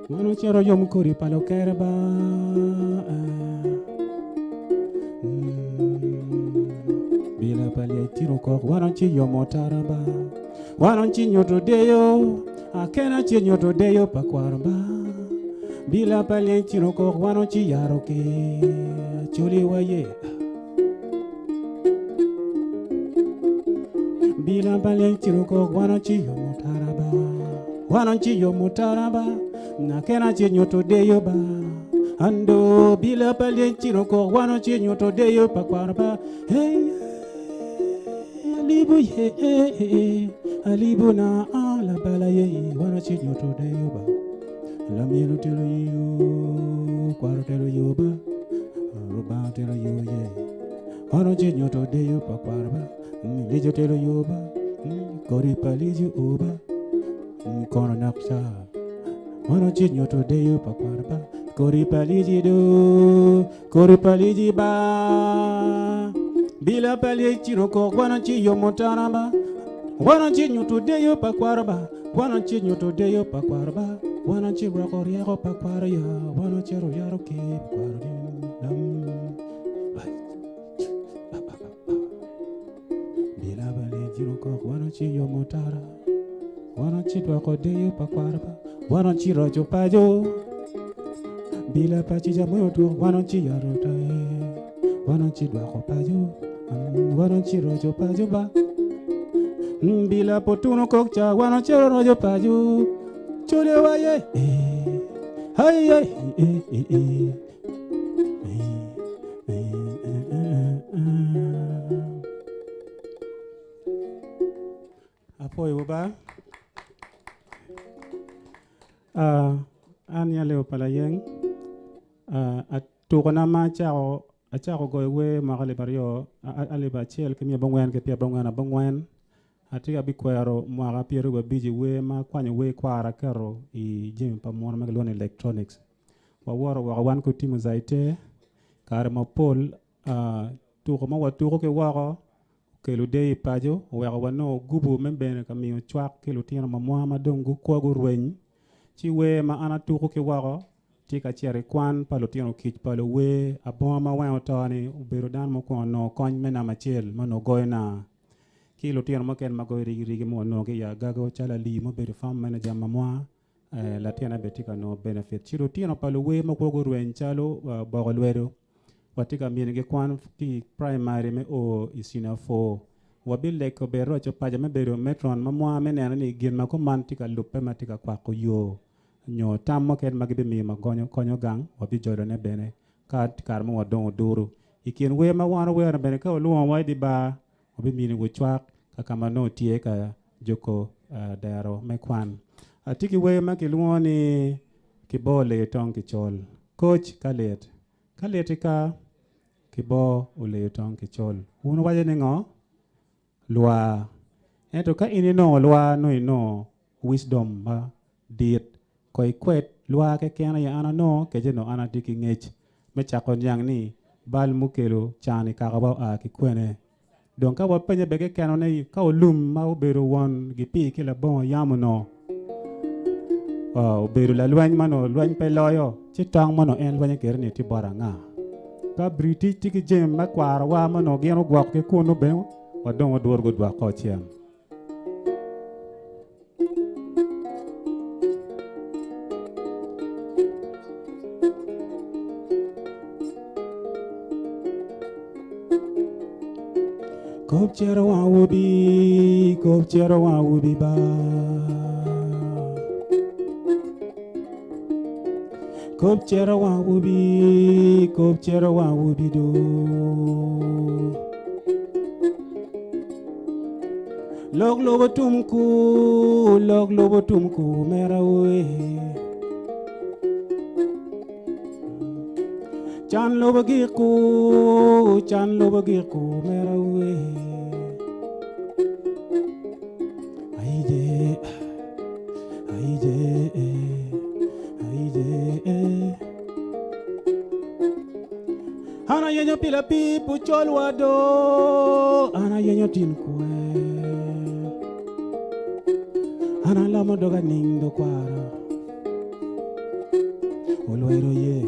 Wana tiro yomu kori palo kerba Bila pali tiro kor wana chi yomu taraba Wana chi nyoto deyo Akena chi nyoto deyo pakwarba Bila pali tiro kor wana chi yaroke Chuli waye Bila pali tiro kor wana chi yomu taraba Wana chi yomu taraba Nakena chi nyoto deyo ba Ando bila pali tiro kor wana chi nyoto deyo pakwarba Hey Alibu ye Alibu na ala bala ye Wana chi nyoto deyo ba La mielo telo yo Kwaro telo yo ba Ruba telo yo ye Wana chi nyoto deyo pakwarba Lijo telo yo ba Kori paliji uba Kono naksha Wana chi nyoto deyo pakwarba Kori paliji do Kori paliji ba Bila pali chiro ko wana chi yo motaraba Wana chi nyoto deyo pakwarba Wana chi nyoto deyo pakwarba Wana chi rako riako pakwarya Wana chi ro yaro ke pakwarya Bila pali chiro ko wana chi yo motara Wana chi rako deyo pakwarba Wana chi rojo pajo Bila pachi jamoyo tu wana chi yaro tae Wana chi rako pajo Wana chi rojo pajo ba Bila potuno kokcha wana chi rojo pajo Chule waye Hai hai Apoy ba Anya leo pala yeng at tukana ma chao achako goywe makale baryo ale ba chel kemia bangwan ke pia bangwan atiga bikwero mwaka piero ba biji we ma kwanyo we kwara kero I jemi pa mwana magalone electronics wa waro wa wan ko timu zaite kare ma pol tuko ma watuko ke waro ke lu dei pajo wa wano gubu membene kamiyo chwak ke lu tino ma mwa dongu ko go rwen chi we ma ana tuko ke waro tika chere kwan palo tino kich palo we aboma wa otani ubero dan mo ko no kon mena machel mano goyna kilo tino mo ken mago rigi mo no ke ya gago chala li mo be farm manager mamwa la tiana betika no benefit chiro tino palo we mo ko go rwen chalo bogolwedo watika mien ge kwan ki primary me o isina fo wabile ko be rocho paja me be metron mamwa menena ni gin ma ko mantika lupe matika kwa ko yo nyo tammo ken magibe mi magonyo konyo gang wabi jodo ne bene kat karmo wadon duru ikin we ma wana we na bene ka luwa wai di ba wabi mi ni wuchwak kama no tie ka joko dero mekwan atiki we ma ki luwa ni kibole tong kichol coach kalet ka kibo ule tong kichol uno waje ne ngo lwa eto ka ini no lwa no ino wisdom ba diet koi kwet lwa ke kena ya ana no ke jeno ana tiki ngech me chakon yang ni bal mukelo chani kakaba a ki kwene donc ka wapenye bege kena ne ka olum ma obero won gipi kila bon yamuno obero la lwany mano lwany pe loyo chitang mano en lwany kerni ti baranga ka british tiki jem makwara wa mano geno gwak ke kuno be wadon wador godwa ko chiam Kopchero wa wubi ba Kopchero wa wubi do Log lobo tumku mera we Chan lo bagirku merawe. Aije. Ana yenyo pila pipu cholwado, ana yenyo tinkwe. Ana lamo doga ning do kwara. Olwero ye.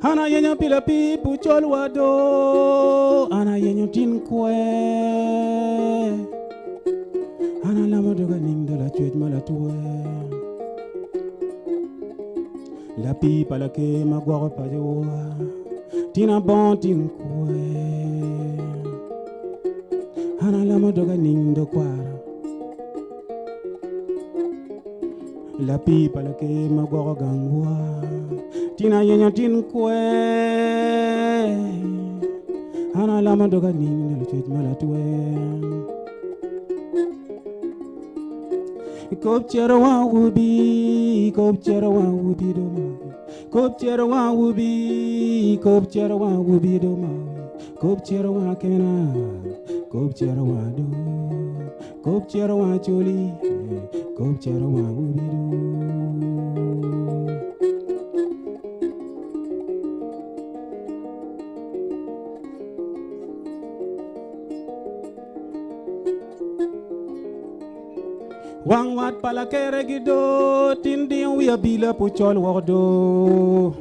Ana yenyo pila pipu cholwado, ana yenyo tinkwe. Ana lamo doga ning do la chuet mala tuwe. La pipa la que ma guara pa joa. Tina bon tinkwe. Ana lamo doga ning do kwara. La pipa la que ma guara gangwa. Tina yenya tinkwe. Ana lamo doga ning do la chuet mala tuwe. Kop chera wa wubi do ma. Kop chera wa wubi do ma. Kop chera wa kena, kop chera wa do. Kop chera wa choli, kop chera wa wubi do. Wang wat pala kere gido, tindi we abila puchol wardo.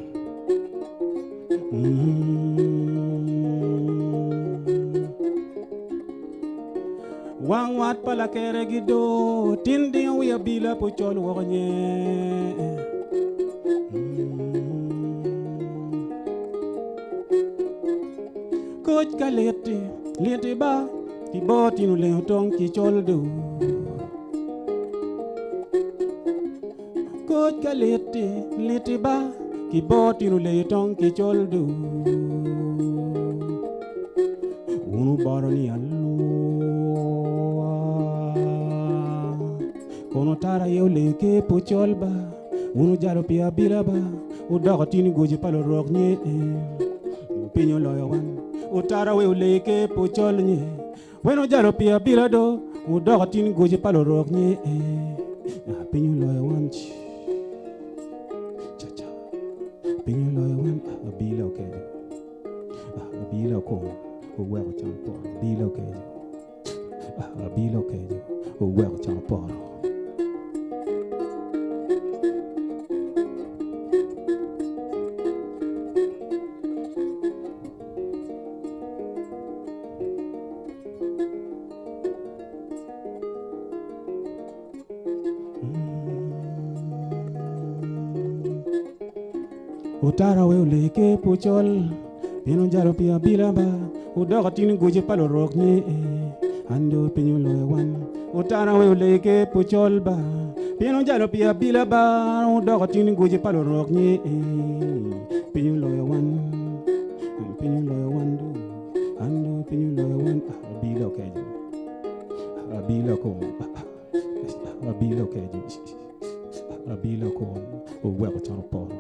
Wang wat pala kere gido, tindi we abila puchol warnye. Coach lete ba, ki botinu le tong ki choldo. Coach lete ba, ki botinu le tong ki choldo. Unu baroni allo. Kono tara yo le ke puchol ba, unu jaro pia bila ba, udaga tini goji palo rock nye. Pinyo loyo wan, utara we le ke puchol nye. Weno jaro pia bila do, udaga tini goji palo rock nye. Pinyo loyo wan chi. Pinyo loyo wan, abila okejo. Abila okon, uweko champoro. Abila okejo. Abila okejo, uweko champoro. Utara we uleke puchol, pino jaro pia bilaba, udoga tini goje palo rock nye, ando pinyo loe wan. Utara we uleke puchol ba, pino jaro pia bilaba, udoga tini goje palo rock nye, pinyo loe wan do, ando pinyo loe wan. Abila okejo, abila ko, abila okejo, abila ko, uweko champoro.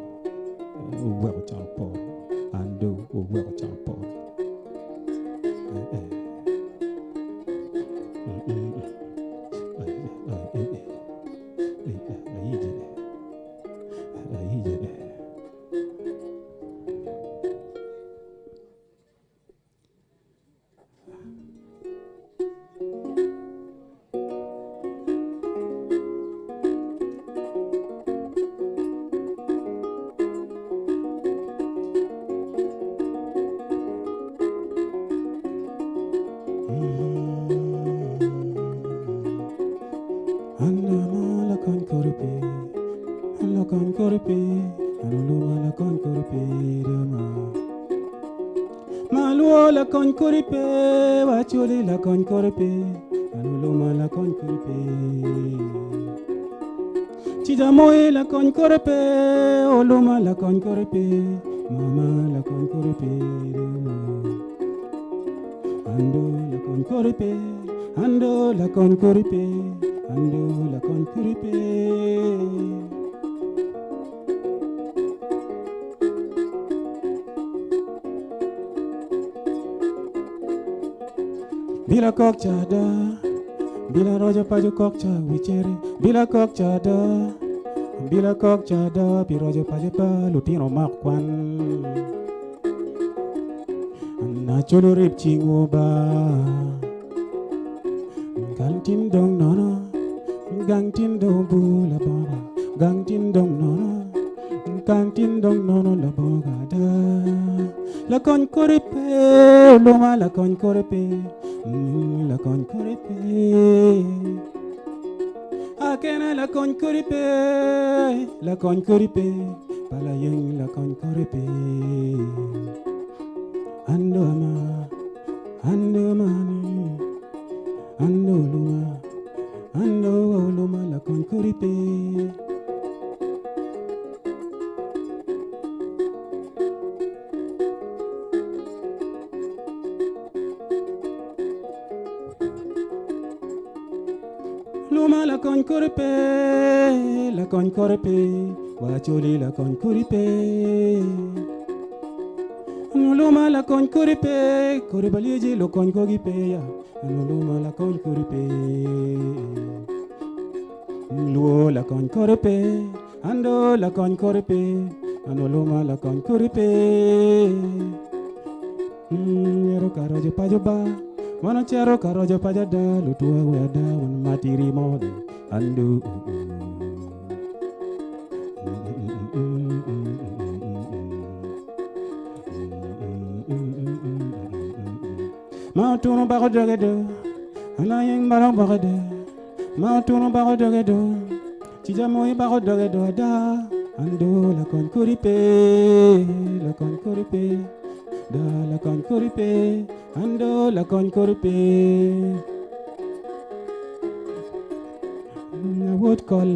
Uweko champoro, ando uweko champoro. La con coripe, wacholi la con coripe, aluloma la con coripe. Chijamoe la con coripe, oloma la con coripe, mama la con coripe, ando la con coripe, ando la con coripe, ando la con coripe. Bila kok chada, bila rojo paju kok cha wichere. Bila kok chada, bila kok chada, bila rojo paju pa lutino makwan. Na cholo rip chingo ba, gantin dong nono, gantin dong bula baba, gantin dong nono. Cantin dong nono la bogada la con corepe loma la con corepe la con corepe akena la con corepe pala yeng la con corepe ando mani ando luma la con corepe. Luma la con corepe, wacholi la con corepe. Luma la con corepe, corebaliji lo con corepe ya. Luma la con corepe. Luo la con corepe, ando la con corepe. Luma la con corepe. Ero carajo pajoba. Wana chero karojo pajada lutua weda wan matiri mode andu Mautunu bago dogedo alayeng barang bagade Mautunu bago dogedo Chijamoy bago dogedo da andu la con kuripe da la con kuripe ando la con kuripe na would call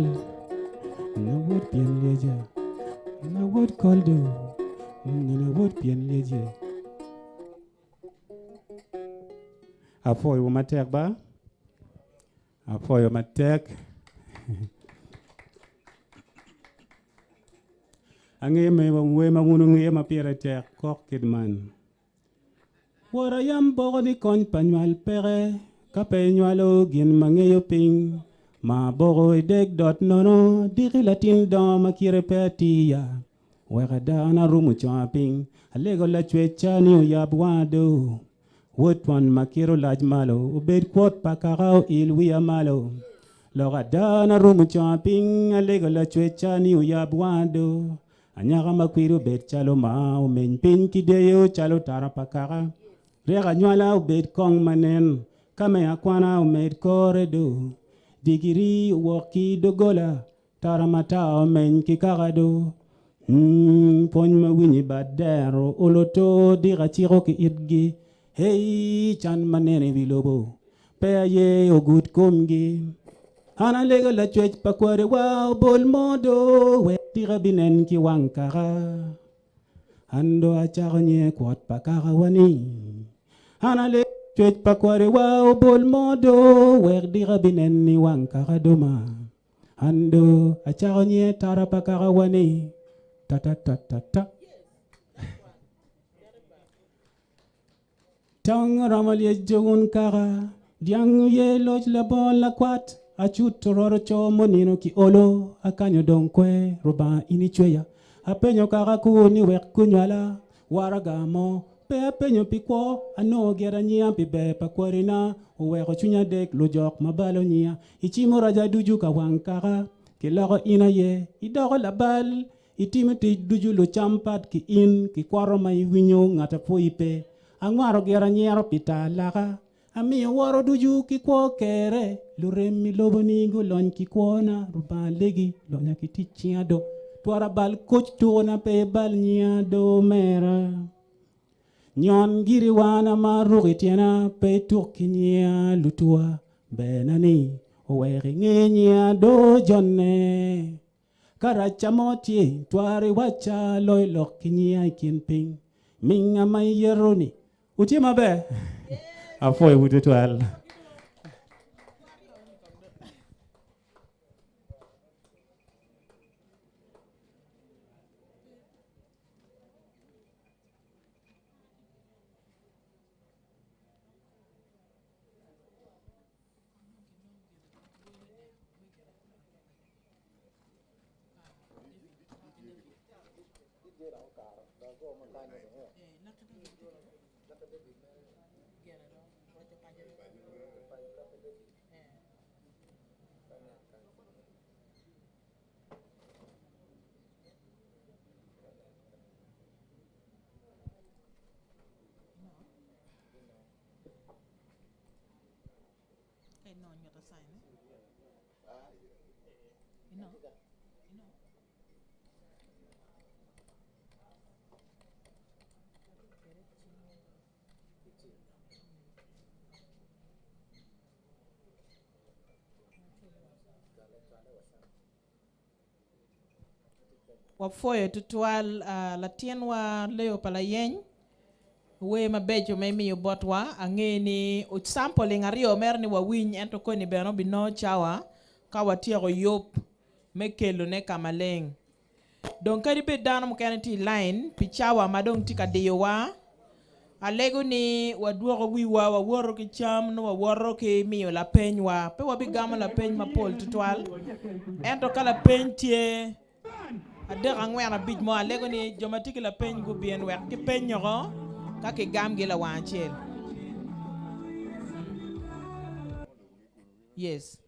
na would bien leja na would call do na would bien leja afoy wo matek ba afoy wo matek ange me we mangunu nge ma pire tek kok kidman wara yam bogodi kon panyal pere ka penyalo gin mangeyo ping ma bogo deg dot nono diri latin don makire petia wara dana rumu chopping alego la chwechani yabwado wot one makiro laj malo ubed kwot pakarao ilwi amalo loga dana rumu chopping alego la chwechani yabwado anyaka makwiru bet chalo ma umen pin kideyo chalo tarapakara rega nyala ubed kong manen kame akwana umed koredo digiri woki dogola taramata umen kikagado pony ma winyi badero oloto diga chiro ki idgi hey chan manene bilobo peye ogut komgi ana lega la chwech pakware wow bol modo we tira binen ki wankara ando acharnye kwat pakara wani ana le chwech pakware wow bol modo we tira binen ni wankara doma ando acharnye tara pakara wani ta ta ta ta ta tang ramal ye jogun kara diang ye loj la bon la kwat achut tororo cho monino ki olo akanyo donkwe roba inichweya apenyo kaka kuni wek kunywala waragamo pe apenyo pikwo ano gera nyia pibe pakwarina uweko chunya dek lojok mabalo nyia ichimo raja duju ka wankara kilago ina ye idogo labal itimiti duju lo champat ki in ki kwaro mai winyo ngata poipe angwaro gera nyero pita laka ami waro duju ki kwo kere luremi loboni golon ki kwona ruba legi lonya ki tichiado twara bal coach tona pe bal nyiado mera nyon giri wana marugi tiena pe turkinya lutua benani weri ngenya do jonne karacha moti twari wacha loy lokinya kinping minga mayeroni utima be afoy wudu twal wa foye tutwal la tien wa leo pala yeny we mabejo me miyo botwa angeni sampling ario mer ni wa winy ento koni beno bino chawa ka watiego yop me kelo ne kamaleng don kadi be dano mokene ti line pi chawa madong tika diyo wa alego ni waduogo wiwa waworo ki cham no waworo ki miyo la peny wa pe wabigamo la peny mapol tutwal ento kala peny tie adek ang'wen abich mo alego ni joma tiki la peny gubien wek ki peny nyoko kaki gam gi la wanchiel. Yes.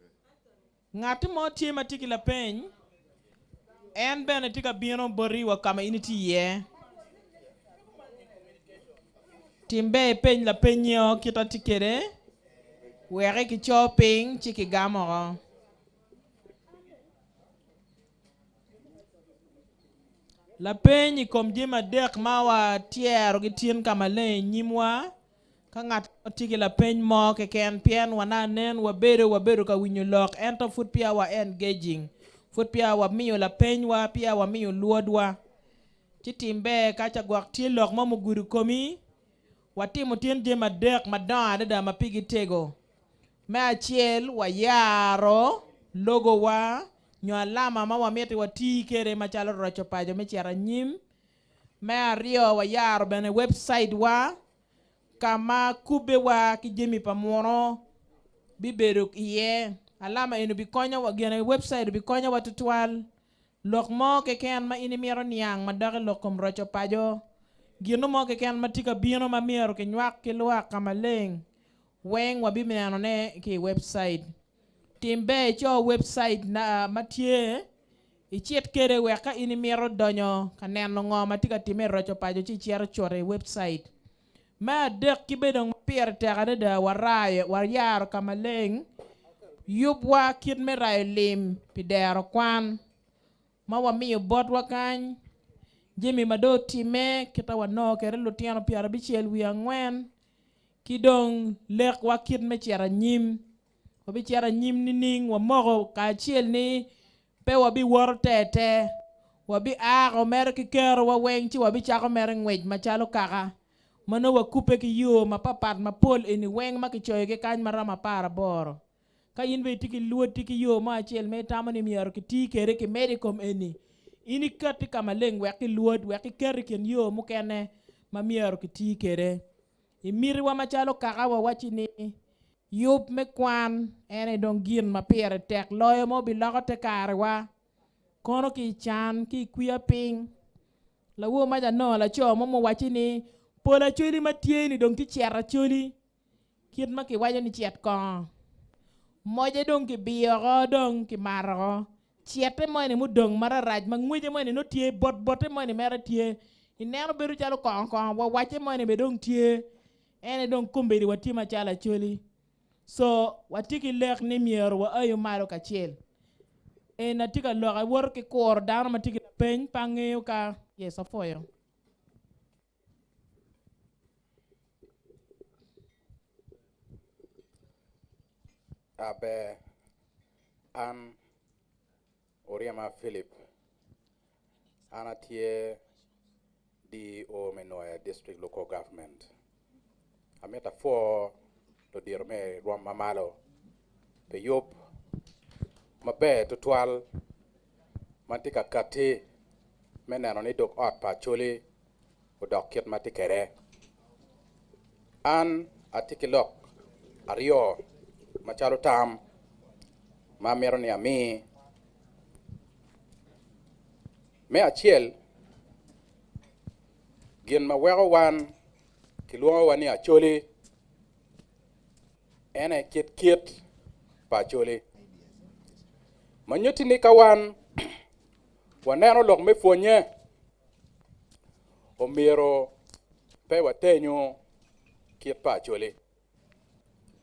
Ngati mo tie matiki la peny en bene tika bino bori wa kama initi ye. Timbe peny la penyo kita tikere were ki chopping chiki gamoro. La peny kom jema dek mawa tiero gi tien kama le nyimwa ka ngat tiki la peny mo ke ken pien wana nen wabedo ka winyo lok ento foot pia wa engaging foot pia wa miyo la peny wa pia wa miyo luodwa chitimbe kacha gwak tie lok mo muguru komi watimo tien jema dek madon da mapigi tego me achiel wa yaro logo wa nyo alama ma wamiete wati kere machalo rocho pajo mechiara nyim me ario wa yaro bene website wa kama kube wa kijemi pamono bibedo iye alama inu bikonya wa gene website bikonya wa tutwal lok mo ke ken ma ini miero niang madare lokom rocho pajo gino mo ke ken matika bino ma miero ke nywak ke lwa kamaleng weng wa bimeno ne ki website timbe cho website na matie ichiet kere weka ini miero donyo kaneno ngo matika time rocho pajo chi chiero chore website ma dek kibedong pier tegane da waraye waryar kamaleng yubwa kit me rayo lim pi Dero Kwan ma wamiyo bot wakany jimi mado time kita wano kere lutiano piara bichiel wi ang'wen kidong lek wa kit me chiara nyim wabi chiara nyim nining wamogo kachiel ni pe wabi wor tete wabi ago mer kikero wa weng chi wabi chako mer ngwej machalo kaka mano wakupe ki yo mapapat mapol eni weng makichoyo ke kany marama para boro ka inbe tiki luot tiki yo ma achiel me tamani miero ki ti kere ki medicom eni ini kati kamaleng weki luot weki keri ken yo mukene ma miero ki ti kere imiri wa machalo kaka wa wachini yup me kwan ene dong gin ma pire tek loyo mo biloko te kare wa kono ki chan ki kuya ping la wo ma no la cho mo wachini pola choli matieni dong ti chiara choli kit ma ki wajo ni chiet ko moje dong ki biyo dong ki maro chiete mo ni mudong mararaj ma ngweje mo ni no tie bot mo ni mera tie ineno beru chalo kon wa wache mo ni be dong tie ene dong kumbedi watima chala choli so watiki lek ni miero wa ayo malo kachiel e natika loka wor ki kor dano matiki peny pangeo ka yes afoyo abe an Oriama Philip anatie di o Menoya District Local Government ameta for to dirme ruam mamalo pe yop mabe to twal mantika kati menano ni dok ot pa choli o dok kiet matikere an atikilok ario machalo tam ma mero ni ami me achiel gin ma wego wan kiluongo wani Acoli ene kit pa Acoli manyuti ni kawan waneno lok me fonye omiro pe watenyo kit pa Acoli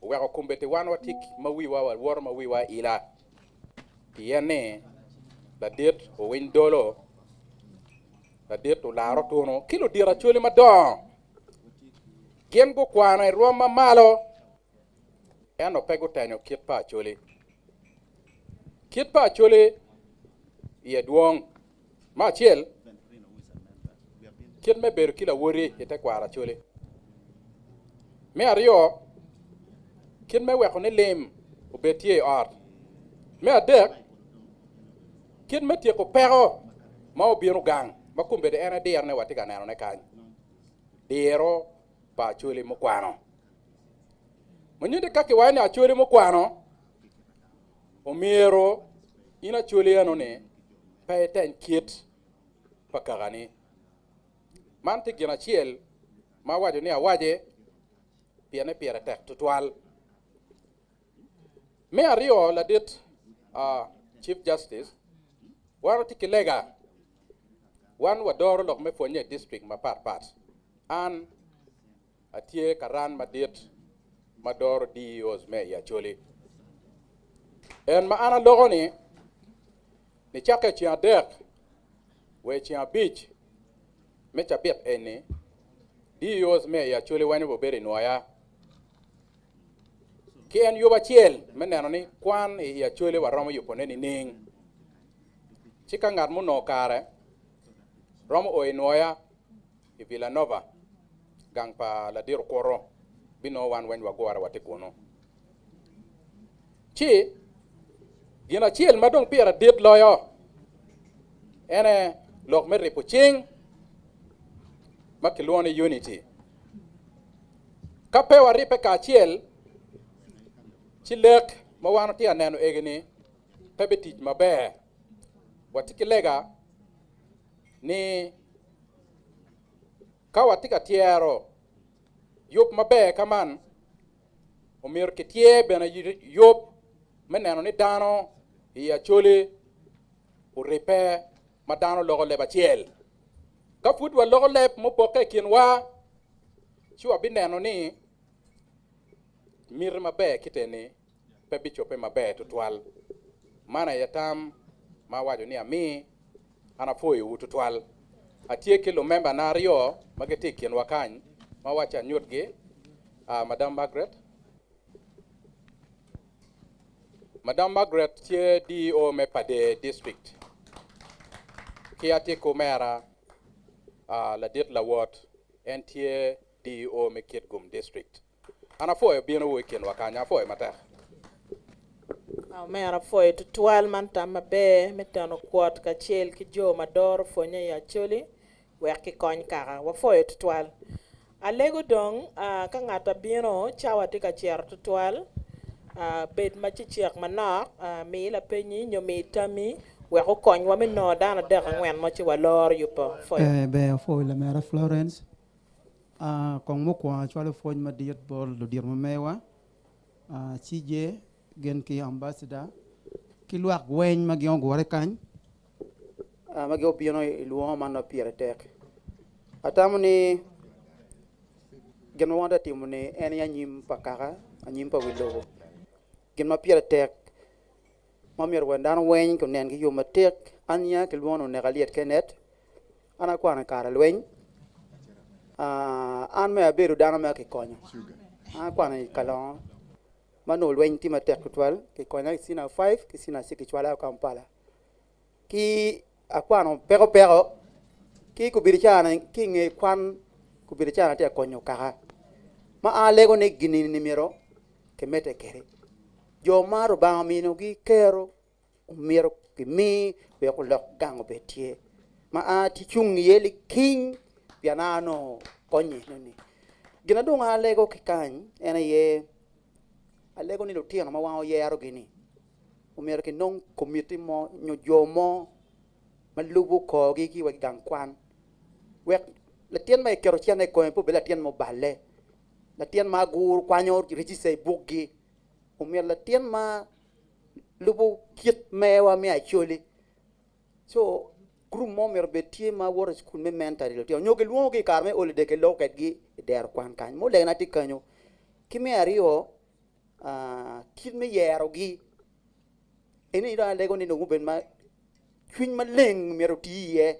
wego kumbeti wan watik mawiwa war mawiwa ila tiene la dit o windolo la dit o laro tono kilo dira Acoli madong gen go kwana roma malo eno pego tenyo kit pa Acoli ye duong ma chiel kit me ber kila wori ite kwara Acoli me ario kit me weko ne lem obetie art me adek kit me tieko pero ma obiero gang ma kumbe de ene der ne watika neno ne kany dero pa Acoli mokwano monyinde kaki wani Acoli mokwano omiro ina Acoli ano ne pe ten kit pakagani man te gina chiel ma wajo ni awaje piene piere tek tutwal me ario la dit Chief Justice waro tikilega wan wadoro lok me fonye district ma pat an atie karan madit madoro DEOs me ya Acoli en ma ana logo ni chake chia dek we chia beach me chabet ene DEOs me ya Acoli wani bo bere noya ki en yoba chiel meneno ni kwan ya Acoli waromo yupone ni ning chika ngat muno kare romo o enoya i Villanova gang pa la Dero Koro bino wan wen wagora watikono chi gina chiel madong piera dit loyo ene lok me ripo ching makiluone unity kape waripe ka chiel chilek mawano tia neno egini pebetich mabe watikilega ni kawatika tiero yop mabe kaman omir kitie bena yop meneno ni dano i Acoli uripe madano logo leba chiel ka futwa logo leb mopoke kinwa chua bineno ni mir mabe kiteni pebichope mabe tutwal mana yatam ma wajo ni ami ana foyo ututwal atie kilo member na rio mageti kinwa kany ma wacha nyutgi Madam Margaret tie DO me pade district kiati kumera la dit la wat en tie DO me Kitgum district ana foyo bino weekend wakanya foyo mata mera foyo tutwal man tama be metano kwat ka chiel ki jo mador fonye ya Acoli weki kony kaka wa foyo tutwal alego dong ka ngata bino chawa tika chier tutwal bed machi chiek manok mi la penyi nyomi tami weko kony wa mino dana dek ngwen machi walor yupo foyo be foyo la mera Florence kong mo kwa chwalo foyo ma diet bol lo dir mewa chije gen ki ambassador ki luak wen ma gyon gore kany ma gyo bino luo man no piere tek atamuni gen wanda timuni en ya nyim pakaka anyim pa wilogo gen ma piere tek ma mier wendan wen ko nen gi yo matek anya ke luono ne galiet kenet ana kwana kara lwen an me aberu dana me ki konyo kwana kalon mano lwen ti matek tutwal ki konya sina 5 ki sina 6 ki chwala Kampala ki akwano pero ki kubirichana ki nge kwan kubirichana te konyo kaka ma alego ne gini nimero ke mete kere jo maro ba mino gi kero miro ki mi be ko lok gango betie ma ti chung yeli king pianano konyi nini gina dong alego ki kan ena ye alego ni lutia ma wa ye aro gini umero ki non committee mo nyo jomo malubu ko gi ki wa gang kwan wek la tien mai kero chian e ko po bela tien mo balle la tien ma gur kwanyo register bugi o mi la tien ma lubu kit mewa mi acholi so group mo mer betie ma wor school me mentari tio nyoge luo ge karme ole de ke loket gi der kwan kan mo le na ti kanyo kimi ario kit me yero gi eni da le go ni no ben ma kwin ma leng mero ti ye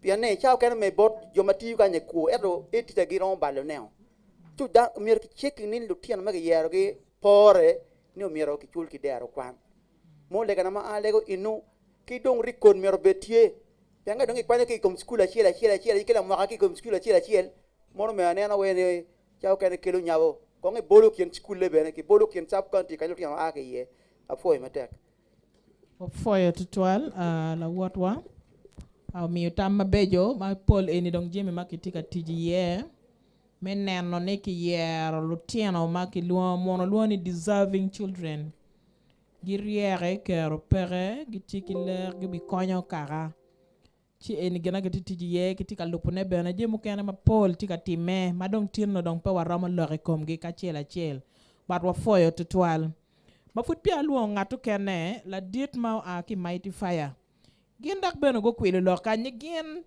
piane chao kan me bot yo mati ka ne ku edo etita gi ron balo neo tu da mer ki cheki ni lu tian ma ge yero gi pore ni o mero ki chul ki der kwan mo le kana ma ale go inu ki dong rikon mero betie yanga dong ikwane ki kom skula chiela ikela mwaka ki kom skula chiel mo me anena we ne chao kan ke lu nyabo ko nge bolo kien skule bene ki bolo kien sub county ka lu tian a ke ye a foi matek foyo tutual la watwa au mi tamma bejo ma pol eni dong jemi makitika tiji ye meneno ne ki yer lutieno maki luo mono luoni deserving children giriere kero pere gitiki ler gibi konyo kara ci eni gena gati tiji ye kitika lupune bena jemu kene ma pol tika time madong tirno dong pe warama lore kom gi ka chiel but wa foyo tutual ma fut pia luo ngatu kene la dit ma a ki mighty fire gin dak beno go kwilo lo kanye gin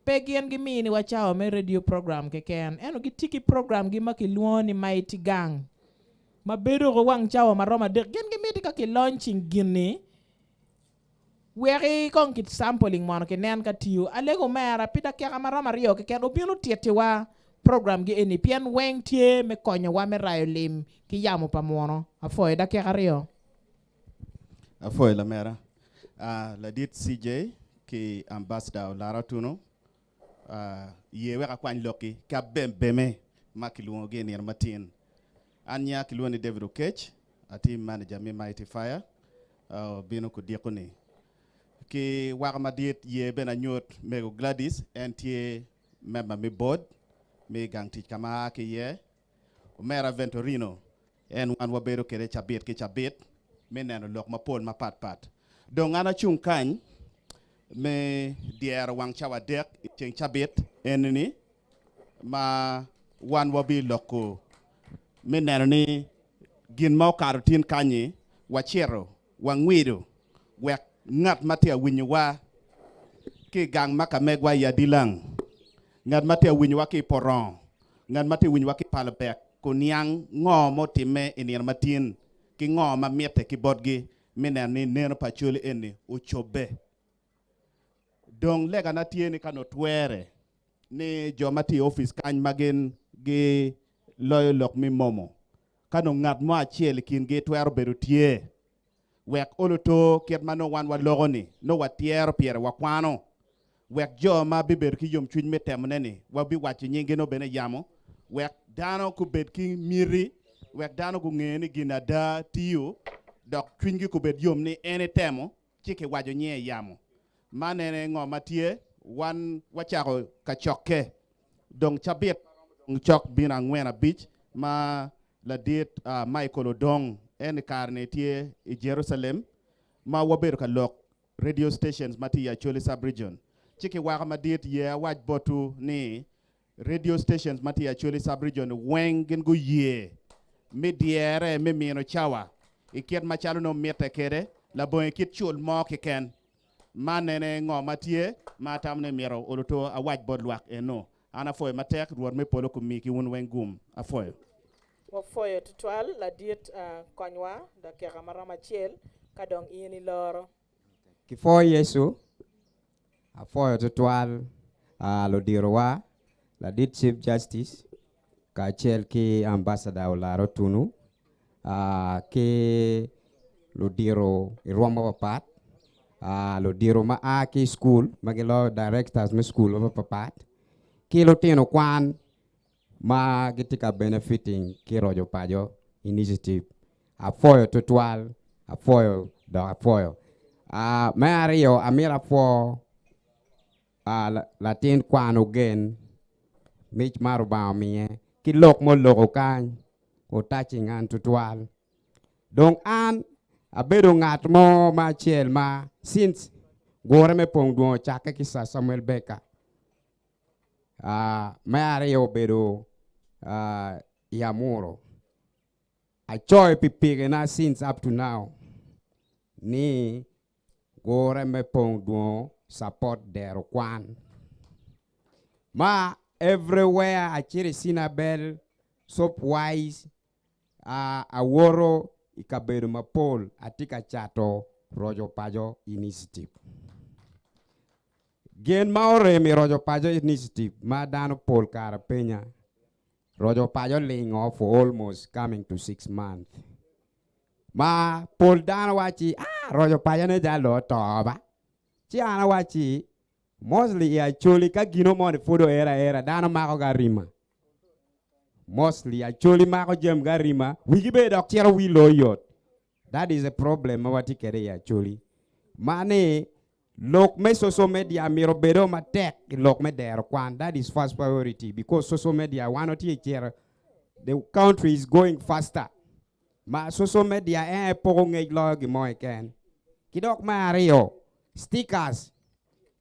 pe gin gi mini wachao me radio program ke ken eno gi tiki program gi ma ki luo ni mighty gang ma bedo go wang chao ma roma de gin gi miti ka ki launching gini weri kon kit sampling mono ke nen ka tiu alego mera pita ke ma roma rio ke ken obino tietewa program gi eni pien weng tie me konyo wa me rayo lim ki yamo pa mono afoy da ke rio afoy la mera la dit CJ ki ambassador Lara Tuno yewe ka kwan loki ka bembeme makiluo ge ni matin anya kiluo ni David Okech ati manager me Mighty Fire bino ko diakoni ki waka madit ye bena nyot mego Gladys entie member me board me gangti kama ke ye mera Ventorino en wan wabero kere chabit me neno lok ma pol ma pat donc ana chung kany me dier wang chawa dek cheng chabit enni ma wan wabi loko me neno ni gin mau karutin kanyi wachero wangwido wek ngat matia winywa ki gang maka megwa ya dilang ngat matia winywa ki poron ngat matia winywa ki palabek kunyang ngo motime enir matin ki ngo ma miete ki bodgi mena ni neno pachuli eni uchobe dong lega na tieni kano twere ni jomati office kany magen gi loyo lok mi momo kano ngat mo achiel kin gi twero beru tie wek oloto ket mano wan wa logoni no watier pier wa kwano wek joma biber ki yom chuny metemne ni wabi wachi nyingi no bene yamo wek dano ku bed ki miri wek dano ku ngeni ginada tiyo dok chunygi ku bed yom ni ene temo chike wajo nye yamo manene ngo matie wan wachako kachoke dong chabit chok bina ngwena beach ma la dit Michael Odong en karne tie i Jerusalem ma waber ka lok radio stations mati ya Acoli Sub-Region chike waka madit ye waj botu ni radio stations mati ya Acoli Sub-Region wengen gu ye mediere me mino chawa ikiet machalo no miete kede la bon ikit chul mo ke ken manene ngo matie matamne miro oluto a waj bod lwak eno ana foy matek ruor me polo kumi ki won wengum a foy wa foyo tutual la diet konywa da ke marama chiel kadong ini loro ki foy Yesu a foyo tutual lo dirowa la dit Chief Justice ka chiel ki ambassador Lara Tunu ke lo diro irwamba papat lo diro ma ki school magilo directors me school of papat ki lo tino kwan ma gitika benefiting ki rojo pajo initiative a foyo tutual a foyo do a foyo mario amira fo latin kwan again mich maru ba mi ki lok mo loko kan o touching an tutual donc an abedo ngat mo ma chiel ma since gore me pong duo chake ki sa Samuel Beka Mare obedo Yamuro. I joy pipigena since up to now. Ni gore me pong support Dero Kwan. Ma everywhere I chiri sinabel soap wise aworo ikabedo mapol atika chato Rojo Pajo initiative. Gen maore mi Rojo Pajo initiative ma dano pol kara penya. Rojo Pajo laying off for almost coming to 6 months. Ma pol dano wachi Rojo Pajo ne jalo toba. Chi ana wachi mostly actually ka gino mo de fodo era dano mako garima. Mostly actually mako jem garima. Wigibe doctor we loyot. That is a problem mawati kere actually. Mane lok me social media miro bedo ma tech lok me Dero Kwan. That is first priority because social media one or here the country is going faster. Ma social media pong log mo ken. Kidok Mario stickers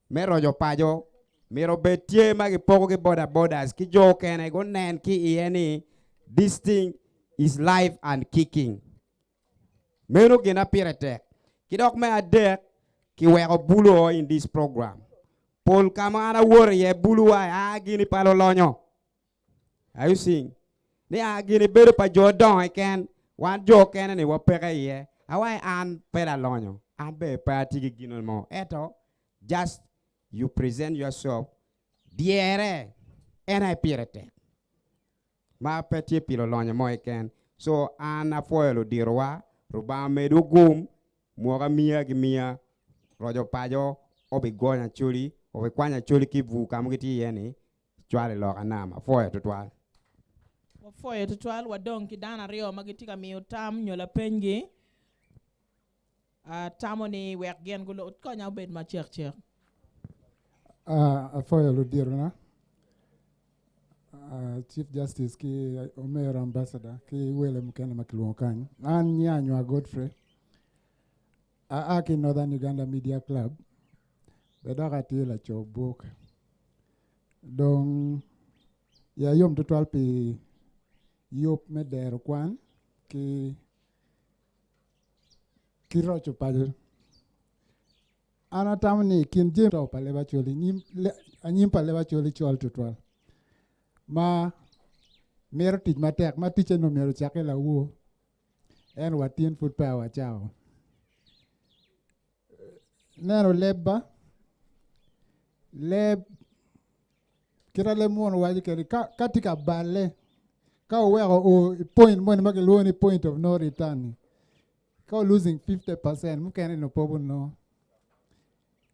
me Rojo Pajo miro betie magi pogo ke borders ki jo ken go nen ki any this thing is live and kicking. Meno gena pirate. Kidok me adek ki wego bulo in this program. Paul kamana wore ye bulu wa gini palo lonyo. Are you seeing? Ni gini bedo pa Jordan ken wan jo ken ni wapere ye. Awai an pera lonyo. An be party gino mo. Eto just you present yourself diere ena pirate. Ma peti pilo lonyo mo ken. So an afoelo dirwa ruba medu gum muaga mia gimia Rojo Pajo obi gonya chuli obi kwanya chuli kivu kamugiti yeni chwale loka nama foya tutwal foya tutwal wadong kidana rio magitika miutam nyola pengi tamoni wek gen gulo utkonya ubed ma cher foya ludirna Chief Justice ki Mayor Ambassador ki wele mkene makilwokani an nyanywa Godfrey aki Northern Uganda Media Club bedoka tila chobuk dong ya yom tutwal pi yop me Dero Kwan ki Rojo Pajo ana tamni kin jim to paleba choli nyim paleba choli chol tutwal ma mero tich matek ma tiche no mero chake la wuo en watin food power chao nero leba leb kira le muon waji keri katika bale ka wego o point mon ma ke ni point of no return ka losing 50% mukene no pobo no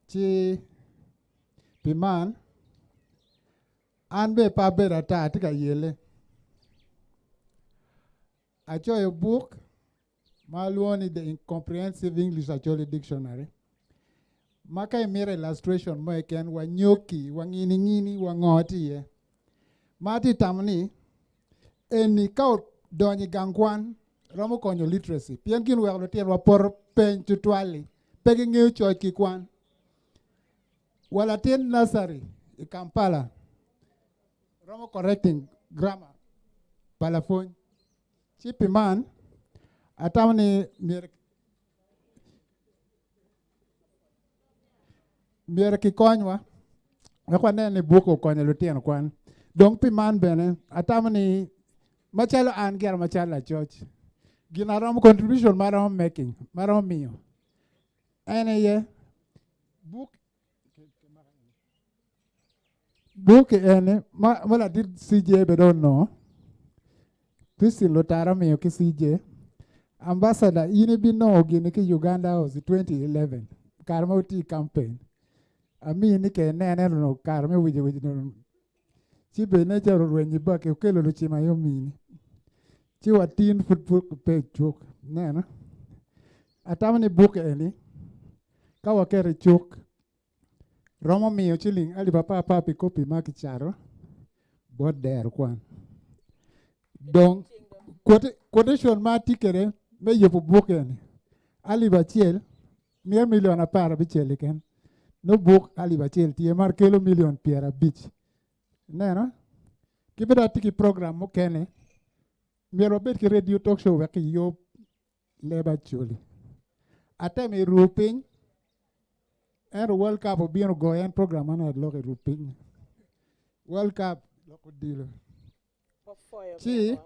chi piman an be pa bera ta tika yele acho a book maluoni the incomprehensive English actually dictionary maka mere illustration mo ken wa nyoki wa ngini wa ngoti ye mati tamni eni ka doni gangwan romo konyo literacy pien kin wa lo tien wa por pen tutwali pegi ngeu cho ki kwan wala tien nursery i Kampala romo correcting grammar palafon chipi man atamni mier ki konywa kwa nene buko konyo lutien kwan dong pi man bene atamni machalo an ger machalo church gina rom contribution marom making marom mio ene ye book ene mala did CJ be don't know Christine Lotara mio ki CJ ambassador ini bi no gini ki Uganda was 2011 Karmauti campaign ami ni ke nene no karme wije no chi be ne jaro rwenyi ba ke kelo lo chima yo mini chi watin football pe chok nena atamni book eni ka wakere chok romo miyo chiling ali papa pi kopi maki charo bod Dero Kwan donc quotation ma tikere me yopo book eni ali bachiel 100 million apara bichele ken no book ali bachiel tie mar kelo million piera bich Nena, kibida tiki program mukene. Miro bet ki radio talk show weki yo leba chuli. Ate mi ruping. And World Cup of being go and program and I'd look at ruping. World Cup loko deal. Chi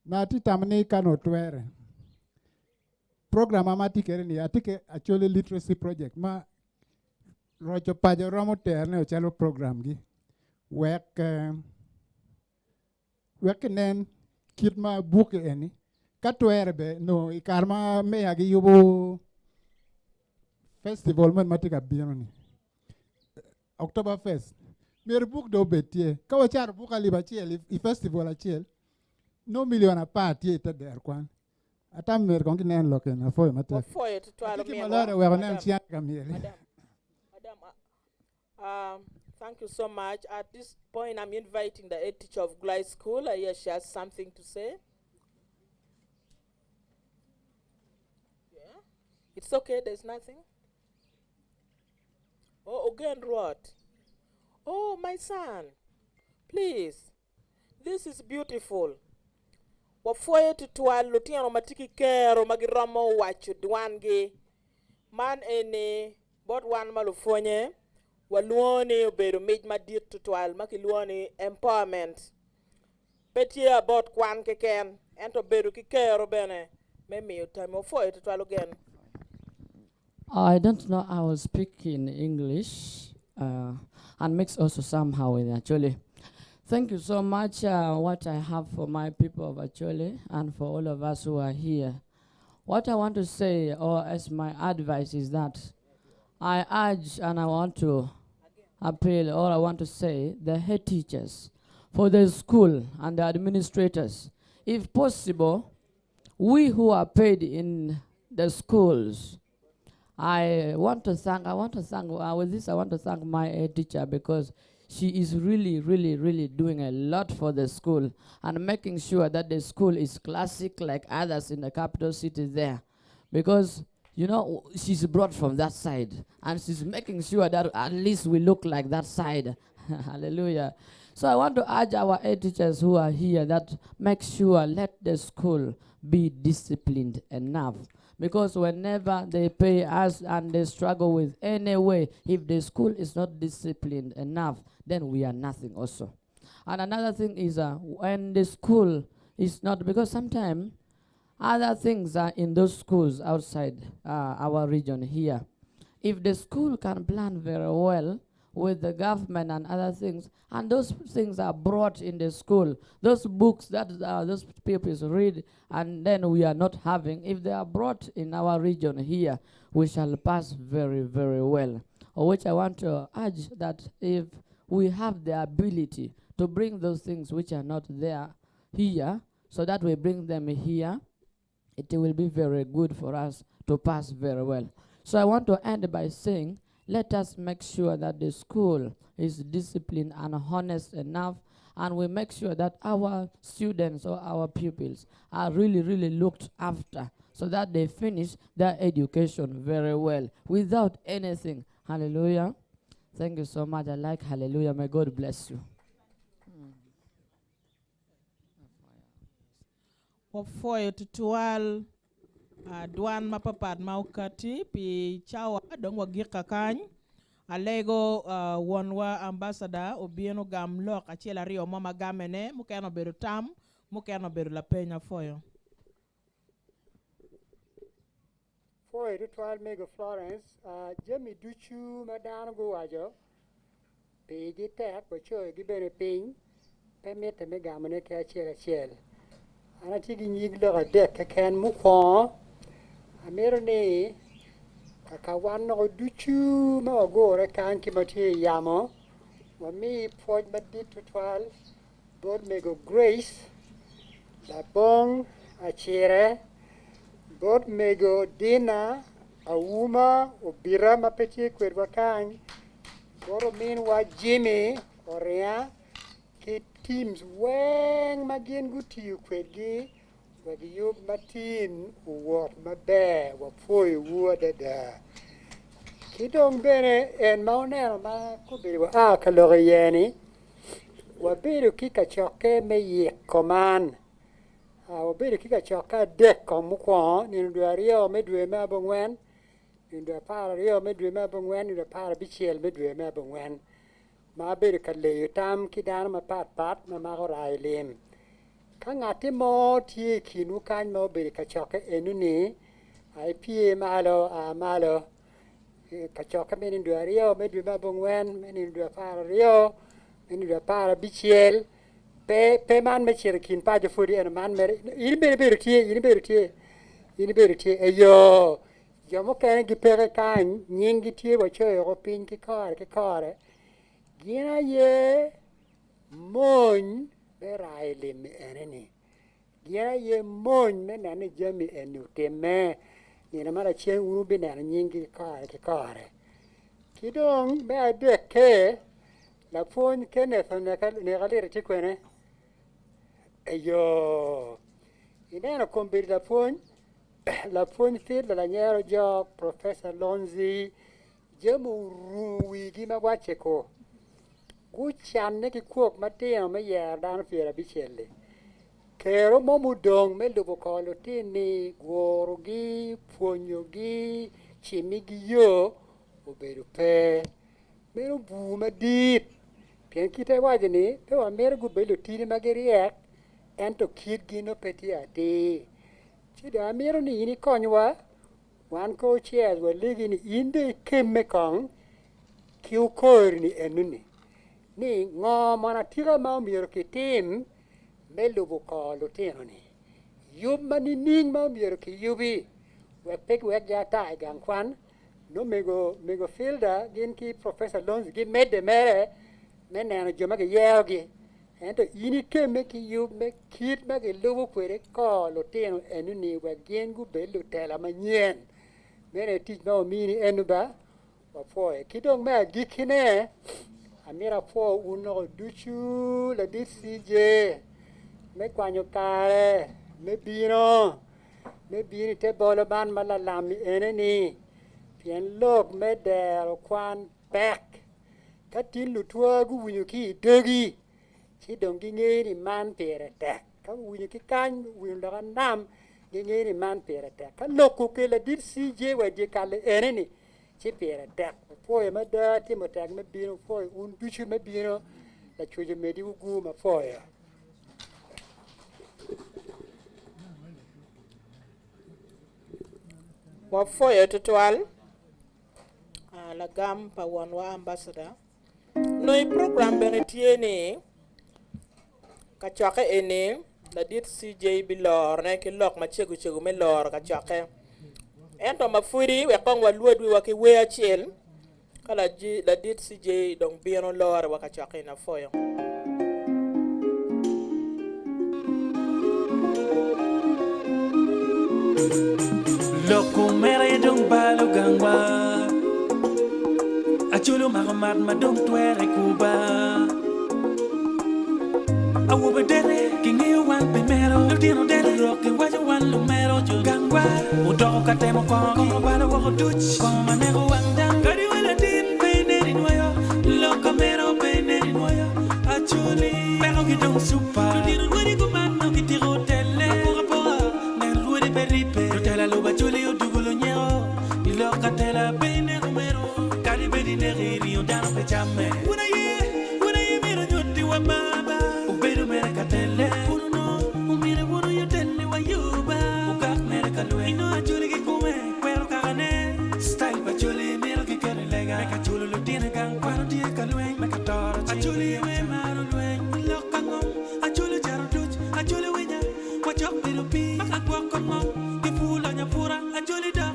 na ti tamani kano twere. Program amati kereni atike actually literacy project ma Rocco Paco Logo terne ochalo program gi. Wek nen kit ma book eni katwere be no ikarma me agi yubo festival man matika bienoni October Fest mer book do betie ka wachar book aliba chiel i festival achiel no million apart ta der kwan atam mer kongi nen loken afoy mate Foye to twalo mi malore we onen chian kamiel. Thank you so much. At this point, I'm inviting the head teacher of Glide School. I hear she has something to say. Yeah, it's okay. There's nothing. Oh, again, what? Oh, my son, please. This is beautiful. Wafoye to twal lutiano matiki kero magiramo wachu dwangi man ene bot wan malufonye. Waluoni obedo mij madit to twal makiluoni empowerment. Petie about kwan keken ento bedo kikero bene memi utamo foye to twal again. I don't know. I will speak in English and mix also somehow in Acoli. Thank you so much. What I have for my people of Acoli and for all of us who are here. What I want to say, or as my advice, is that I urge and I want to appeal, or I want to say, the head teachers for the school and the administrators, if possible, we who are paid in the schools, I want to thank with this I want to thank my head teacher because she is really doing a lot for the school and making sure that the school is classic like others in the capital city there. Because you know, she's brought from that side, and she's making sure that at least we look like that side. Hallelujah. So I want to urge our head teachers who are here that make sure let the school be disciplined enough. Because whenever they pay us and they struggle with any way, if the school is not disciplined enough, then we are nothing also. And another thing is when the school is not, because sometimes other things are in those schools outside our region here. If the school can plan very well with the government and other things, and those things are brought in the school, those books that those people read, and then we are not having, if they are brought in our region here, we shall pass very well. Or which I want to urge that if we have the ability to bring those things which are not there here, so that we bring them here, it will be very good for us to pass very well. So I want to end by saying, let us make sure that the school is disciplined and honest enough, and we make sure that our students or our pupils are really looked after, so that they finish their education very well without anything. Hallelujah. Thank you so much. I like hallelujah. May God bless you. Wafoye to twal duan mapapad maukati pi chawa dong wagika kany alego wonwa ambassador obieno gam lok achiel ariyo mama gamene mukeno bedo tam mukeno bedo la penya foyo foye to twal mego Florence jemi duchu madano go wajo pe gi tek bo choy gi bene piny pe mete me gamene ke achiel ana tigi nyig lo dek ken mukho amero ne kakawan no duchu ma gore kan ki mati yamo wa mi poj badit to twal bod mego grace la bong achire bod mego dina auma obira mapeti kwerwa kan boro min wa jimmy orea ki teams weng magien gutiu kwedgi wegi yub matin uwot mabe wafoy wuodada kidong bene en mauneno ma kubiri wa kaloriyeni wabedo kika choke me yik koman. Wabedo kika choka dek komukwa ni ndo ario me dwe me abongwen. Ni ndo para ario me dwe me abongwen, ni ndo para bichiel me dwe me abongwen. Ma bedo ka leyo tam ki dano ma pat ma mako rai lim. Ka ngati mo tie kinu kany ma bedo ka choke enu ni. Ai pie malo malo. Ka choke me ni ndo ario me dwe me abongwen, me ni ndo para ario. Ini dah para bichiel pe man me kin pa je fodi en man mere ini beru tie ayo yo mo kan gi pere kan nyingi tie wa che ro pin ki kore gina ye mon berai le me eneni gina ye mon me na ne jami enu teme ni na mara chen unu be na nyingi kore kidong me ade ke la phone kene ne galeri tikwene ayo ina na kombir la phone fit la nyero jo professor Lonzi jemu ruwi gi ma wache ko gu channe ki kuok matino me yer dan fiera bichelle kero momudong me lubo kolo tini goro gi puonyo gi chimi gi yo obedo pe mero bu madit Pien kita waje ni, pe wa mere gu belo tini magiriek, ento kid gino peti ati. Chida amiro ni ini konywa, wan ko chiaz wa ligi ni inde kemme kong, kiu kor ni enuni. Ni ngo mana tira ma miro ki tim, me lubu ko lutino ni. Yub mani ning ma miro ki yubi, wek pek wek jata e gang kwan, no mego filda, gin ki Professor Lonzi, gin medde mere, men nana joma ke yeogi ento ini keme ki yub me kit ma ke lubu kwere ko lo teno enu ni wa gengu belu tela manyen mene tich ma omini enu ba wa foe kidong ma gikine amira fo uno duchu la disije me kwanyo kare me bini te bolo ban mala lami eneni pien lok me Dero Kwan back katin lutua gu winyo ki dogi chi dong gi ngeni man pere tek ka winyo ki kan winyo daga nam gi ngeni man pere tek ka lokku ke la dir si je wa di kale eneni chi pere tek foye ma da ti mo tek me bino foye un duchu me bino la choje me di ugu ma foye wa foye tutual la gam pa wanwa ambassador noi program benetie ni ka choke ene la dit CJ bilor ne ki lok ma chegu me lor ka choke ento ma furi we kong wa luodwi wa ki we achiel kala ji la dit CJ dong bieno lor wa ka choke na foyo Loko mere dong balo gangwa Achulo mahamat madong tuere kuba Awo bedere kingi wan primero Lutino dere roki wajo wan lumero jo gangwa Udoko katemo kongi Wala wako duch Komo manego wangdang Kadi wala din Peineri nwayo Loko mero peineri nwayo Achuli Pero kitong supa Lutino nwari kumano kitiro tele Apura pora Nen ruedi peripe Lutela luba chuli udugulo nyero Iloka tela peineri mero Kadi bedi neri Udano pechame Una ye mero nyoti wa mama Ubedu mere katele Uno umire uno yotele wa yuba Ukak mere kalwe Ino achuli kikume Kwero kakane Style pa chuli mero kikere lega Meka chulu lutine gang Kwaro die kalwe Meka toro chi Achuli yewe maro lwe Loka ngom Achuli jaro duch Achuli winya Wachok biru pi Akwa komom Kifula nyapura Achuli da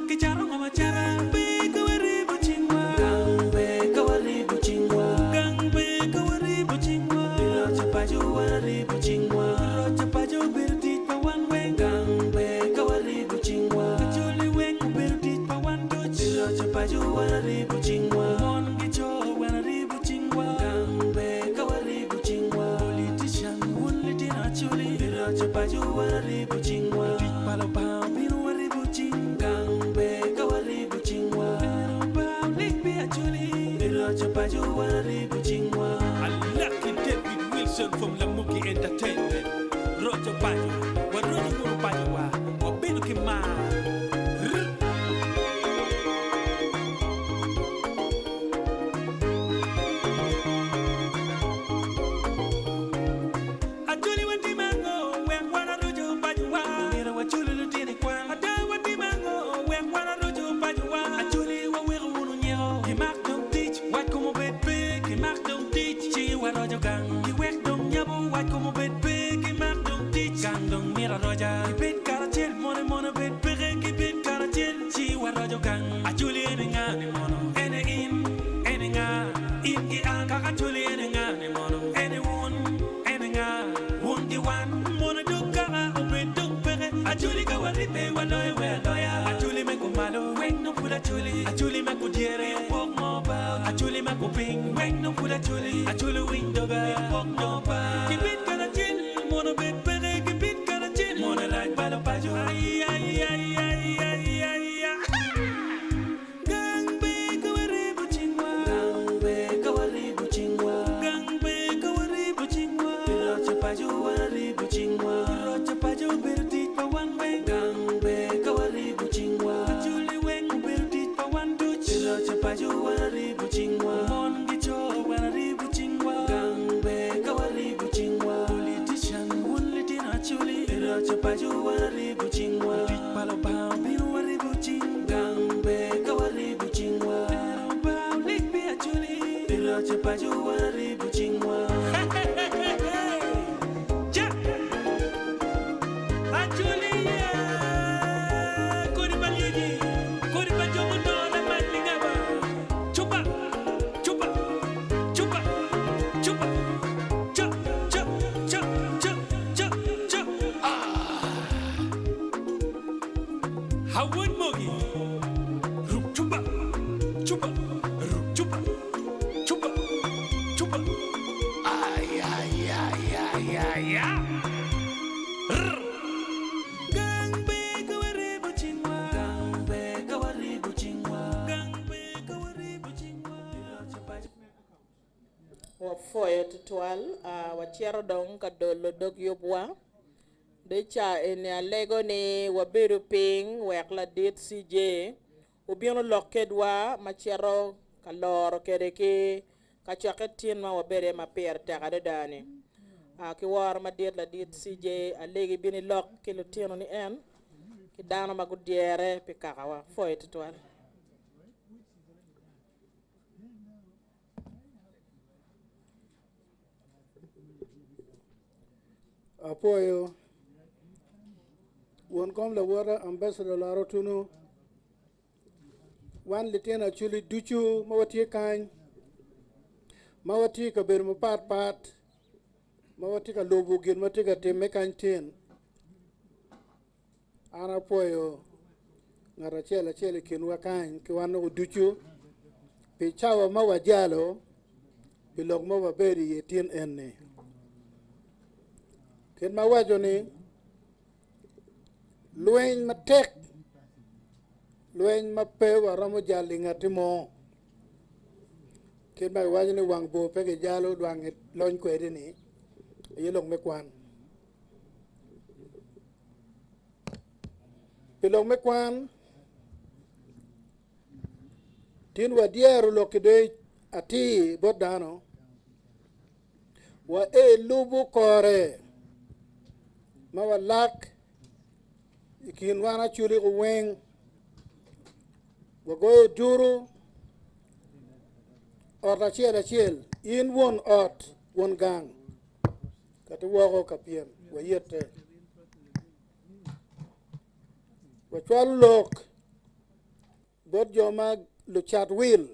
Kicharo ngoma chara Bika waribu chingwa Gangbe kawaribu chingwa Gangbe kawaribu chingwa Bilo chapaju waribu chingwa Bilo chapaju biru tit pa wan weng Gangbe kawaribu chingwa Achuli weng biru tit pa wan duch Bilo chapaju waribu chingwa Mon gicho waribu chingwa Gangbe kawaribu chingwa Politician wunli din achuli Bilo chapaju waribu chingwa Tit palo pao binu waribu chingwa Gangbe kawaribu chingwa Bilo pao likbi achuli Bilo chapaju waribu chingwa Alaki David production from Lamuki Entertainment. Rocco Paco, Rocco Paco, Binu Kima. Foye tutual wachiero dong kadolo dog yobwa decha ene alego ni waberu ping wekla dit CJ ubiono lokedwa machiero kaloro kedeke kachaketin ma wabere maper takade dani ki war ma dit la dit CJ alegi bini lok kilotino ni en ki dano magudiere pikakawa foye tutual. Apoyo won kom la wara ambassador laro tuno wan liten actually duchu mawati kan mawati ka ber mo pat mawati ka lobu gin mawati ka teme kan ten ana poyo ngara chela kinwa kan ki wan no duchu pe chawa mawajalo bilog mawaberi yetin enne ken ma wajo ni luen matek luen mape waramo jali ngati mo ken ma wajo ni wang bo pege jalo dwang lon kwede ni yelong me kwan pilong me kwan tin wa diero lokide ati bodano wa lubu kore mawa lak ikin wana chuli uweng wago duru ota chiel in won ot won gang kati wago kapien wayete wachwal lok bod joma luchat wil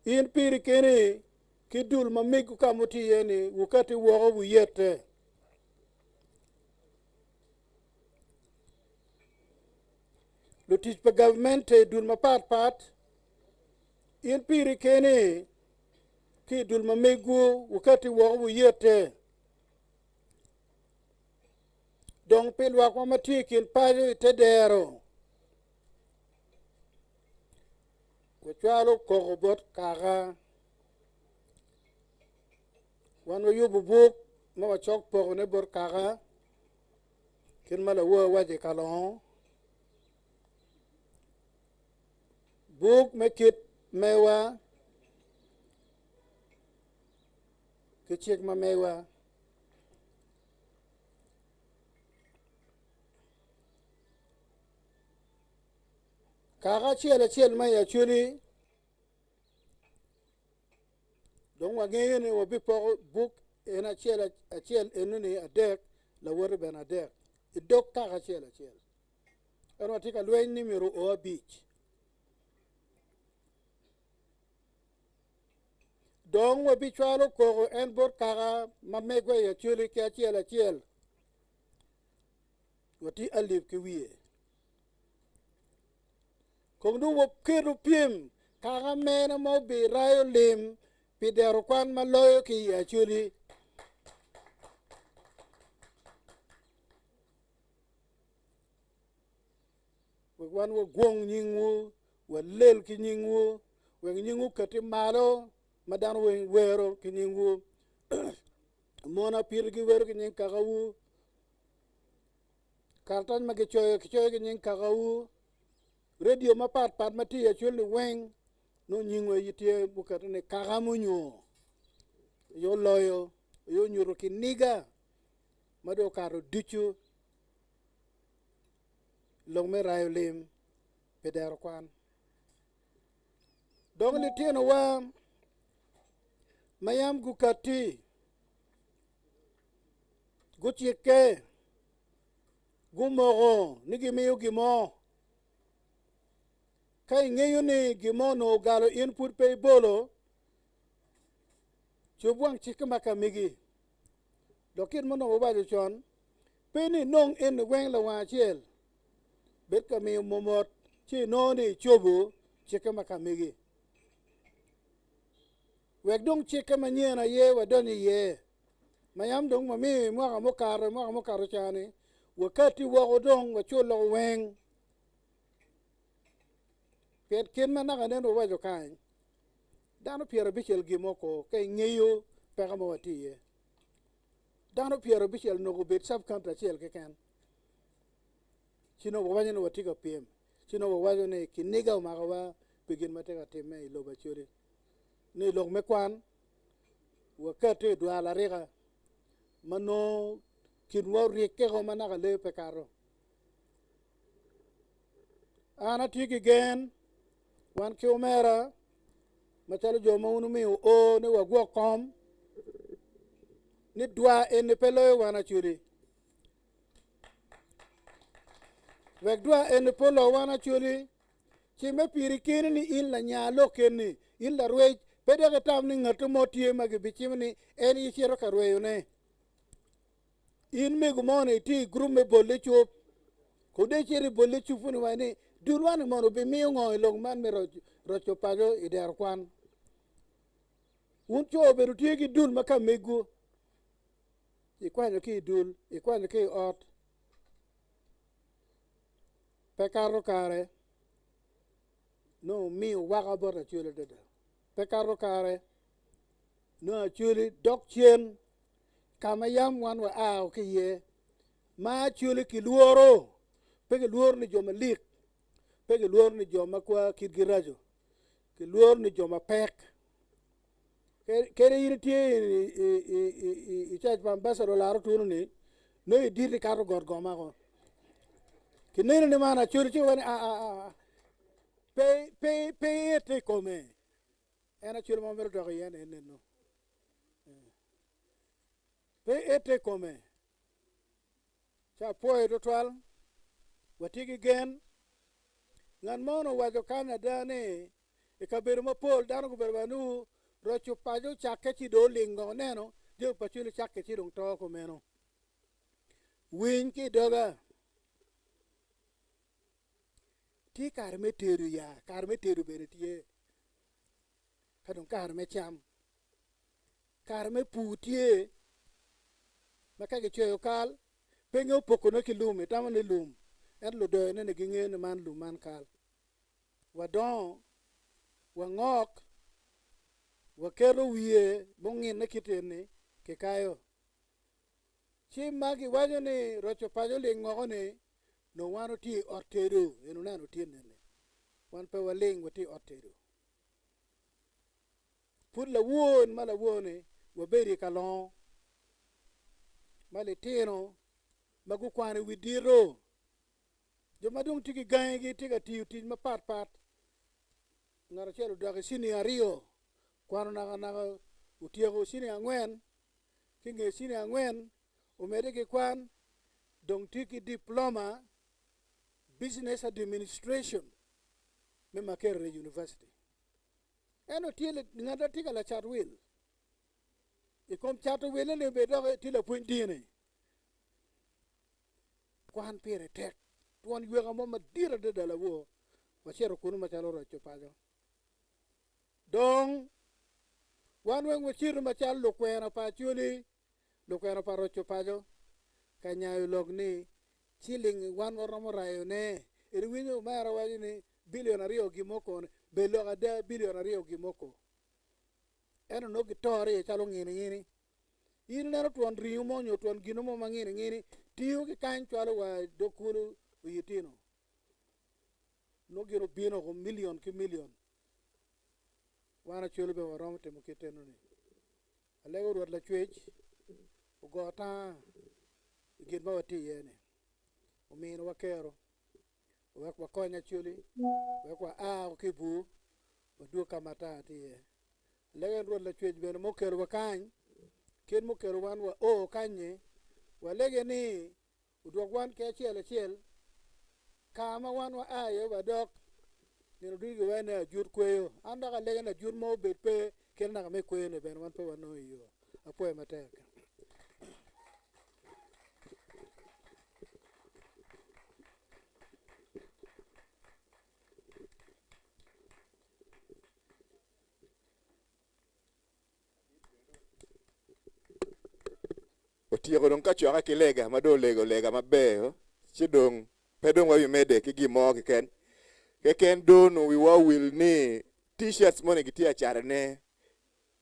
in piri kene kidul mamiku kamuti yeni wukati wogo wuyete lutis pa government dul pat in piri kene kidul mamiku wukati wogo wuyete dong pilwa kwa matikin pajo ite dero wachwalo kogobot kaga wan wa yubu buk ma wa chok po ne bor kaga kin mala wo waje kalon buk me kit mewa ke chek ma mewa kaga chiel ma ya chuli don wa ngeye ne wa bi po buk ena chiel enu ne adek la wor ben adek idok kaga chiel eno tika lwen ni miro o beach don wa bi chwalo ko en bor kaga ma megwe ya chuli ke chiel wati alif ke wiye kong du wo kiru pim kaga mena mo bi rayo lim pi Dero Kwan ma loyo ki ya chuli wan wo gwong nyingwu wa lel ki nyingwu wa nyingwu kati malo madan we wero ki nyingwu mona pir gi wero ki nying kagawu kartan ma ki choyo ki nying kagawu radio ma pat ma ti ya chuli weng no nyingwe yitie bukati ne kagamu nyo yo loyo yo nyuro ki niga mado karo duchu long me rayo lim pe Dero Kwan dong li tieno wa mayam gukati gutieke gumogo nigi miyo gimo kai ngeyo ni gimo no galo input pe bolo chubuang chike makamigi dokin mono wabajo chon peni nong en weng la wa chiel bet ka mi momot chi no ni chobu chike makamigi wek dong chike manyena ye wadoni ye mayam dong mami mwaka mokaro chani wakati wako dong wachulo weng pet kin manaka neno wajo kany dano piero bichel gimoko kay ngeyo peka mawatiye dano piero bichel nogo bet sub counter chiel keken chino wajo ne watiga piem chino wajo ne kiniga umakawa pigin mateka time iloba churi ni lok me kwan wakati dwala riga mano kinwa rike ko manaka le pekaro ana tiki gen wan ki umera machalo joma unu mi o ne wagwa kom ni dwa en pelo wana chuli wek dwa en polo wana chuli chi me piri kini ni in la nyalo keni in la rwej pede ka tam ni ngato motie magi bichimni en yichero ka rweyo ne in me gumone ti grume bolle chup ko de cheri bolle chupuni wani durwan mono be mi ngo long man me rocho pajo i Dero Kwan un cho be rutie gi dul makamegu ikwanyo ki dul ikwanyo ki ot pekaro kare no mi waga bora chule dede pekaro kare no chule dok chien kama yam wan wa ao ki ye ma chule ki luoro pege luor ni joma lik pege luor ni joma kwa kirgirajo ki luor ni joma pek kere yini tie i church ambassador laro tunu ni no i dirti karo gorgoma ko ki nene ni mana churi chi wani pe ete kome ena churi mo mero dogo yen ene no pe ete kome cha poe to twal watigi gen ngan mono wajo Canada ne e kabero mapol dano ko berbanu rocho pajo chake chi do lingo neno dio pachuli chake chi dong to ko meno win ki doga ti kar me teru ya kar me teru bere tie kadon kar me cham kar me putie makage choyo kal pengo poko no ki lum tamane lum en lo do ne ginge ne man lum man kal wadon wangok wakero wiye bongin na kitene ke kayo chi magi wajo ni Rocco Paco le ngogo ni no wano ti ortedo eno nano tienene wan pe waleng wati ortedo put la won mala wone waberi kalon male tino magu kwane widiro jo madung tiki gangi tika tiu tin ma pat ngara chelo dage sini ario kwano naga utiego sini angwen kinge sini angwen umede ke kwan dong tiki diploma business administration me Makerere University eno tiele ngada tika la chatwil e kom chatwil le be dage tila puntine kwan pere tek tuan yuega mo madira de la wo wachero kunu machalo Rocco Paco dong wan weng wachiru machal lukwera pa chuli lukwera pa Rocco Paco kanyayo logni chilling wan oromo rayo ne irwinyo mara waji ni bilionario gimoko belo ada bilionario gimoko eno no gitori chalo ngini in nero tuan riyo mo nyo tuan gino mo mangini tiyo ki kan chwalo wa dokulu uyitino no giro bino ko million ki million wana chulu be warom te mo kiteno ni alego ruat la chwech ugota gin ba wati yene umino wakero wek wakonya chuli wek wa kibu wadu kamata ti ye legen ruat la chwech be mo kero wakany ken mo kero wan wa kanye walege ni udwak wan ke chiel kama wan wa ayo badok nino dugi wane ajur kweyo anda ka lege na jur mo bet pe kel na me kweyo ne ben wan pe wano iyo apoe matek otiego dong ka chwaka kilega mado lega mabeyo chidong pedong wa mede ki gimo keken dono wi wa will ni t-shirts mone gitia charne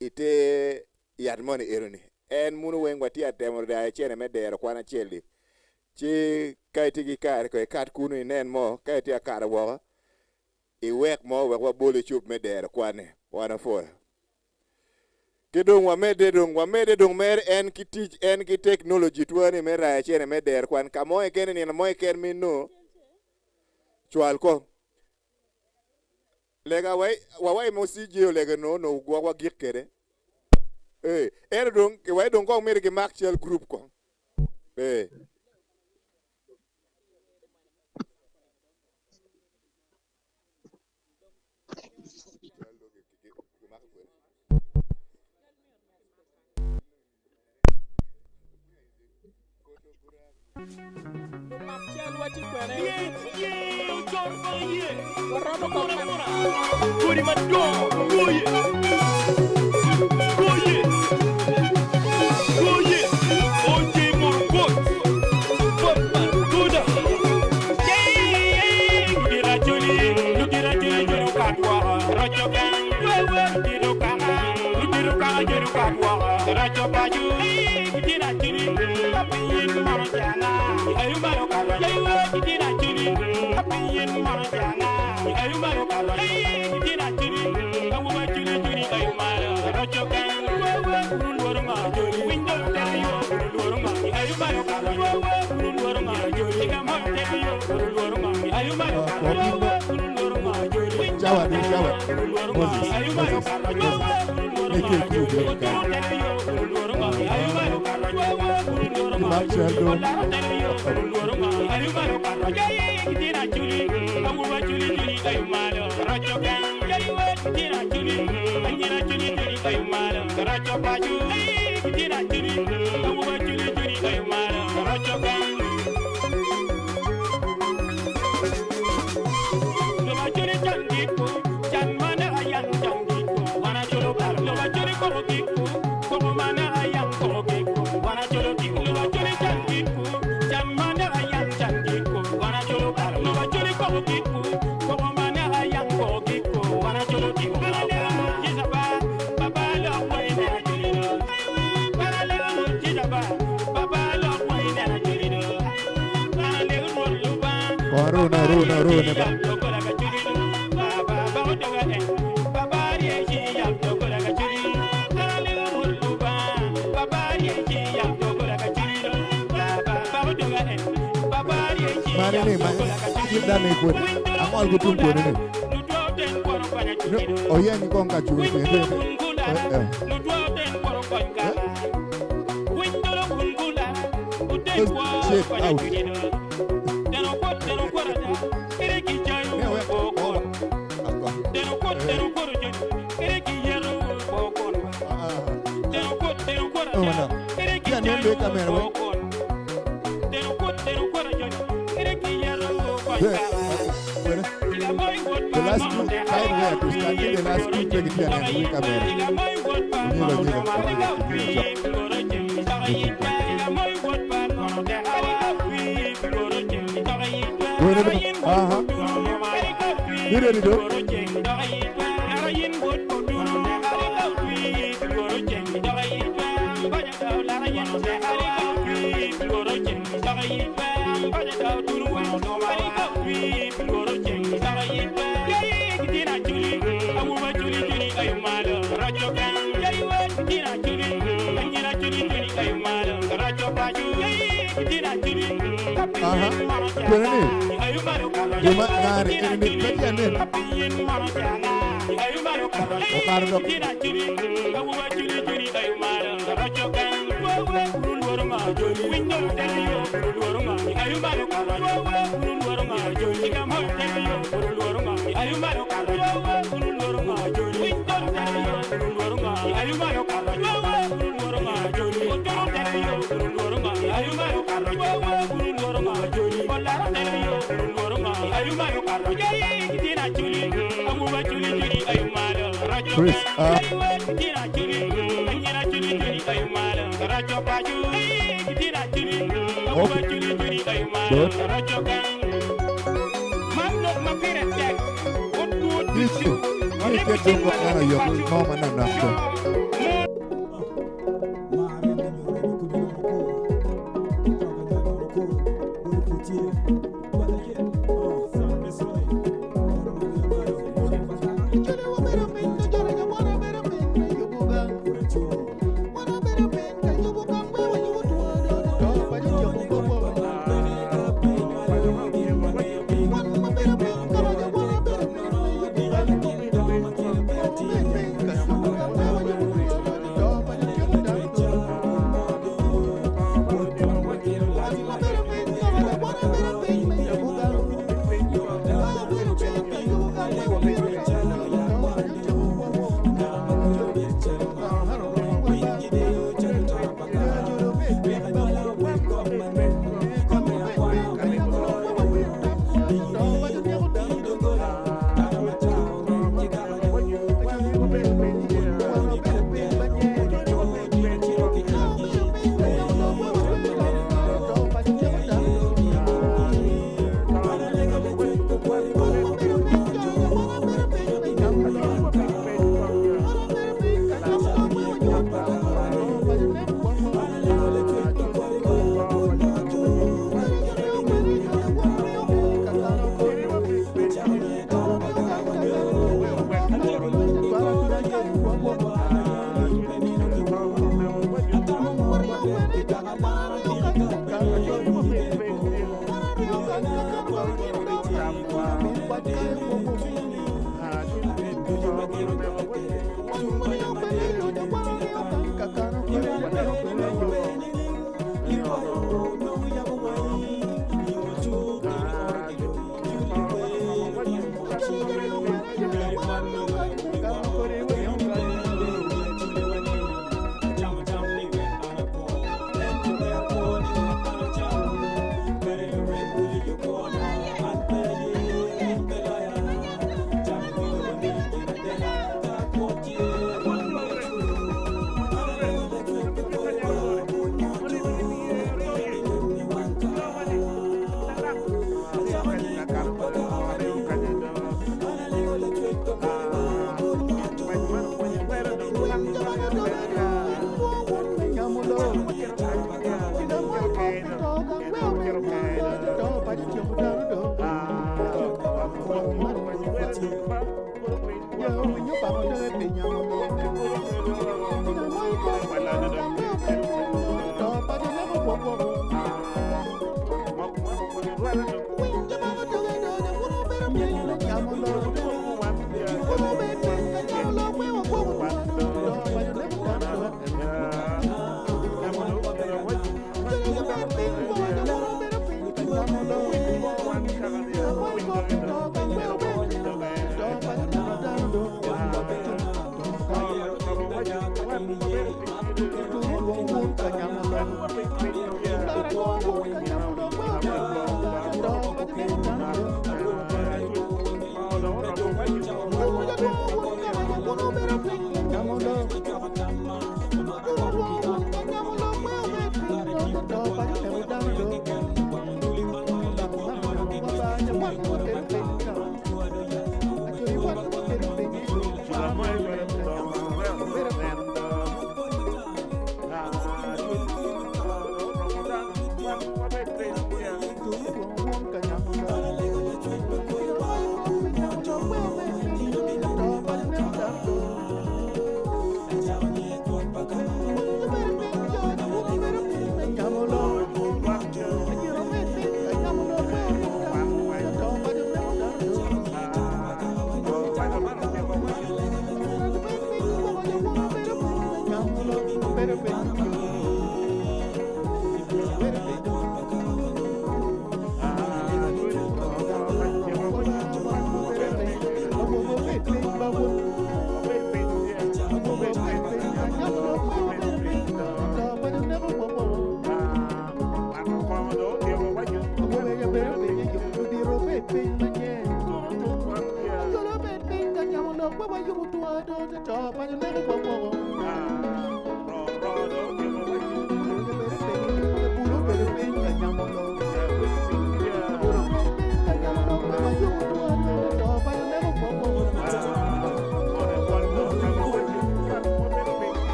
ite yad mone eroni en munu wengwa tia temor da chene me Dero Kwan acheli chi kaiti gi kar ko kat kunu inen mo kaiti akar wo I wek mo wek wa bole chup me Dero Kwan wana for kedong wa mede dong mer en ki teach en ki technology tuani me ra chene me Dero Kwan kamo e ken ni na mo e ken minu chwal ko lega wai mo CJ lega no gwa wa gikere er dong ke wai dong ko mere ke Maxwell group ko Rocco Paco kidina chini papiyin mama janga ayuma yo kala kidina chini papiyin mama janga ayuma yo kala kidina chini awuma chini ayuma Rocco Paco urunworma jori window tayo urunworma ayuma yo kala urunworma jori kama tayo urunworma ayuma yo kala urunworma jori jawa Moses ayuma yo kala Oh yeah, you go and the last two, find where to stand in the last two, take it and we come You ready to go? Chris,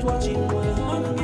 Watching